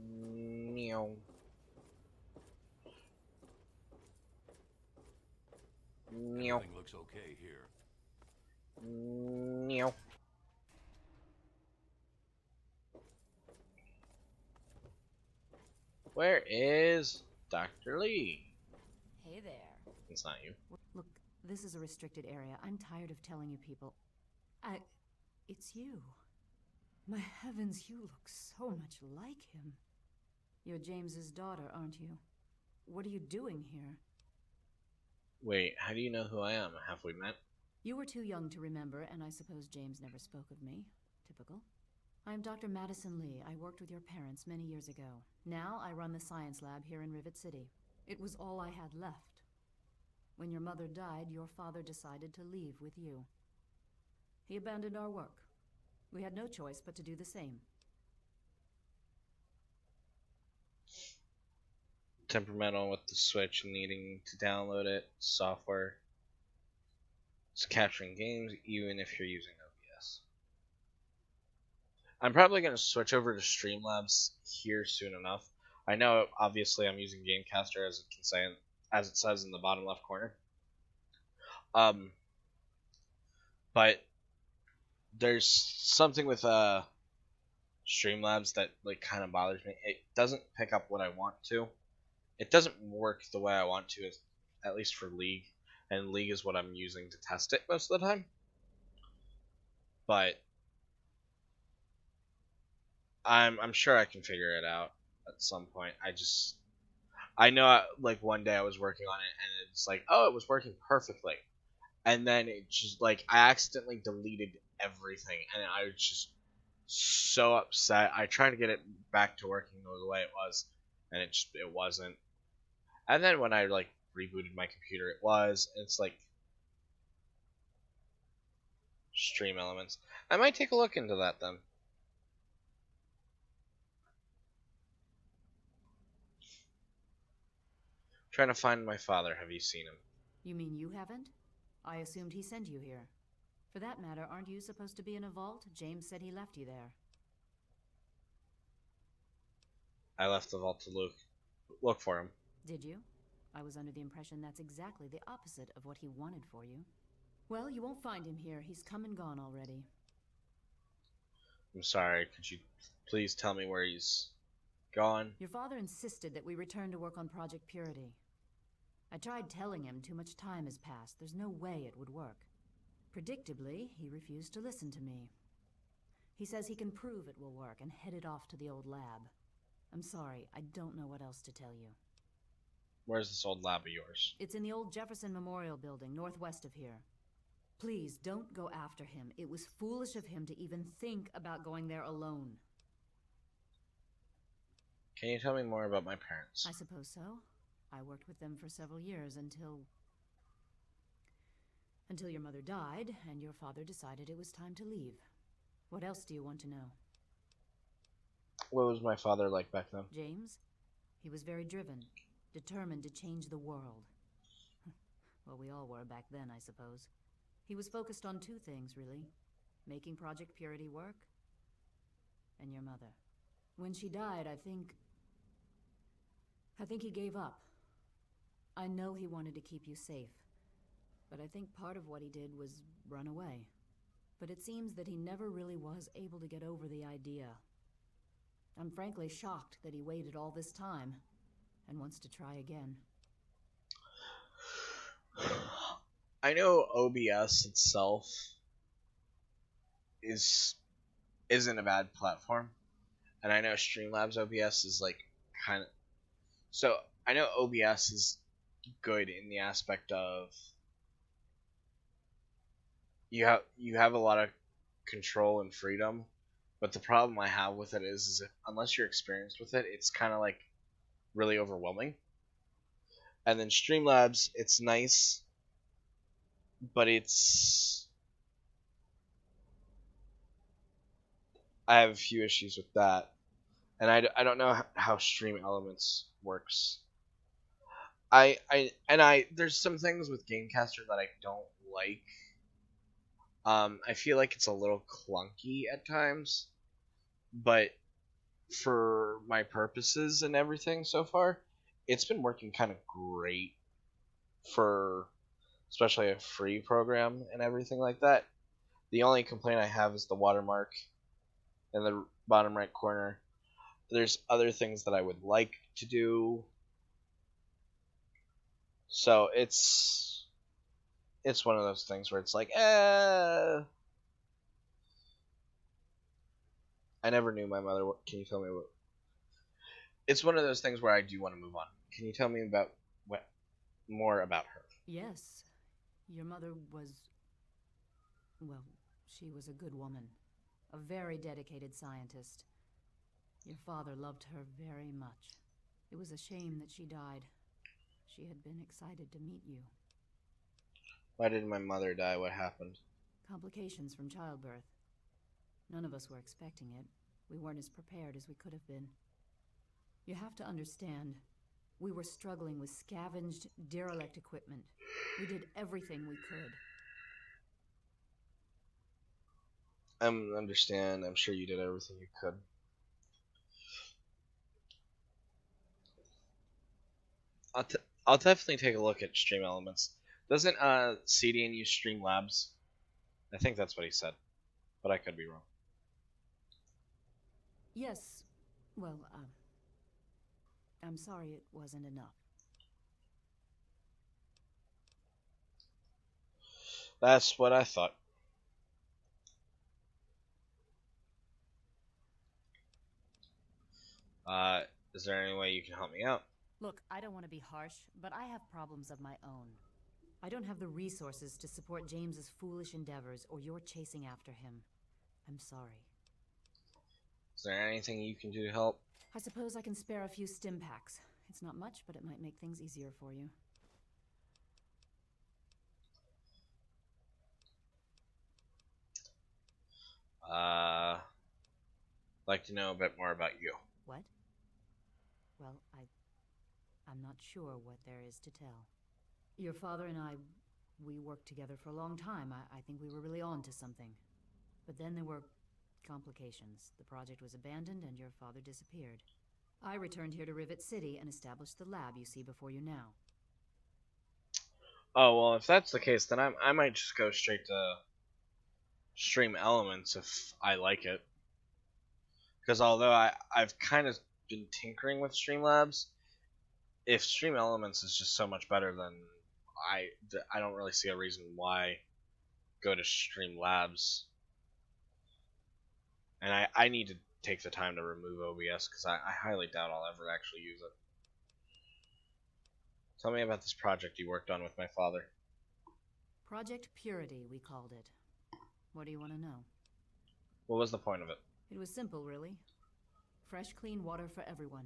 Speaker 1: Meow. Meow.
Speaker 9: Everything looks okay here.
Speaker 1: Meow. Where is Dr. Lee?
Speaker 7: Hey there.
Speaker 1: It's not you.
Speaker 7: Look, this is a restricted area. I'm tired of telling you people. It's you. My heavens, you look so much like him. You're James's daughter, aren't you? What are you doing here?
Speaker 1: Wait, how do you know who I am? Have we met?
Speaker 7: You were too young to remember, and I suppose James never spoke of me. Typical. I'm Dr. Madison Lee. I worked with your parents many years ago. Now I run the science lab here in Rivet City. It was all I had left. When your mother died, your father decided to leave with you. He abandoned our work. We had no choice but to do the same.
Speaker 1: Temperamental with the Switch and needing to download it. Software. It's capturing games even if you're using OBS. I'm probably going to switch over to Streamlabs here soon enough. I know obviously I'm using Gamecaster as it says in the bottom left corner. But there's something with Streamlabs that like kind of bothers me. It doesn't pick up what I want to. It doesn't work the way I want to, at least for League, and League is what I'm using to test it most of the time. But I'm sure I can figure it out. at some point. I know like one day I was working on it and it's like, oh, it was working perfectly, and then it just like I accidentally deleted everything and I was just so upset. I tried to get it back to working the way it was, and it wasn't. And then when I like rebooted my computer, it was. And it's like Stream Elements. I might take a look into that then. Trying to find my father. Have you seen him?
Speaker 7: You mean you haven't? I assumed he sent you here. For that matter, aren't you supposed to be in a vault? James said he left you there.
Speaker 1: I left the vault to look for him.
Speaker 7: Did you? I was under the impression that's exactly the opposite of what he wanted for you. Well, you won't find him here. He's come and gone already.
Speaker 1: I'm sorry. Could you please tell me where he's gone?
Speaker 7: Your father insisted that we return to work on Project Purity. I tried telling him too much time has passed. There's no way it would work. Predictably, he refused to listen to me. He says he can prove it will work and headed off to the old lab. I'm sorry, I don't know what else to tell you.
Speaker 1: Where's this old lab of yours?
Speaker 7: It's in the old Jefferson Memorial Building, northwest of here. Please, don't go after him. It was foolish of him to even think about going there alone.
Speaker 1: Can you tell me more about my parents?
Speaker 7: I suppose so. I worked with them for several years until your mother died and your father decided it was time to leave. What else do you want to know?
Speaker 1: What was my father like back then?
Speaker 7: James? He was very driven, determined to change the world. Well, we all were back then, I suppose. He was focused on two things, really. Making Project Purity work, and your mother. When she died, I think he gave up. I know he wanted to keep you safe, but I think part of what he did was run away. But it seems that he never really was able to get over the idea. I'm frankly shocked that he waited all this time and wants to try again.
Speaker 1: I know OBS itself isn't a bad platform, and I know Streamlabs OBS is like kind of. So I know OBS is good in the aspect of you have a lot of control and freedom, but the problem I have with it is if, unless you're experienced with it, it's kind of like really overwhelming. And then Streamlabs, it's nice, but I have a few issues with that, and I don't know how Stream Elements works. I there's some things with Gamecaster that I don't like. I feel like it's a little clunky at times, but for my purposes and everything so far, it's been working kind of great for especially a free program and everything like that. The only complaint I have is the watermark in the bottom right corner. There's other things that I would like to do. So it's one of those things where it's like, I never knew my mother. Can you tell me what? It's one of those things where I do want to move on. Can you tell me about more about her?
Speaker 7: Yes. Your mother was... well, she was a good woman. A very dedicated scientist. Your father loved her very much. It was a shame that she died. She had been excited to meet you.
Speaker 1: Why did my mother die? What happened?
Speaker 7: Complications from childbirth. None of us were expecting it. We weren't as prepared as we could have been. You have to understand, we were struggling with scavenged, derelict equipment. We did everything we could.
Speaker 1: I understand. I'm sure you did everything you could. I'll definitely take a look at Stream Elements. Doesn't CDN use Streamlabs? I think that's what he said, but I could be wrong.
Speaker 7: Yes. Well, I'm sorry it wasn't enough.
Speaker 1: That's what I thought. Is there any way you can help me out?
Speaker 7: Look, I don't want to be harsh, but I have problems of my own. I don't have the resources to support James's foolish endeavors, or you're chasing after him. I'm sorry.
Speaker 1: Is there anything you can do to help?
Speaker 7: I suppose I can spare a few stim packs. It's not much, but it might make things easier for you.
Speaker 1: Like to know a bit more about you.
Speaker 7: What? Well, I'm not sure what there is to tell. Your father and I, we worked together for a long time. I think we were really on to something. But then there were complications. The project was abandoned and your father disappeared. I returned here to Rivet City and established the lab you see before you now.
Speaker 1: Oh, well, if that's the case, then I might just go straight to Stream Elements if I like it. Because although I've kind of been tinkering with Streamlabs, if Stream Elements is just so much better, then I don't really see a reason why go to Streamlabs. And I need to take the time to remove OBS because I highly doubt I'll ever actually use it. Tell me about this project you worked on with my father.
Speaker 7: Project Purity, we called it. What do you want to know?
Speaker 1: What was the point of it?
Speaker 7: It was simple, really. Fresh, clean water for everyone.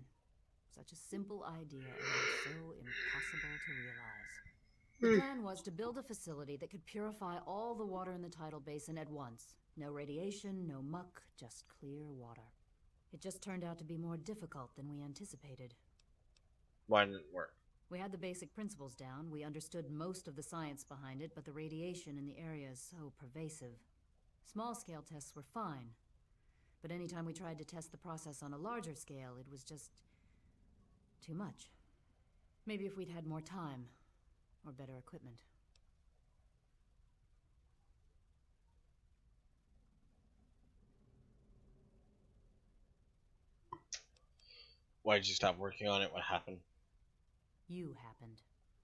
Speaker 7: Such a simple idea, and yet so impossible to realize. The plan was to build a facility that could purify all the water in the tidal basin at once. No radiation, no muck, just clear water. It just turned out to be more difficult than we anticipated.
Speaker 1: Why didn't it work?
Speaker 7: We had the basic principles down, we understood most of the science behind it, but the radiation in the area is so pervasive. Small-scale tests were fine, but anytime we tried to test the process on a larger scale, it was just too much. Maybe if we'd had more time, or better equipment.
Speaker 1: Why did you stop working on it? What happened?
Speaker 7: You happened.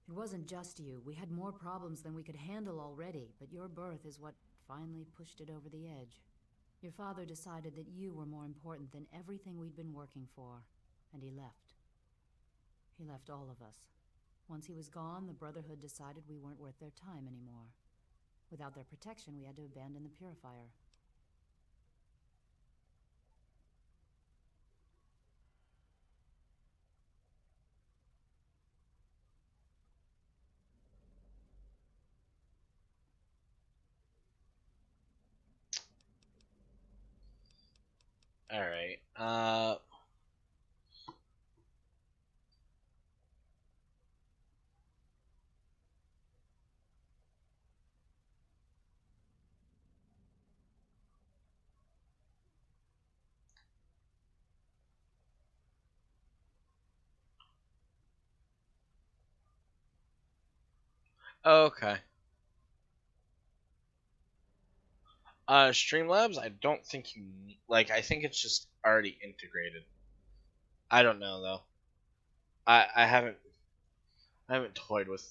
Speaker 7: It wasn't just you. We had more problems than we could handle already, but your birth is what finally pushed it over the edge. Your father decided that you were more important than everything we'd been working for, and he left. He left all of us. Once he was gone, the Brotherhood decided we weren't worth their time anymore. Without their protection, we had to abandon the Purifier.
Speaker 1: Alright, okay. Streamlabs, I don't think you need, like, I think it's just already integrated. I don't know though. I haven't toyed with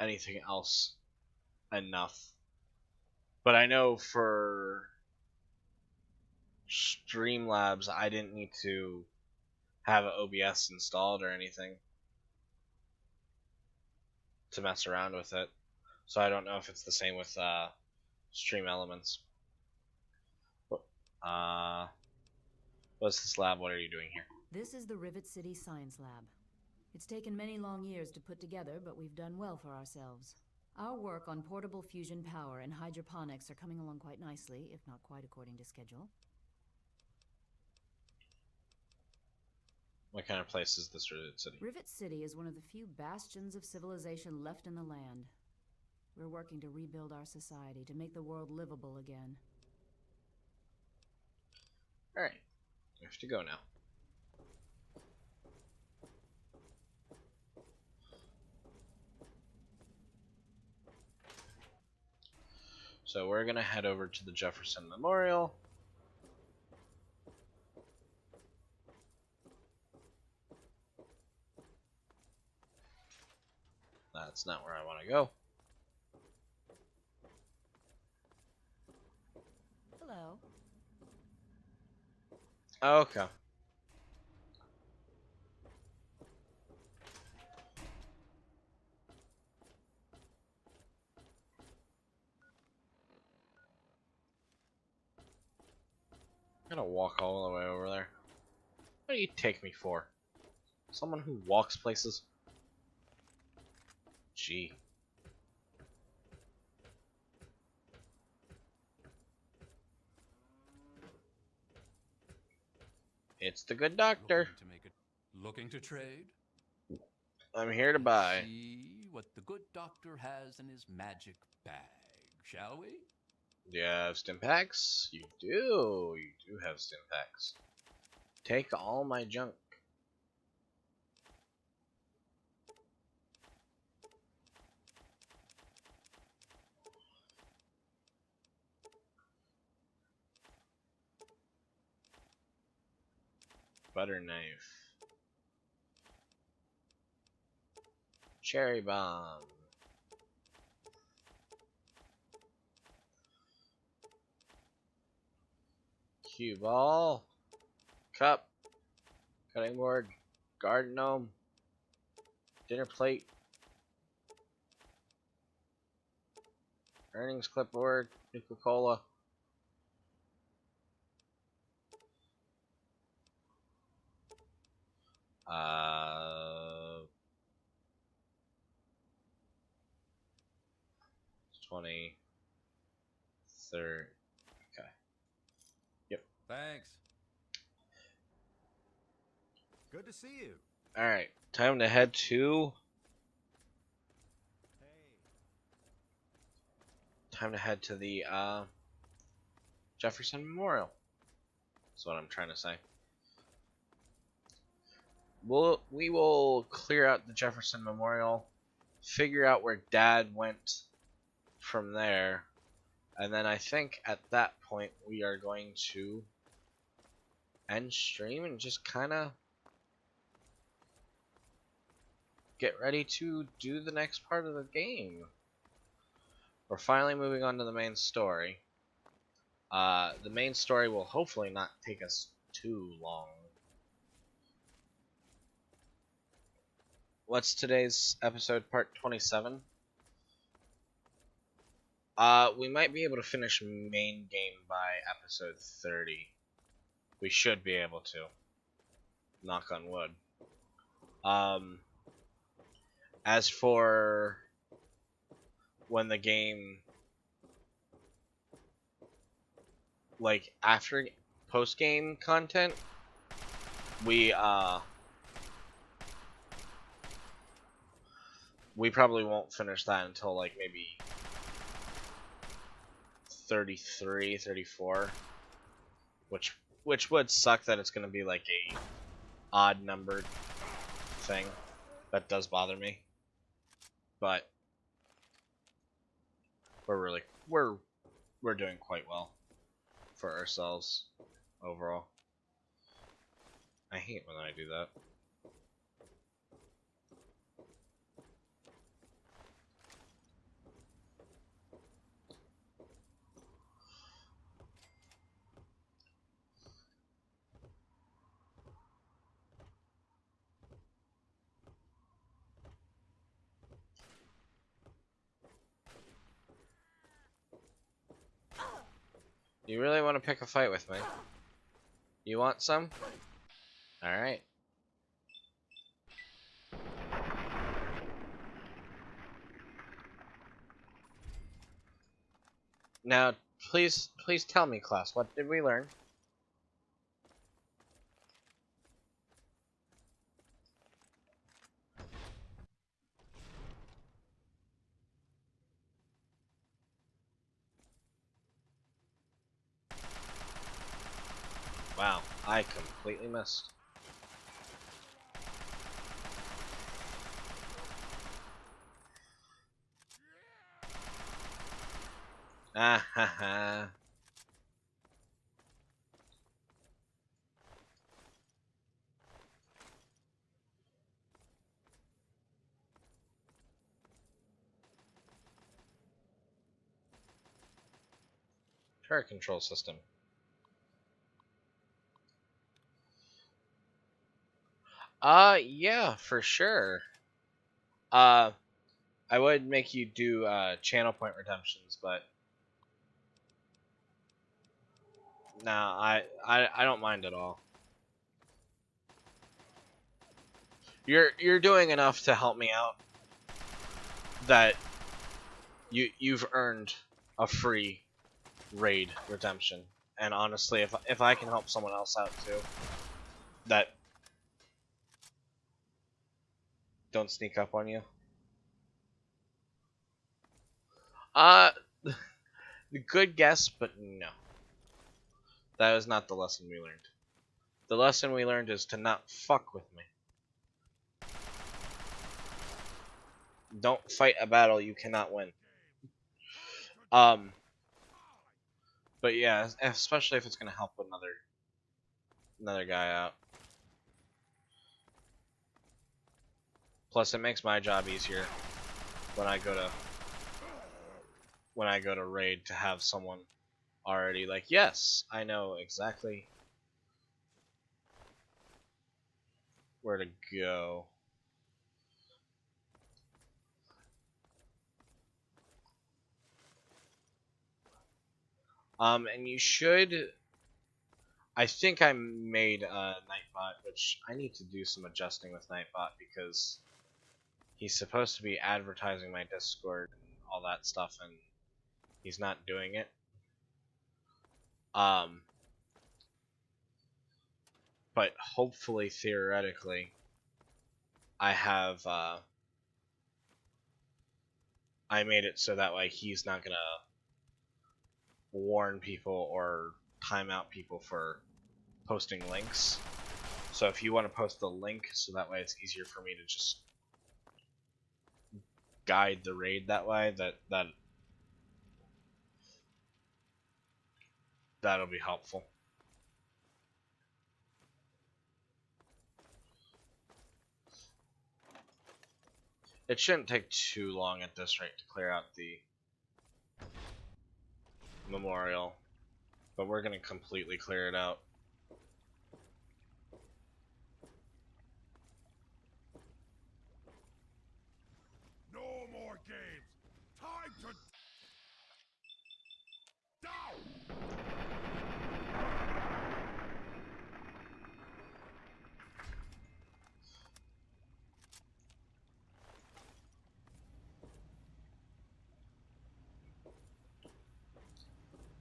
Speaker 1: anything else enough. But I know for Streamlabs, I didn't need to have OBS installed or anything to mess around with it. So I don't know if it's the same with Stream Elements. What's this lab? What are you doing here?
Speaker 7: This is the Rivet City Science Lab. It's taken many long years to put together, but we've done well for ourselves. Our work on portable fusion power and hydroponics are coming along quite nicely, if not quite according to schedule.
Speaker 1: What kind of place is this Rivet City?
Speaker 7: Rivet City is one of the few bastions of civilization left in the land. We're working to rebuild our society, to make the world livable again.
Speaker 1: Alright, we have to go now. So we're gonna head over to the Jefferson Memorial. That's not where I want to go.
Speaker 7: Hello.
Speaker 1: Okay. I'm gonna walk all the way over there. What do you take me for? Someone who walks places? Gee. It's the good doctor.
Speaker 2: Looking to trade?
Speaker 1: I'm here to
Speaker 2: Let's
Speaker 1: buy.
Speaker 2: see what the good doctor has in his magic bag, shall we?
Speaker 1: Do you have stim packs? You do. You do have stim packs. Take all my junk. Butter knife. Cherry bomb. Cue ball. Cup. Cutting board. Garden gnome. Dinner plate. Earnings clipboard. Nuka-Cola. Uh, 20, 30. Okay. Yep.
Speaker 2: Thanks.
Speaker 13: Good to see you.
Speaker 1: All right. Time to head to. Time to head to the Jefferson Memorial. That's what I'm trying to say. We will clear out the Jefferson Memorial, figure out where Dad went from there, and then I think at that point we are going to end stream and just kind of get ready to do the next part of the game. We're finally moving on to the main story. The main story will hopefully not take us too long. What's today's episode, part 27? We might be able to finish main game by episode 30. We should be able to. Knock on wood. As for when the game, like after post-game content, we probably won't finish that until like maybe 33, 34, which would suck that it's going to be like a odd numbered thing. That does bother me, but we're doing quite well for ourselves overall. I hate when I do that. You really want to pick a fight with me? You want some? Alright. Now, please tell me, class, what did we learn? Wow, I completely missed. Ah ha ha. Turret control system. Yeah, for sure. I would make you do channel point redemptions, but Nah, I don't mind at all. You're doing enough to help me out that you've earned a free raid redemption. And honestly, if I can help someone else out too, that don't sneak up on you. Good guess, but no. That is not the lesson we learned. The lesson we learned is to not fuck with me. Don't fight a battle you cannot win. But yeah, especially if it's gonna help another guy out. Plus, it makes my job easier when I go to raid to have someone already like, yes, I know exactly where to go. And you should. I think I made Nightbot, which I need to do some adjusting with Nightbot because he's supposed to be advertising my Discord and all that stuff, and he's not doing it. But hopefully, theoretically, I have I made it so that way he's not gonna warn people or time out people for posting links. So if you want to post the link, so that way it's easier for me to just guide the raid that way, that'll be helpful. It shouldn't take too long at this rate to clear out the memorial, but we're gonna completely clear it out.
Speaker 11: No more games. Time to down.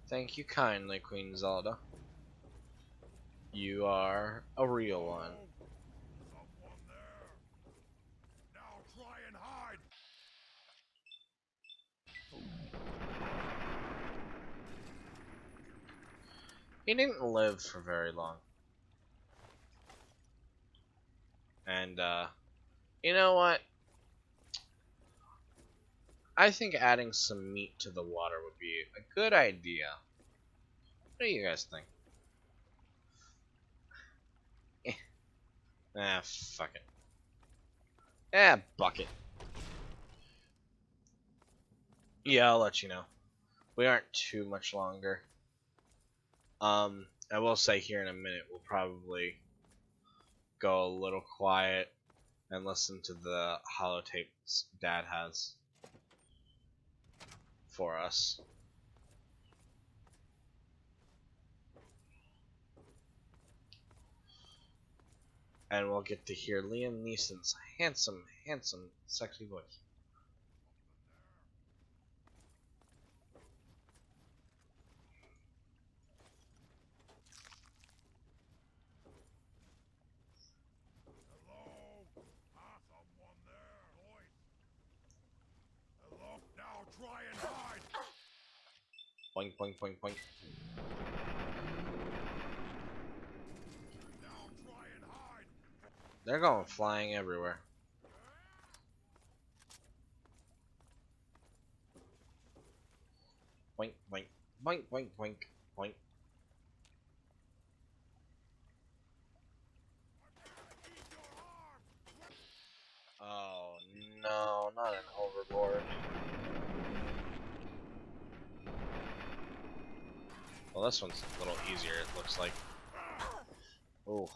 Speaker 1: Thank you kindly, Queen Zelda. You are a real one.
Speaker 11: Someone there. Now try and hide.
Speaker 1: He didn't live for very long. And, you know what? I think adding some meat to the water would be a good idea. What do you guys think? Ah, fuck it. Ah, bucket. Yeah, I'll let you know. We aren't too much longer. I will say here in a minute we'll probably go a little quiet and listen to the holotapes Dad has for us. And we'll get to hear Liam Neeson's handsome, sexy voice.
Speaker 11: Hello? Someone there. Voice. Hello? Now try and hide.
Speaker 1: Boink, boink, boink, boink.
Speaker 11: Now try and hide.
Speaker 1: They're going flying everywhere. Boink, boink, boink, boink, boink, boink. Oh no, not an overboard. Well, this one's a little easier, it looks like. Ooh.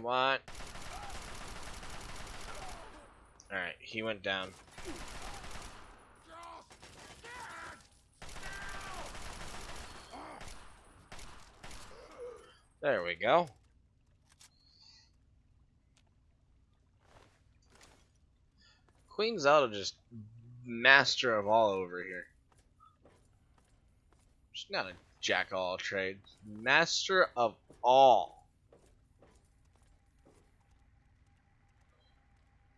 Speaker 1: Come on. Alright, he went down. There we go. Queen Zelda just master of all over here. She's not a jack of all trades. Master of all.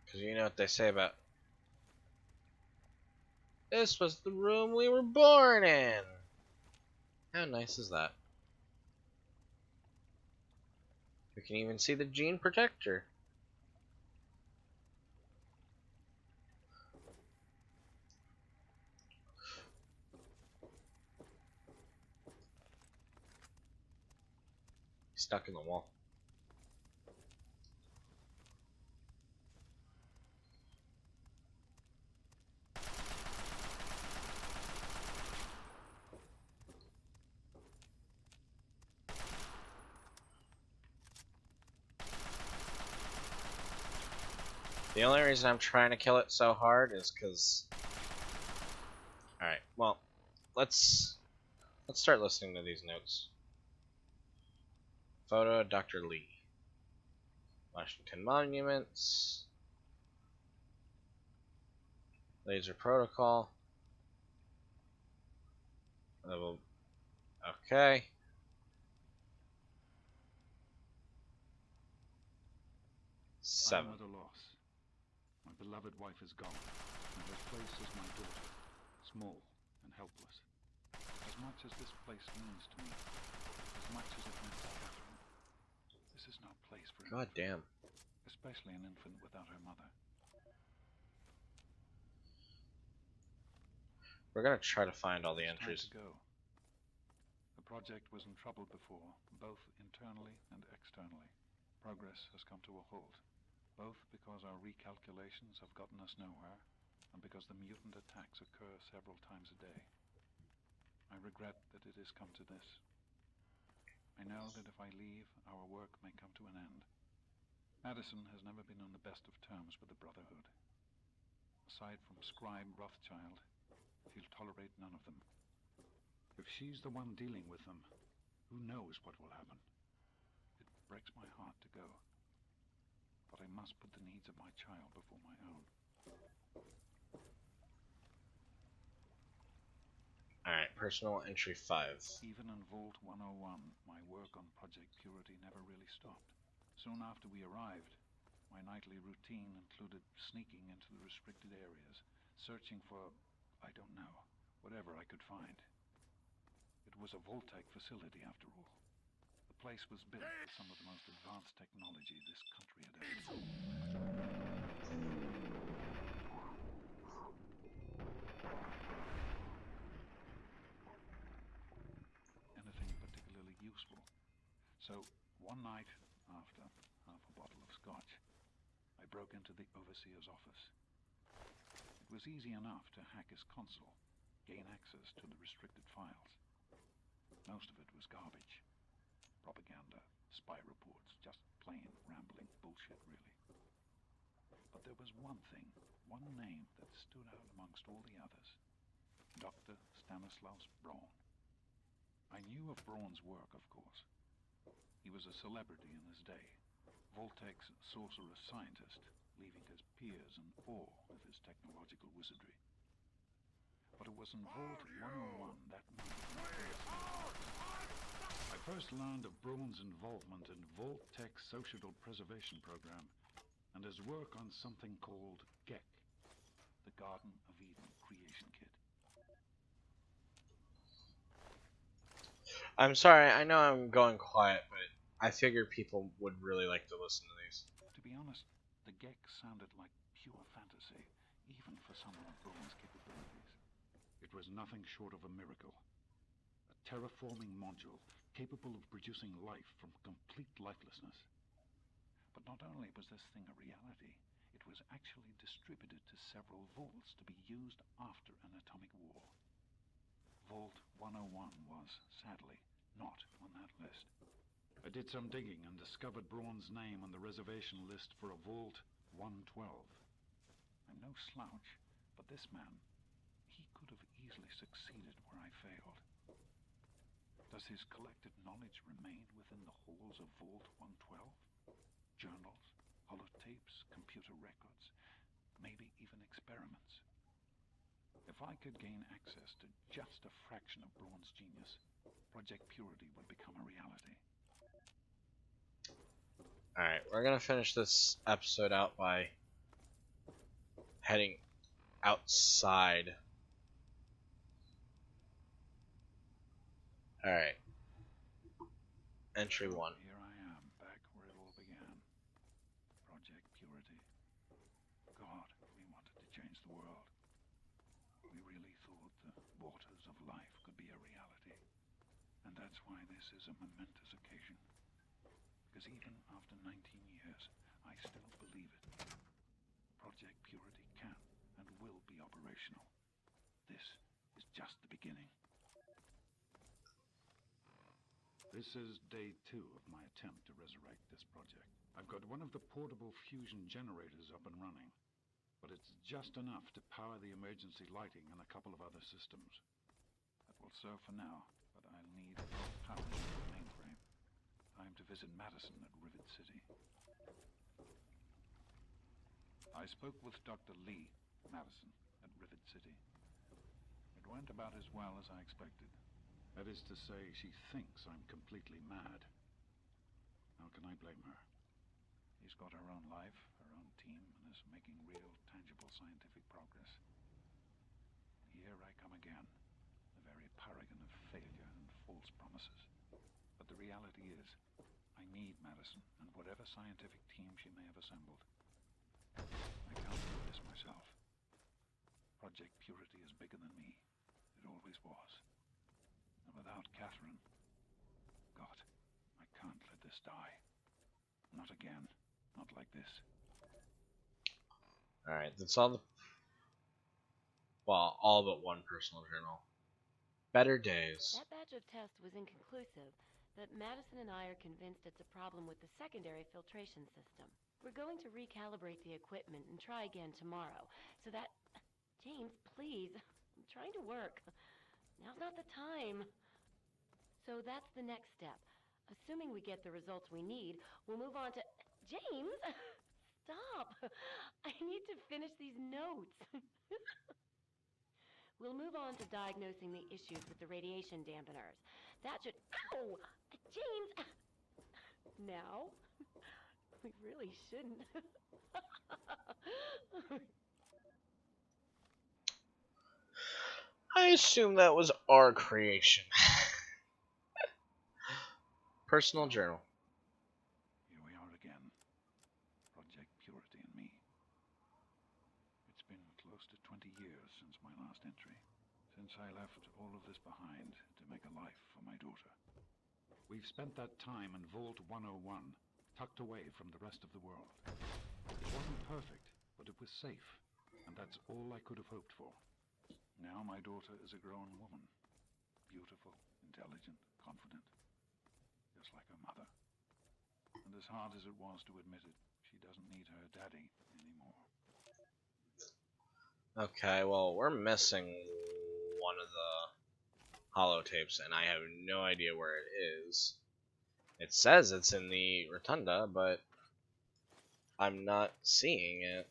Speaker 1: Because you know what they say about... This was the room we were born in. How nice is that? We can even see the gene protector. Stuck in the wall. The only reason I'm trying to kill it so hard is because... Alright, well, let's start listening to these notes. Photo of Dr. Lee. Washington Monuments. Laser Protocol. Level... Okay.
Speaker 14: I am at a loss. My beloved wife is gone, and her place is my daughter, small and helpless. As much as this place means to me, as much as it meant to Catherine, this is no place for
Speaker 1: God damn.
Speaker 14: Especially an infant without her mother.
Speaker 1: We're gonna try to find all the
Speaker 14: It's
Speaker 1: entries.
Speaker 14: time to go. The project was in trouble before, both internally and externally. Progress has come to a halt, both because our recalculations have gotten us nowhere, and because the mutant attacks occur several times a day. I regret that it has come to this. I know that if I leave, our work may come to an end. Madison has never been on the best of terms with the Brotherhood. Aside from Scribe Rothschild, he'll tolerate none of them. If she's the one dealing with them, who knows what will happen? It breaks my heart to go. But I must put the needs of my child before my own.
Speaker 1: Alright, personal entry 5.
Speaker 14: Even in Vault 101, my work on Project Purity never really stopped. Soon after we arrived, my nightly routine included sneaking into the restricted areas, searching for, I don't know, whatever I could find. It was a Voltec facility, after all. The place was built with some of the most advanced technology this country had ever seen. Anything particularly useful. So, one night, after half a bottle of scotch, I broke into the overseer's office. It was easy enough to hack his console, gain access to the restricted files. Most of it was garbage. Propaganda, spy reports, just plain rambling bullshit, really. But there was one thing, one name that stood out amongst all the others. Dr. Stanislaus Braun. I knew of Braun's work, of course. He was a celebrity in his day, Voltec's sorcerous scientist, leaving his peers in awe of his technological wizardry. But it was in Vault 101 that night I first learned of Braun's involvement in Voltec's Social Preservation Program and his work on something called GEC, the Garden of Eden Creation Kit.
Speaker 1: I'm sorry, I know I'm going quiet, but I figured people would really like to listen to these.
Speaker 14: To be honest, the GEC sounded like pure fantasy, even for someone of Braun's capabilities. It was nothing short of a miracle. A terraforming module capable of producing life from complete lifelessness. But not only was this thing a reality, it was actually distributed to several vaults to be used after an atomic war. Vault 101 was, sadly, not on that list. I did some digging and discovered Braun's name on the reservation list for a Vault 112. I'm no slouch, but this man, he could have easily succeeded where I failed. Does his collected knowledge remain within the halls of Vault 112? Journals, holotapes, computer records, maybe even experiments. If I could gain access to just a fraction of Braun's genius, Project Purity would become a reality.
Speaker 1: Alright, we're gonna finish this episode out by heading outside. Alright. Entry 1.
Speaker 14: Here I am, back where it all began. Project Purity. God, we wanted to change the world. We really thought the waters of life could be a reality. And that's why this is a momentous occasion. Because even after 19 years, I still believe it. Project Purity can and will be operational. This is just the beginning. This is day 2 of my attempt to resurrect this project. I've got one of the portable fusion generators up and running, but it's just enough to power the emergency lighting and a couple of other systems. That will serve for now, but I'll need power to the mainframe. Time to visit Madison at Rivet City. I spoke with Dr. Lee, Madison, at Rivet City. It went about as well as I expected. That is to say, she thinks I'm completely mad. How can I blame her? She's got her own life, her own team, and is making real, tangible scientific progress. Here I come again, the very paragon of failure and false promises. But the reality is, I need Madison and whatever scientific team she may have assembled. I can't do this myself. Project Purity is bigger than me. It always was. And without Catherine, God, I can't let this die. Not again. Not like this.
Speaker 1: Alright, that's all the... Well, all but one personal journal. Better days.
Speaker 15: That batch of tests was inconclusive, but Madison and I are convinced it's a problem with the secondary filtration system. We're going to recalibrate the equipment and try again tomorrow, so that... James, please. I'm trying to work. Now's not the time. So that's the next step. Assuming we get the results we need, we'll move on to... James! Stop! I need to finish these notes. We'll move on to diagnosing the issues with the radiation dampeners. That should... Ow! James! Now? We really shouldn't.
Speaker 1: I assume that was our creation. Personal journal.
Speaker 14: Here we are again. Project Purity and me. It's been close to 20 years since my last entry. Since I left all of this behind to make a life for my daughter. We've spent that time in Vault 101, tucked away from the rest of the world. It wasn't perfect, but it was safe, and that's all I could have hoped for. Now my daughter is a grown woman. Beautiful, intelligent, confident. Just like her mother. And as hard as it was to admit it, she doesn't need her daddy anymore.
Speaker 1: Okay, well, we're missing one of the holotapes, and I have no idea where it is. It says it's in the rotunda, but I'm not seeing it.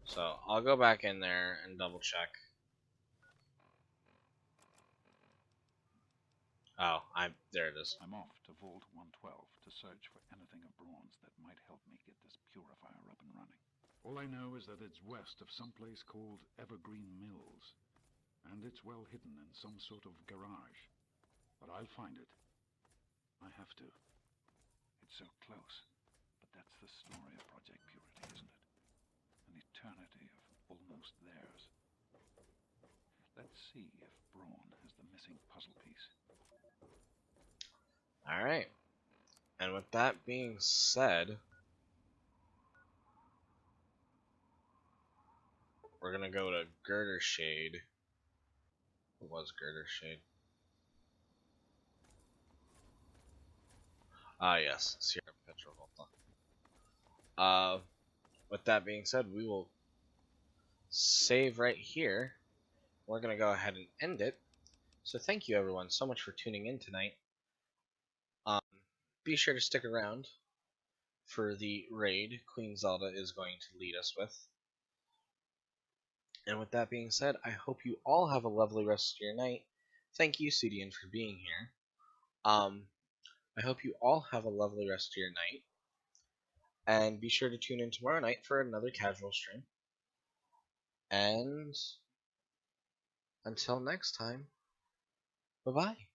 Speaker 1: So I'll go back in there and double check. Oh, there it is.
Speaker 14: I'm off to Vault 112 to search for anything of Braun's that might help me get this purifier up and running. All I know is that it's west of some place called Evergreen Mills, and it's well hidden in some sort of garage. But I'll find it. I have to. It's so close, but that's the story of Project Purity, isn't it? An eternity of almost theirs. Let's see if Braun has the missing puzzle piece.
Speaker 1: Alright. And with that being said, we're gonna go to Girder Shade. What was Girder Shade? Ah, yes, Sierra Petrovolta. With that being said, we will save right here. We're gonna go ahead and end it. So thank you everyone so much for tuning in tonight. Be sure to stick around for the raid Queen Zelda is going to lead us with. And with that being said, I hope you all have a lovely rest of your night. Thank you, CDN, for being here. I hope you all have a lovely rest of your night. And be sure to tune in tomorrow night for another casual stream. And until next time, bye-bye.